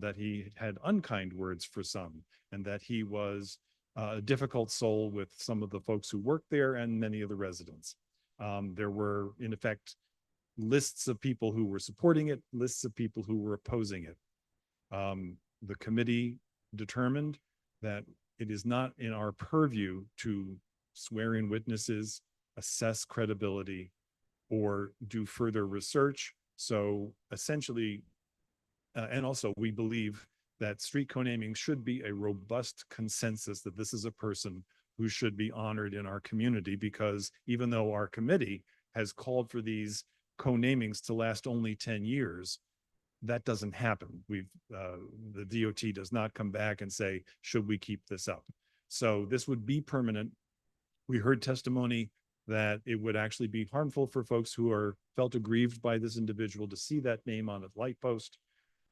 that he had unkind words for some, and that he was a difficult soul with some of the folks who worked there and many of the residents. There were, in effect, lists of people who were supporting it, lists of people who were opposing it. The committee determined that it is not in our purview to swear in witnesses, assess credibility, or do further research. So essentially, and also we believe that street co-naming should be a robust consensus that this is a person who should be honored in our community, because even though our committee has called for these co-namings to last only 10 years, that doesn't happen. The DOT does not come back and say, should we keep this up? So this would be permanent. We heard testimony that it would actually be harmful for folks who felt aggrieved by this individual to see that name on a light post.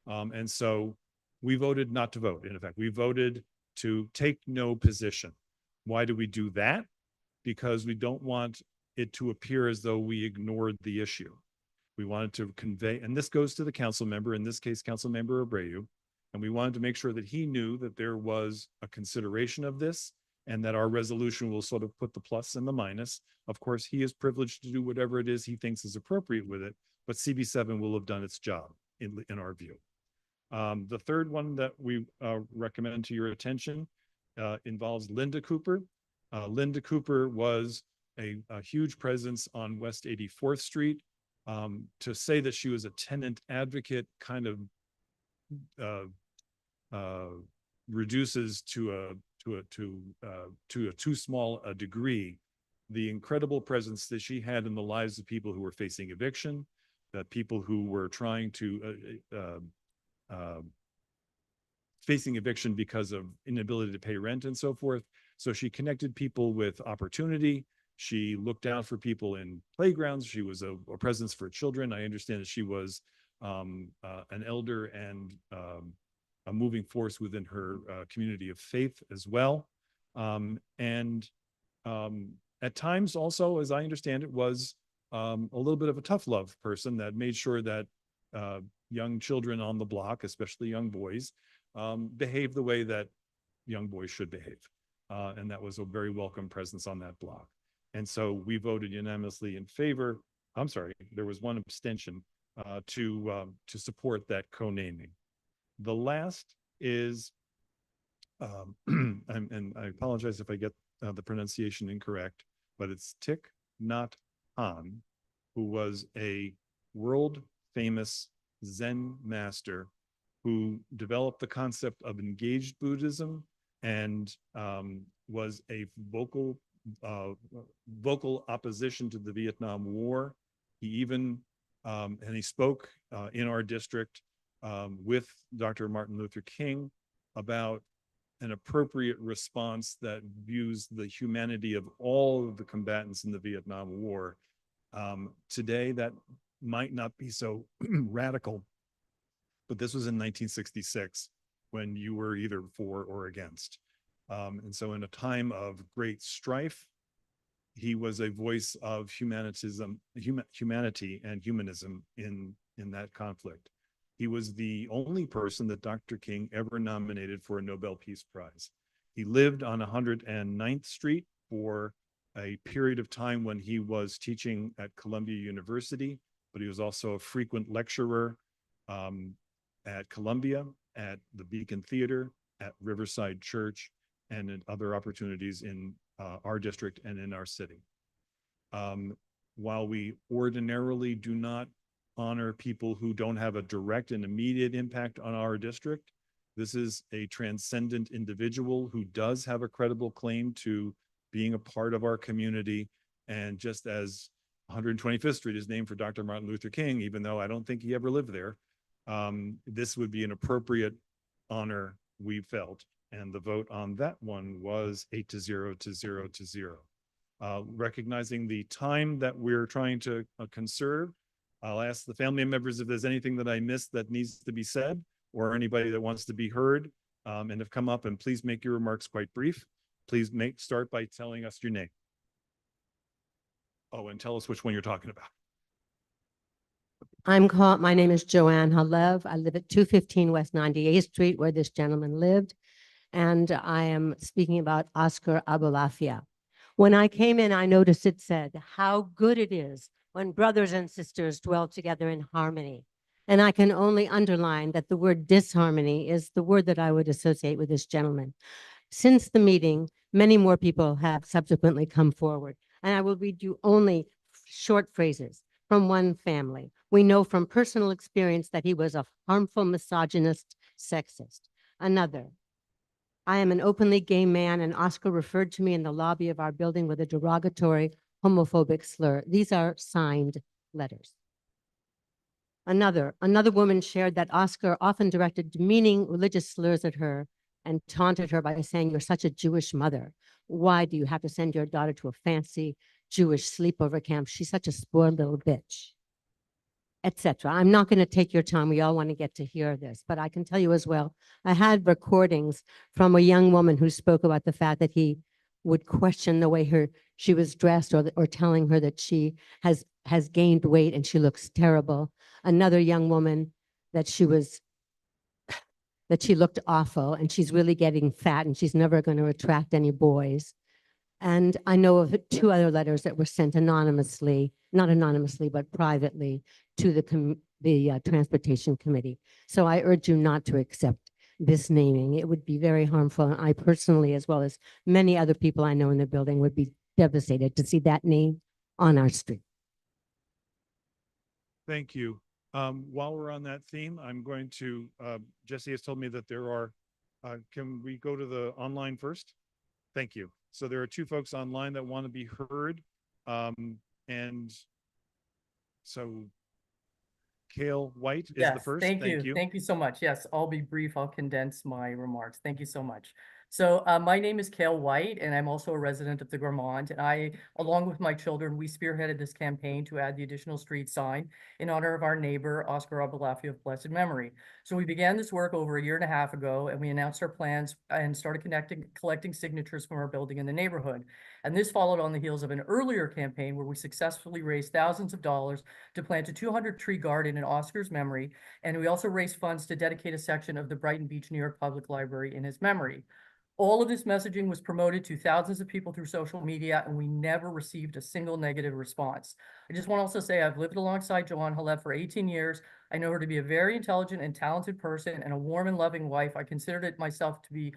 And so we voted not to vote. In effect, we voted to take no position. Why do we do that? Because we don't want it to appear as though we ignored the issue. We wanted to convey, and this goes to the council member, in this case, Council Member Abreu. And we wanted to make sure that he knew that there was a consideration of this and that our resolution will sort of put the plus and the minus. Of course, he is privileged to do whatever it is he thinks is appropriate with it, but CB7 will have done its job in our view. The third one that we recommend to your attention involves Linda Cooper. Linda Cooper was a huge presence on West 84th Street. To say that she was a tenant advocate kind of reduces to a too small a degree the incredible presence that she had in the lives of people who were facing eviction, that people who were trying to facing eviction because of inability to pay rent and so forth. So she connected people with opportunity. She looked out for people in playgrounds. She was a presence for children. I understand that she was an elder and a moving force within her community of faith as well. At times also, as I understand it, was a little bit of a tough love person that made sure that young children on the block, especially young boys, behave the way that young boys should behave. And that was a very welcome presence on that block. And so we voted unanimously in favor. I'm sorry, there was one abstention to support that co-naming. The last is, and I apologize if I get the pronunciation incorrect, but it's Thich Nhat Hanh, who was a world famous Zen master who developed the concept of engaged Buddhism and was a vocal opposition to the Vietnam War. He even, and he spoke in our district with Dr. Martin Luther King about an appropriate response that views the humanity of all of the combatants in the Vietnam War. Today, that might not be so radical, but this was in 1966 when you were either for or against. And so in a time of great strife, he was a voice of humanity and humanism in that conflict. He was the only person that Dr. King ever nominated for a Nobel Peace Prize. He lived on 109th Street for a period of time when he was teaching at Columbia University, but he was also a frequent lecturer at Columbia, at the Beacon Theater, at Riverside Church, and in other opportunities in our district and in our city. While we ordinarily do not honor people who don't have a direct and immediate impact on our district, this is a transcendent individual who does have a credible claim to being a part of our community. And just as 125th Street is named for Dr. Martin Luther King, even though I don't think he ever lived there, this would be an appropriate honor, we felt. And the vote on that one was 8-0 to 0. Recognizing the time that we're trying to conserve, I'll ask the family members if there's anything that I missed that needs to be said, or anybody that wants to be heard and have come up, and please make your remarks quite brief. Please start by telling us your name. Oh, and tell us which one you're talking about. My name is Joanne Halev. I live at 215 West 98th Street, where this gentleman lived. And I am speaking about Oscar Abulafia. When I came in, I noticed it said, how good it is when brothers and sisters dwell together in harmony. And I can only underline that the word disharmony is the word that I would associate with this gentleman. Since the meeting, many more people have subsequently come forward. And I will read you only short phrases from one family. We know from personal experience that he was a harmful misogynist, sexist. Another, I am an openly gay man, and Oscar referred to me in the lobby of our building with a derogatory homophobic slur. These are signed letters. Another woman shared that Oscar often directed demeaning religious slurs at her and taunted her by saying, "You're such a Jewish mother. Why do you have to send your daughter to a fancy Jewish sleepover camp? She's such a spoiled little bitch," etc. I'm not going to take your time. We all want to get to hear this, but I can tell you as well, I had recordings from a young woman who spoke about the fact that he would question the way she was dressed, or telling her that she has gained weight and she looks terrible. Another young woman that she was that she looked awful and she's really getting fat and she's never going to attract any boys. And I know of 2 other letters that were sent anonymously, not anonymously, but privately to the Transportation Committee. So I urge you not to accept this naming. It would be very harmful. And I personally, as well as many other people I know in the building, would be devastated to see that name on our street. Thank you. While we're on that theme, I'm going to, Jesse has told me that there are, can we go to the online first? Thank you. So there are 2 folks online that want to be heard. And so Cale White is the first. Thank you. Thank you so much. Yes, I'll be brief. I'll condense my remarks. Thank you so much. So my name is Cale White, and I'm also a resident of the Grammont. And I, along with my children, we spearheaded this campaign to add the additional street sign in honor of our neighbor, Oscar Abulafia of blessed memory. So we began this work over 1.5 years ago, and we announced our plans and started collecting signatures from our building in the neighborhood. And this followed on the heels of an earlier campaign where we successfully raised thousands of dollars to plant a 200-tree garden in Oscar's memory. And we also raised funds to dedicate a section of the Brighton Beach, New York Public Library in his memory. All of this messaging was promoted to thousands of people through social media, and we never received a single negative response. I just want to also say I've lived alongside Joanne Halev for 18 years. I know her to be a very intelligent and talented person and a warm and loving wife. I considered it myself to be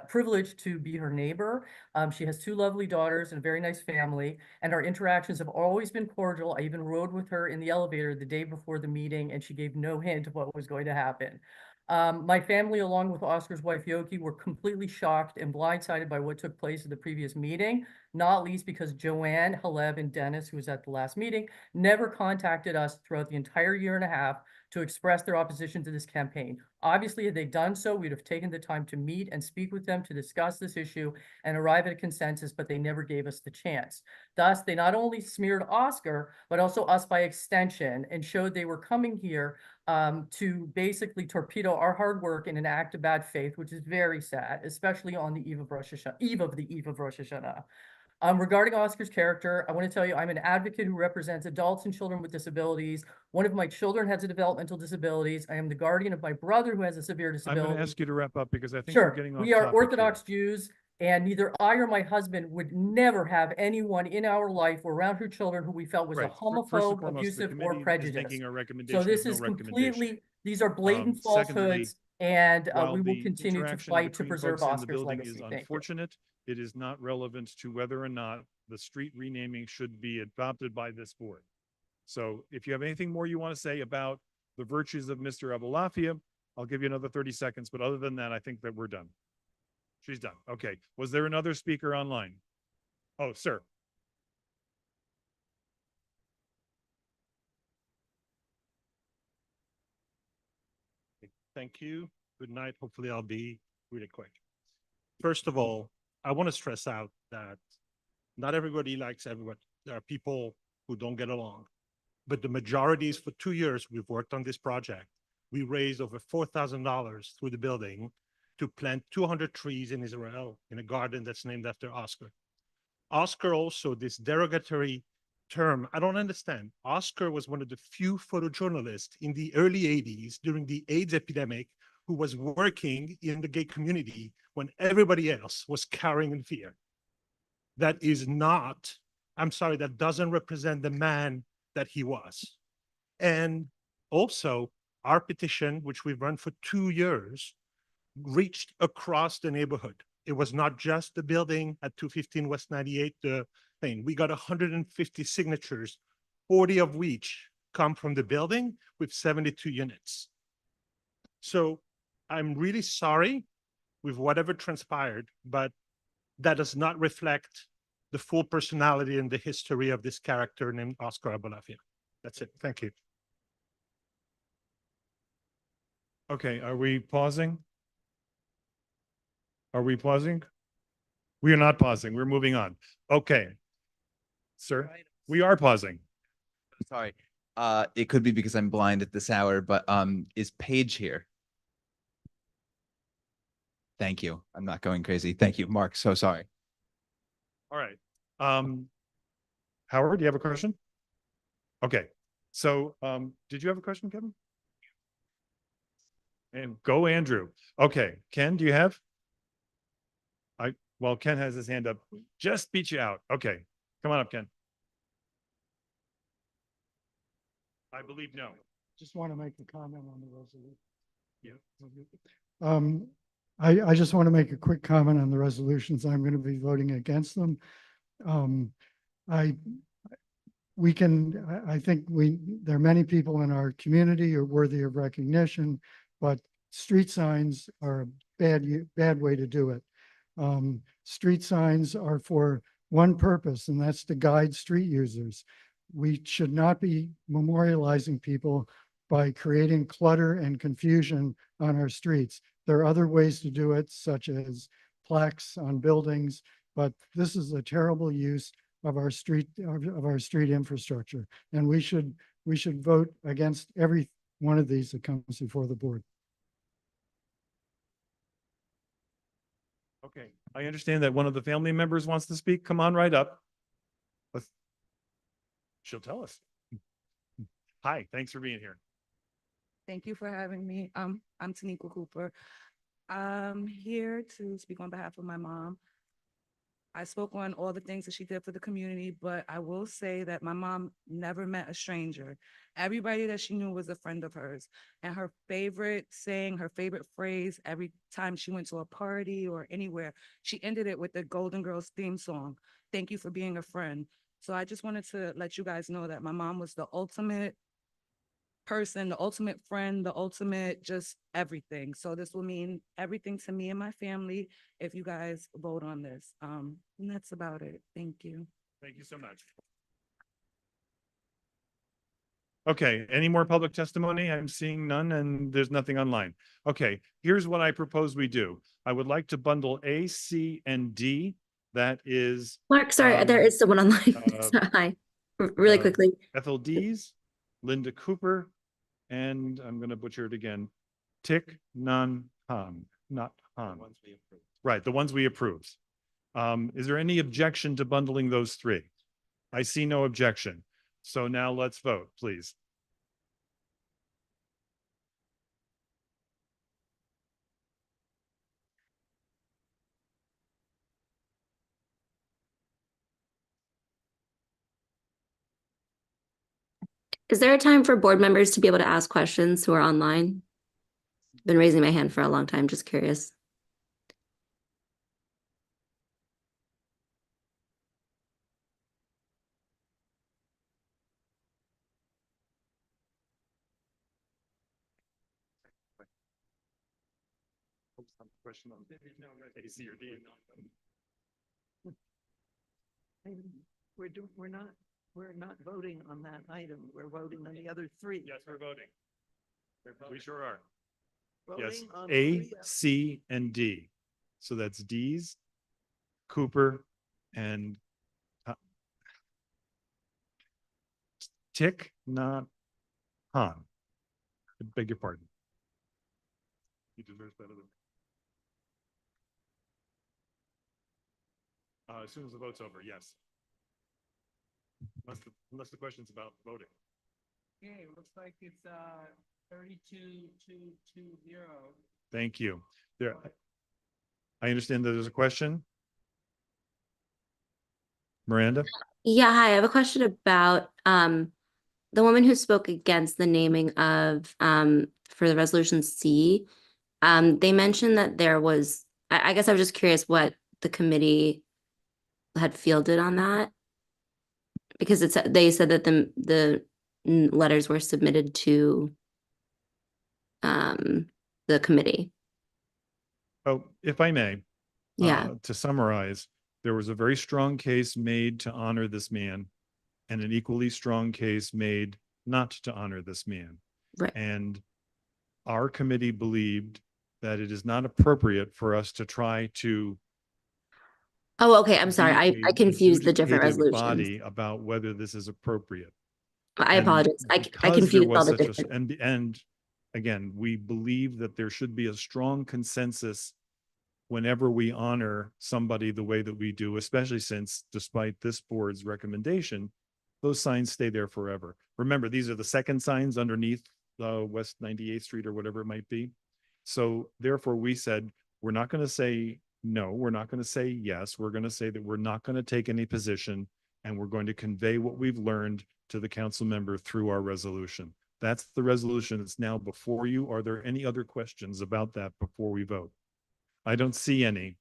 privileged to be her neighbor. She has 2 lovely daughters and a very nice family, and our interactions have always been cordial. I even rode with her in the elevator the day before the meeting, and she gave no hint of what was going to happen. My family, along with Oscar's wife, Yoki, were completely shocked and blindsided by what took place at the previous meeting, not least because Joanne, Halev, and Dennis, who was at the last meeting, never contacted us throughout the entire 1.5 years to express their opposition to this campaign. Obviously, had they done so, we'd have taken the time to meet and speak with them to discuss this issue and arrive at a consensus, but they never gave us the chance. Thus, they not only smeared Oscar, but also us by extension, and showed they were coming here to basically torpedo our hard work in an act of bad faith, which is very sad, especially on the eve of Rosh Hashanah. Regarding Oscar's character, I want to tell you I'm an advocate who represents adults and children with disabilities. One of my children has a developmental disabilities. I am the guardian of my brother who has a severe I'm disability. going to ask you to wrap up because I think Sure. we're getting off We are topic Orthodox Jews, and neither I or my husband would never have anyone in our life or around our children who we felt was Right. a First and homophobe, foremost, the abusive, or committee is prejudiced. making a recommendation, So this no is recommendation. completely, these are blatant Secondly, falsehoods, and while we will the continue to interaction fight to between preserve folks in the Oscar's building legacy. is Thank you. unfortunate. It is not relevant to whether or not the street renaming should be adopted by this board. So if you have anything more you want to say about the virtues of Mr. Abulafia, I'll give you another 30 seconds. But other than that, I think that we're done. She's done. Okay. Was there another speaker online? Oh, sir. Thank you. Good night. Hopefully I'll be really quick. First of all, I want to stress out that not everybody likes everyone. There are people who don't get along, but the majority is for 2 years we've worked on this project. We raised over $4,000 through the building to plant 200 trees in Israel in a garden that's named after Oscar. Oscar also, this derogatory term, I don't understand. Oscar was one of the few photojournalists in the early 80s during the AIDS epidemic who was working in the gay community when everybody else was cowering in fear. That is not, I'm sorry, that doesn't represent the man that he was. And also, our petition, which we've run for 2 years, reached across the neighborhood. It was not just the building at 215 West 98, the thing. We got 150 signatures, 40 of which come from the building with 72 units. So I'm really sorry with whatever transpired, but that does not reflect the full personality and the history of this character named Oscar Abulafia. That's it. Thank you. Okay, are we pausing? Are we pausing? We are not pausing. We're moving on. Okay. Sir, we are pausing. Sorry. It could be because I'm blind at this hour, but is Paige here? Thank you. I'm not going crazy. Thank you, Mark. So sorry. All right. Howard, do you have a question? Okay. So did you have a question, Kevin? And go Andrew. Okay, Ken, do you have? Well, Ken has his hand up. Just beat you out. Okay, come on up, Ken. I believe no. Just want to make a comment on the resolution. Yeah. I just want to make a quick comment on the resolutions. I'm going to be voting against them. I think there are many people in our community who are worthy of recognition, but street signs are a bad way to do it. Street signs are for one purpose, and that's to guide street users. We should not be memorializing people by creating clutter and confusion on our streets. There are other ways to do it, such as plaques on buildings, but this is a terrible use of our street infrastructure. And we should vote against every one of these that comes before the board. Okay, I understand that one of the family members wants to speak. Come on right up. She'll tell us. Hi, thanks for being here. Thank you for having me. I'm Tanika Cooper. I'm here to speak on behalf of my mom. I spoke on all the things that she did for the community, but I will say that my mom never met a stranger. Everybody that she knew was a friend of hers. And her favorite saying, her favorite phrase, every time she went to a party or anywhere, she ended it with the Golden Girls theme song. Thank you for being a friend. So I just wanted to let you guys know that my mom was the ultimate person, the ultimate friend, the ultimate just everything. So this will mean everything to me and my family if you guys vote on this. And that's about it. Thank you. Thank you so much. Okay, any more public testimony? I'm seeing none and there's nothing online. Okay, here's what I propose we do. I would like to bundle A, C, and D. That is. Mark, sorry, there is someone online. Hi, really quickly. Ethel Dees, Linda Cooper, and I'm going to butcher it again. Tick Non Han, not Han. Right, the ones we approved. Is there any objection to bundling those three? I see no objection. So now let's vote, please. Is there a time for board members to be able to ask questions who are online? Been raising my hand for a long time, just curious. Question on A, C, or D. We're not voting on that item. We're voting on the other three. Yes, we're voting. We sure are. Voting Yes, on A, three of- C, and D. So that's D's, Cooper, and Tick, not Han. I beg your pardon. He deserves better than. As soon as the vote's over, yes. Unless the question's about voting. Okay, looks like it's 32-2-2-0. Thank you. There, I understand that there's a question. Miranda? Yeah, hi, I have a question about the woman who spoke against the naming of for the resolution C. They mentioned that there was, I guess I was just curious what the committee had fielded on that. Because they said that the letters were submitted to the committee. Oh, if I may. Yeah. To summarize, there was a very strong case made to honor this man and an equally strong case made not to honor this man. Right. And our committee believed that it is not appropriate for us to try to. Oh, okay. I'm sorry. I be a confused the different adjudicative resolutions. body about whether this is appropriate. I And apologize. I because there confused all was the such a- different. And again, we believe that there should be a strong consensus whenever we honor somebody the way that we do, especially since despite this board's recommendation, those signs stay there forever. Remember, these are the second signs underneath West 98th Street or whatever it might be. So therefore we said, we're not going to say no, we're not going to say yes. We're going to say that we're not going to take any position and we're going to convey what we've learned to the council member through our resolution. That's the resolution that's now before you. Are there any other questions about that before we vote? I don't see any.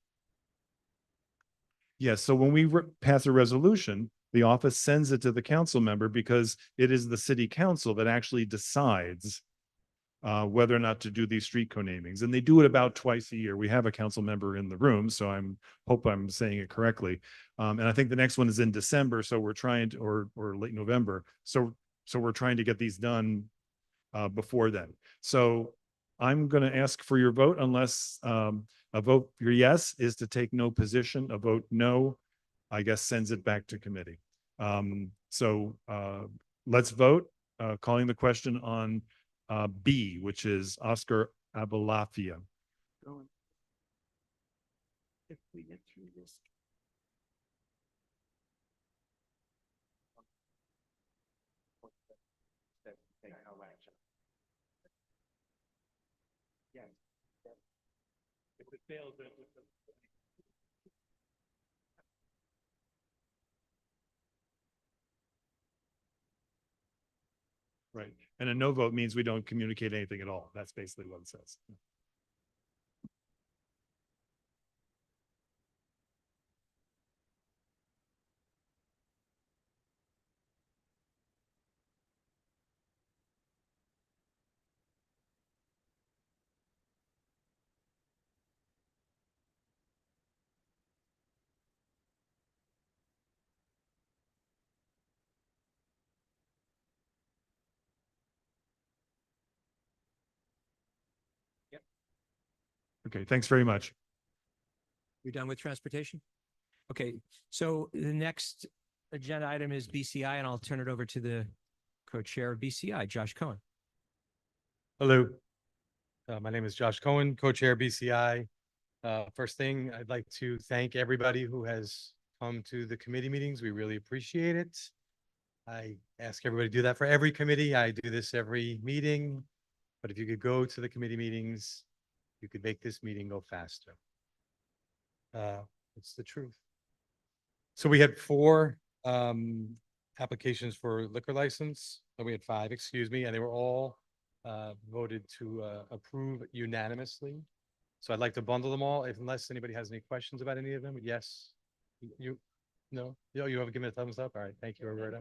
Yes, so when we pass a resolution, the office sends it to the council member because it is the city council that actually decides whether or not to do these street co-namings. And they do it about twice a year. We have a council member in the room, so hope I'm saying it correctly. And I think the next one is in December, so we're trying to, or late November. So we're trying to get these done before then. So I'm going to ask for your vote unless a vote for yes is to take no position. A vote no, I guess, sends it back to committee. Let's vote, calling the question on B, which is Oscar Abulafia. If we get through this. If it fails, then right. And a no vote means we don't communicate anything at all. That's basically what it says. Okay, thanks very much. You're done with transportation? Okay, so the next agenda item is BCI, and I'll turn it over to the co-chair of BCI, Josh Cohen. Hello, my name is Josh Cohen, co-chair BCI. First thing, I'd like to thank everybody who has come to the committee meetings. We really appreciate it. I ask everybody to do that for every committee. I do this every meeting, but if you could go to the committee meetings, you could make this meeting go faster. It's the truth. So we had 4 applications for liquor license. We had 5, excuse me, and they were all voted to approve unanimously. So I'd like to bundle them all, unless anybody has any questions about any of them. Yes, no, you have given a thumbs up. All right, thank you, Roberta.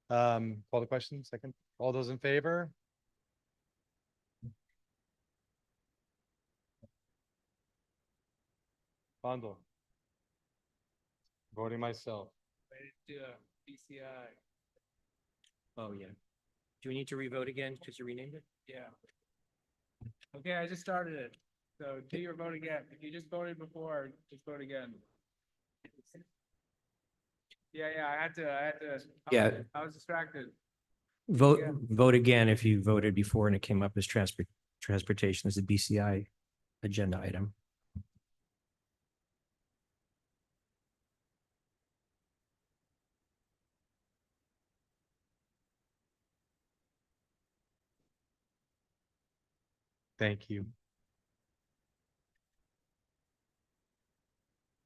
Call the question. Second, all those in favor? Bundle. Voting myself. BCI. Oh, yeah. Do we need to revote again because you renamed it? Yeah. Okay, I just started it. So do your vote again. If you just voted before, just vote again. Yeah, I had to. Yeah. I was distracted. Vote again if you voted before and it came up as transportation as a BCI agenda item. Thank you.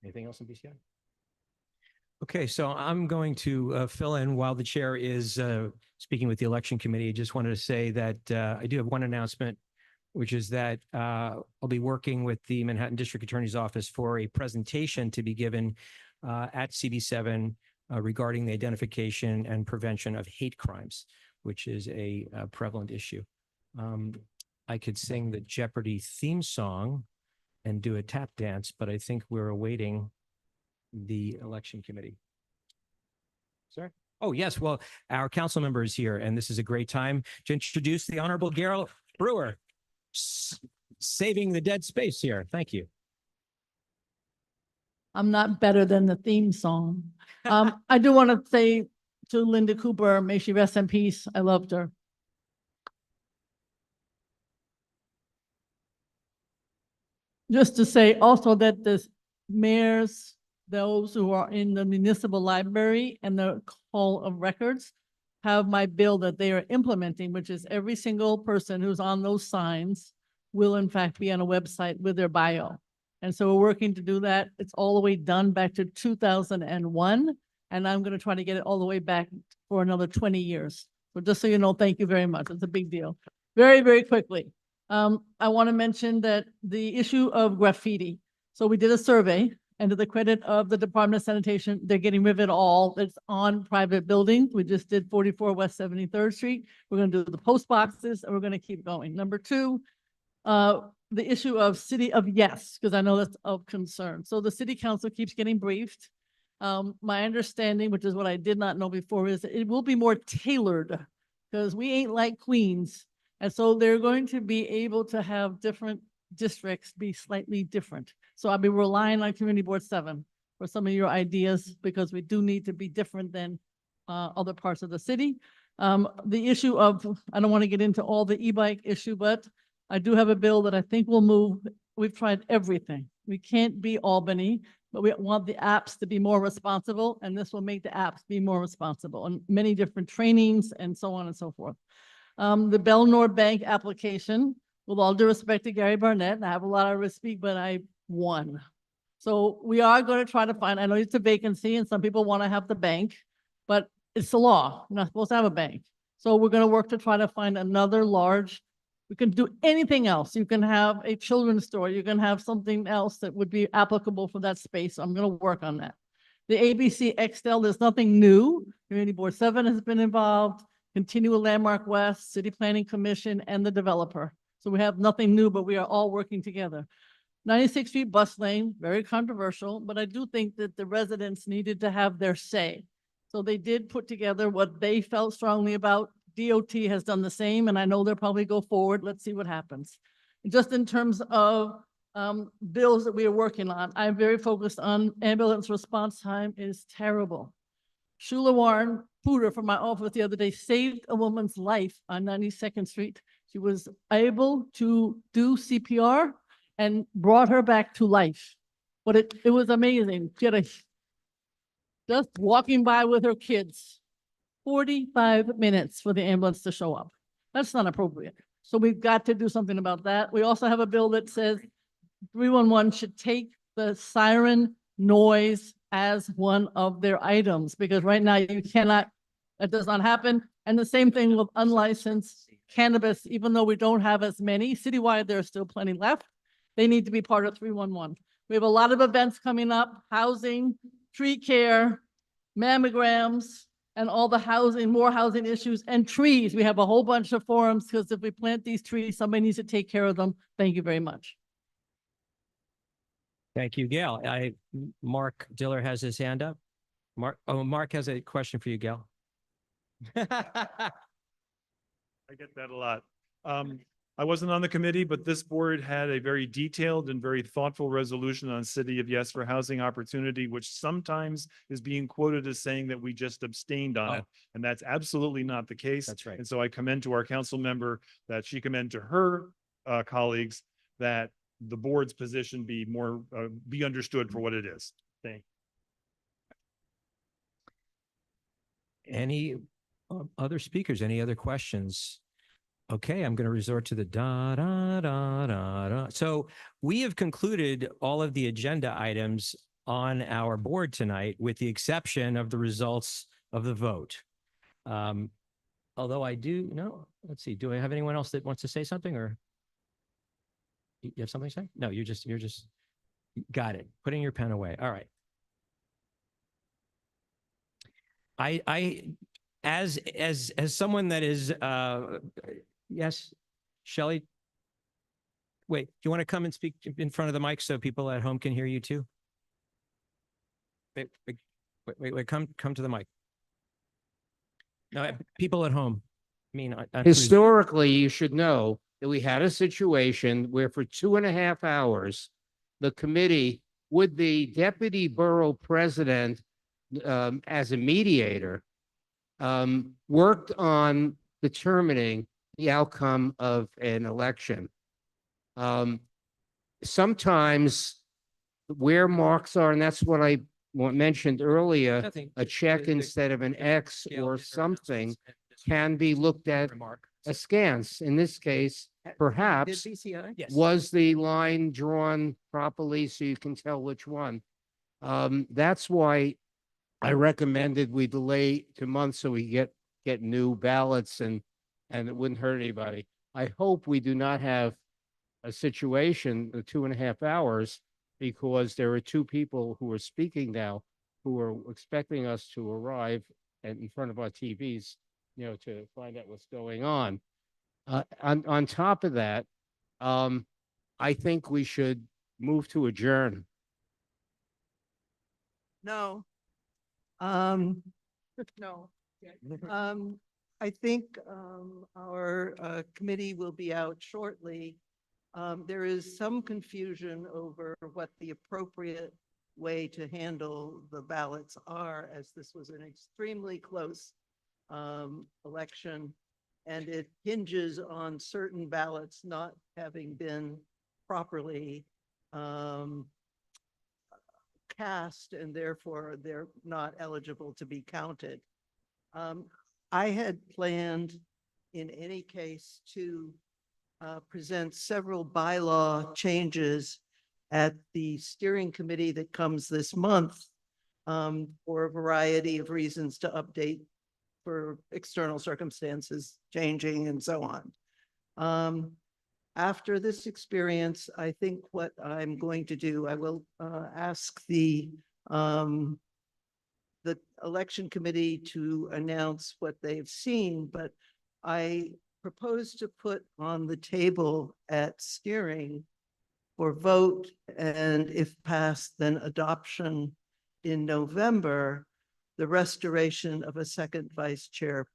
Anything else in BCI? Okay, so I'm going to fill in while the chair is speaking with the election committee. I just wanted to say that I do have one announcement, which is that I'll be working with the Manhattan District Attorney's Office for a presentation to be given at CB7 regarding the identification and prevention of hate crimes, which is a prevalent issue. I could sing the Jeopardy theme song and do a tap dance, but I think we're awaiting the election committee. Sorry? Oh, yes. Well, our council member is here, and this is a great time to introduce the Honorable Gerald Brewer, saving the dead space here. Thank you. I'm not better than the theme song. I do want to say to Linda Cooper, may she rest in peace. I loved her. Just to say also that the mayors, those who are in the municipal library and the Hall of Records have my bill that they are implementing, which is every single person who's on those signs will in fact be on a website with their bio. And so we're working to do that. It's all the way done back to 2001. And I'm going to try to get it all the way back for another 20 years. So just so you know, thank you very much. It's a big deal. Very, very quickly. I want to mention that the issue of graffiti. So we did a survey, and to the credit of the Department of Sanitation, they're getting rid of it all that's on private buildings. We just did 44 West 73rd Street. We're going to do the post boxes, and we're going to keep going. Number two, the issue of City of Yes, because I know that's of concern. So the City Council keeps getting briefed. My understanding, which is what I did not know before, is that it will be more tailored because we ain't like Queens. And so they're going to be able to have different districts be slightly different. So I'll be relying on Community Board 7 for some of your ideas because we do need to be different than other parts of the city. The issue of, I don't want to get into all the e-bike issue, but I do have a bill that I think will move. We've tried everything. We can't be Albany, but we want the apps to be more responsible, and this will make the apps be more responsible and many different trainings and so on and so forth. The Belnor Bank application, with all due respect to Gary Barnett, and I have a lot of respect, but I won. So we are going to try to find, I know it's a vacancy and some people want to have the bank, but it's the law. You're not supposed to have a bank. So we're going to work to try to find another large, we can do anything else. You can have a children's store. You can have something else that would be applicable for that space. I'm going to work on that. The ABC Extel, there's nothing new. Community Board 7 has been involved. Continual Landmark West, City Planning Commission, and the developer. So we have nothing new, but we are all working together. 96th Street bus lane, very controversial, but I do think that the residents needed to have their say. So they did put together what they felt strongly about. DOT has done the same, and I know they'll probably go forward. Let's see what happens. Just in terms of bills that we are working on, I'm very focused on ambulance response time is terrible. Shula Warren Pooter from my office the other day saved a woman's life on 92nd Street. She was able to do CPR and brought her back to life. But it was amazing. She had just walking by with her kids, 45 minutes for the ambulance to show up. That's not appropriate. So we've got to do something about that. We also have a bill that says 311 should take the siren noise as one of their items, because right now you cannot, that does not happen. And the same thing with unlicensed cannabis, even though we don't have as many citywide, there are still plenty left. They need to be part of 311. We have a lot of events coming up, housing, tree care, mammograms, and all the housing, more housing issues, and trees. We have a whole bunch of forums because if we plant these trees, somebody needs to take care of them. Thank you very much. Thank you, Gail. Mark Diller has his hand up. Mark has a question for you, Gail. I get that a lot. I wasn't on the committee, but this board had a very detailed and very thoughtful resolution on City of Yes for housing opportunity, which sometimes is being quoted as saying that we just abstained on it. And that's absolutely not the case. That's right. And so I commend to our council member that she commend to her colleagues that the board's position be more, be understood for what it is. Thank you. Any other speakers? Any other questions? Okay, I'm going to resort to the da, da, da, da, da. So we have concluded all of the agenda items on our board tonight, with the exception of the results of the vote. Although I do, no, let's see. Do I have anyone else that wants to say something, or you have something to say? No, you're just got it. Putting your pen away. All right. As someone that is, yes, Shelley, wait, do you want to come and speak in front of the mic so people at home can hear you too? Wait, come to the mic. No, people at home. I mean, historically, you should know that we had a situation where for 2.5 hours, the committee with the deputy borough president as a mediator worked on determining the outcome of an election. Sometimes where marks are, and that's what I mentioned earlier, a check instead of an X or something can be looked at askance. In this case, perhaps BCI? Yes. was the line drawn properly so you can tell which one? That's why I recommended we delay 2 months so we get new ballots and it wouldn't hurt anybody. I hope we do not have a situation, the 2.5 hours, because there are 2 people who are speaking now who are expecting us to arrive and in front of our TVs, to find out what's going on. On top of that, I think we should move to adjourn. No. No. I think, our, committee will be out shortly. There is some confusion over what the appropriate way to handle the ballots are, as this was an extremely close, election. And it hinges on certain ballots not having been properly, cast, and therefore they're not eligible to be counted. I had planned in any case to present several bylaw changes at the steering committee that comes this month, for a variety of reasons to update for external circumstances changing and so on. After this experience, I think what I'm going to do, I will ask the election committee to announce what they've seen, but I propose to put on the table at steering for vote, and if passed, then adoption in November, the restoration of a second vice chair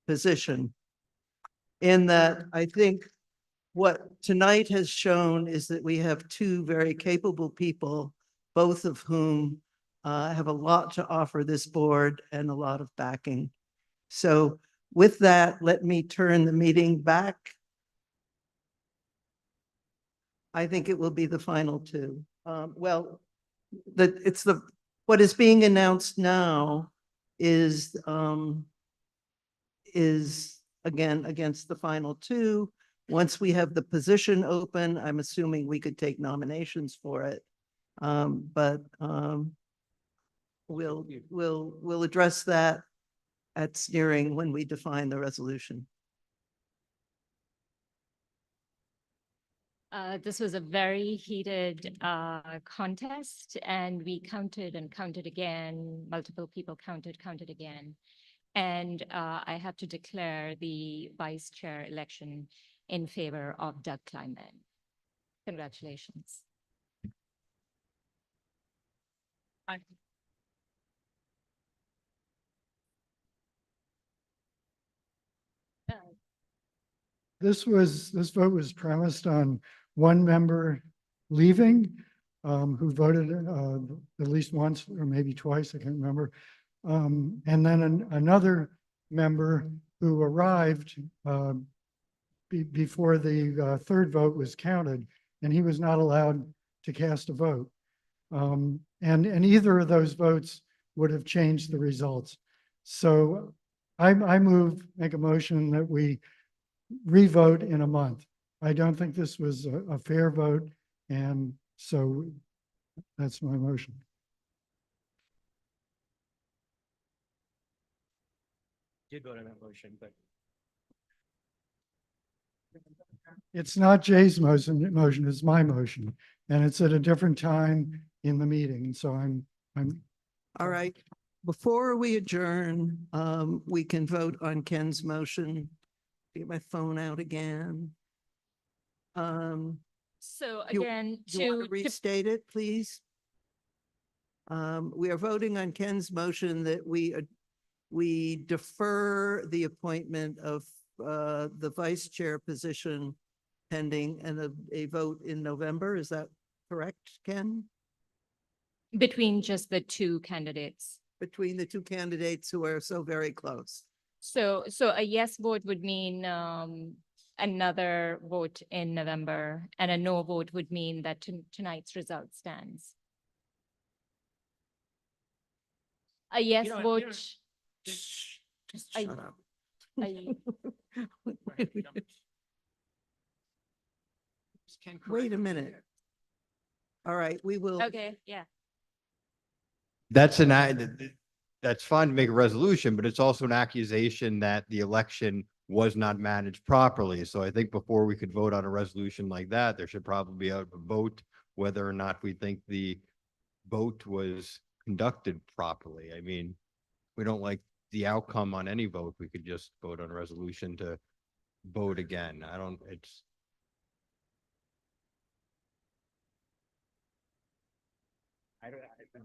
position. In that, I think what tonight has shown is that we have 2 very capable people, both of whom have a lot to offer this board and a lot of backing. So with that, let me turn the meeting back. I think it will be the final 2. Well, what is being announced now is again against the final 2. Once we have the position open, I'm assuming we could take nominations for it. But we'll address that at steering when we define the resolution. This was a very heated contest, and we counted and counted again. Multiple people counted again. And I have to declare the vice chair election in favor of Doug Kleinman. Congratulations. This vote was premised on one member leaving, who voted at least once or maybe twice, I can't remember. And then another member who arrived before the third vote was counted, and he was not allowed to cast a vote. And either of those votes would have changed the results. So I make a motion that we revote in a month. I don't think this was a fair vote, and so that's my motion. Did vote on that motion, but it's not Jay's motion, it's my motion, and it's at a different time in the meeting. So I'm all right. Before we adjourn, we can vote on Ken's motion. Get my phone out again. So again, you want to restate it, please? We are voting on Ken's motion that we defer the appointment of the vice chair position pending and a vote in November. Is that correct, Ken? between just the 2 candidates. Between the 2 candidates who are so very close. So a yes vote would mean another vote in November, and a no vote would mean that tonight's result stands. A yes vote. Just a- shut up. Wait a minute. All right, we will. Okay, yeah. That's that's fine to make a resolution, but it's also an accusation that the election was not managed properly. So I think before we could vote on a resolution like that, there should probably be a vote whether or not we think the vote was conducted properly. I mean, we don't like the outcome on any vote. We could just vote on a resolution to vote again. I don't, it's.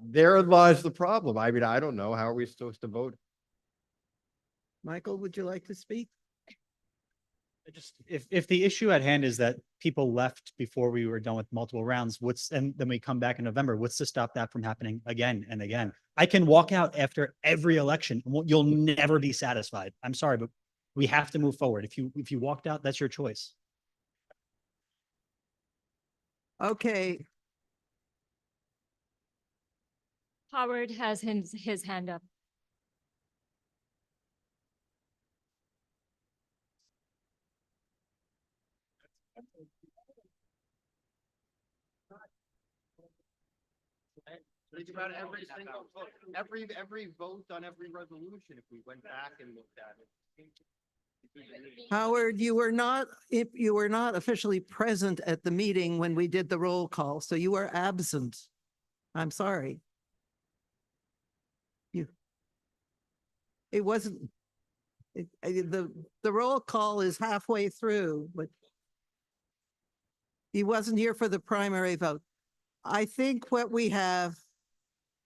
There lies the problem. I mean, I don't know. How are we supposed to vote? Michael, would you like to speak? Just if the issue at hand is that people left before we were done with multiple rounds, and then we come back in November, what's to stop that from happening again and again? I can walk out after every election. You'll never be satisfied. I'm sorry, but we have to move forward. If you walked out, that's your choice. Okay. Howard has his hand up. Think about every single vote, every vote on every resolution, if we went back and looked at it. Howard, you were not officially present at the meeting when we did the roll call, so you were absent. I'm sorry. It wasn't, the roll call is halfway through, but he wasn't here for the primary vote. I think what we have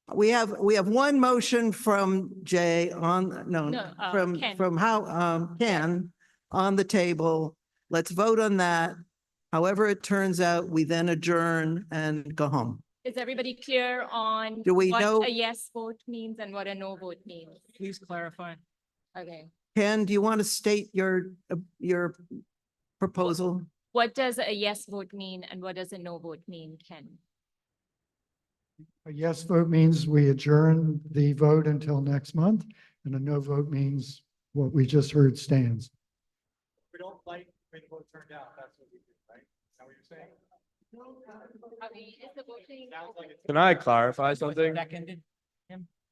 one motion from Jay Ken. Ken on the table. Let's vote on that. However it turns out, we then adjourn and go home. Is everybody clear on Do we what know- a yes vote means and what a no vote means? Please clarify. Okay. Ken, do you want to state your proposal? What does a yes vote mean and what does a no vote mean, Ken? A yes vote means we adjourn the vote until next month, and a no vote means what we just heard stands. We don't like the way the vote turned out. That's what we do, right? Is that what you're saying? Can I clarify something?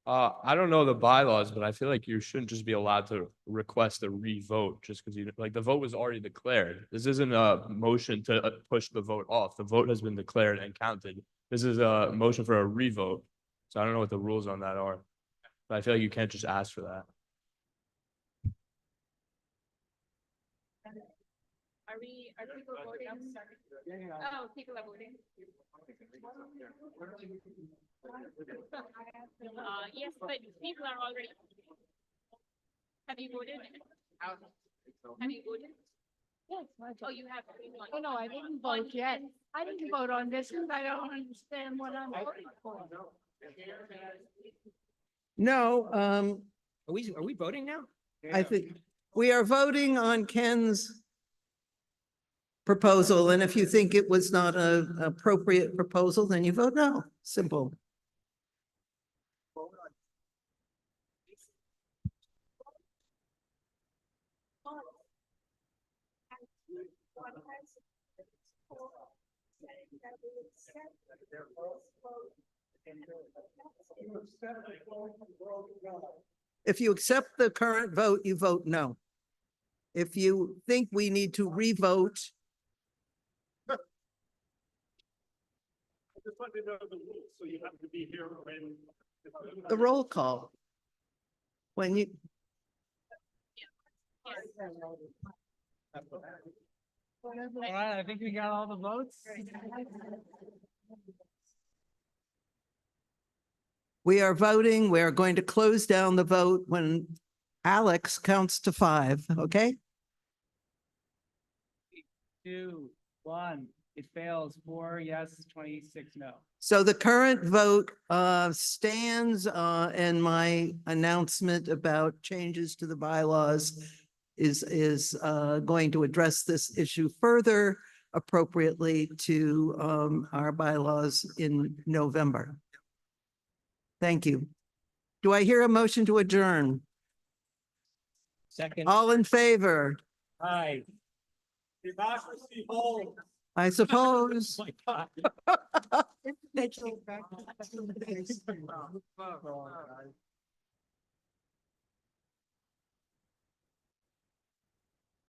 I don't know the bylaws, but I feel like you shouldn't just be allowed to request a re-vote just because the vote was already declared. This isn't a motion to push the vote off. The vote has been declared and counted. This is a motion for a re-vote. So I don't know what the rules on that are, but I feel like you can't just ask for that. Are people voting? Oh, people are voting. Yes, but people are already. Have you voted? Have you voted? Yes. Oh, you have. Oh, no, I didn't vote yet. I didn't vote on this because I don't understand what I'm voting for. No, Are we voting now? I think we are voting on Ken's proposal, and if you think it was not an appropriate proposal, then you vote no. Simple. If you accept the current vote, you vote no. If you think we need to re-vote, Just let me know the rules, so you have to be here when. the roll call. When you. All right, I think we got all the votes. We are voting. We are going to close down the vote when Alex counts to 5, okay? 2, 1, it fails. 4 yes, 26 no. So the current vote stands and my announcement about changes to the bylaws is going to address this issue further appropriately to our bylaws in November. Thank you. Do I hear a motion to adjourn? Second. All in favor? Aye. Democracy holds. I suppose. My God.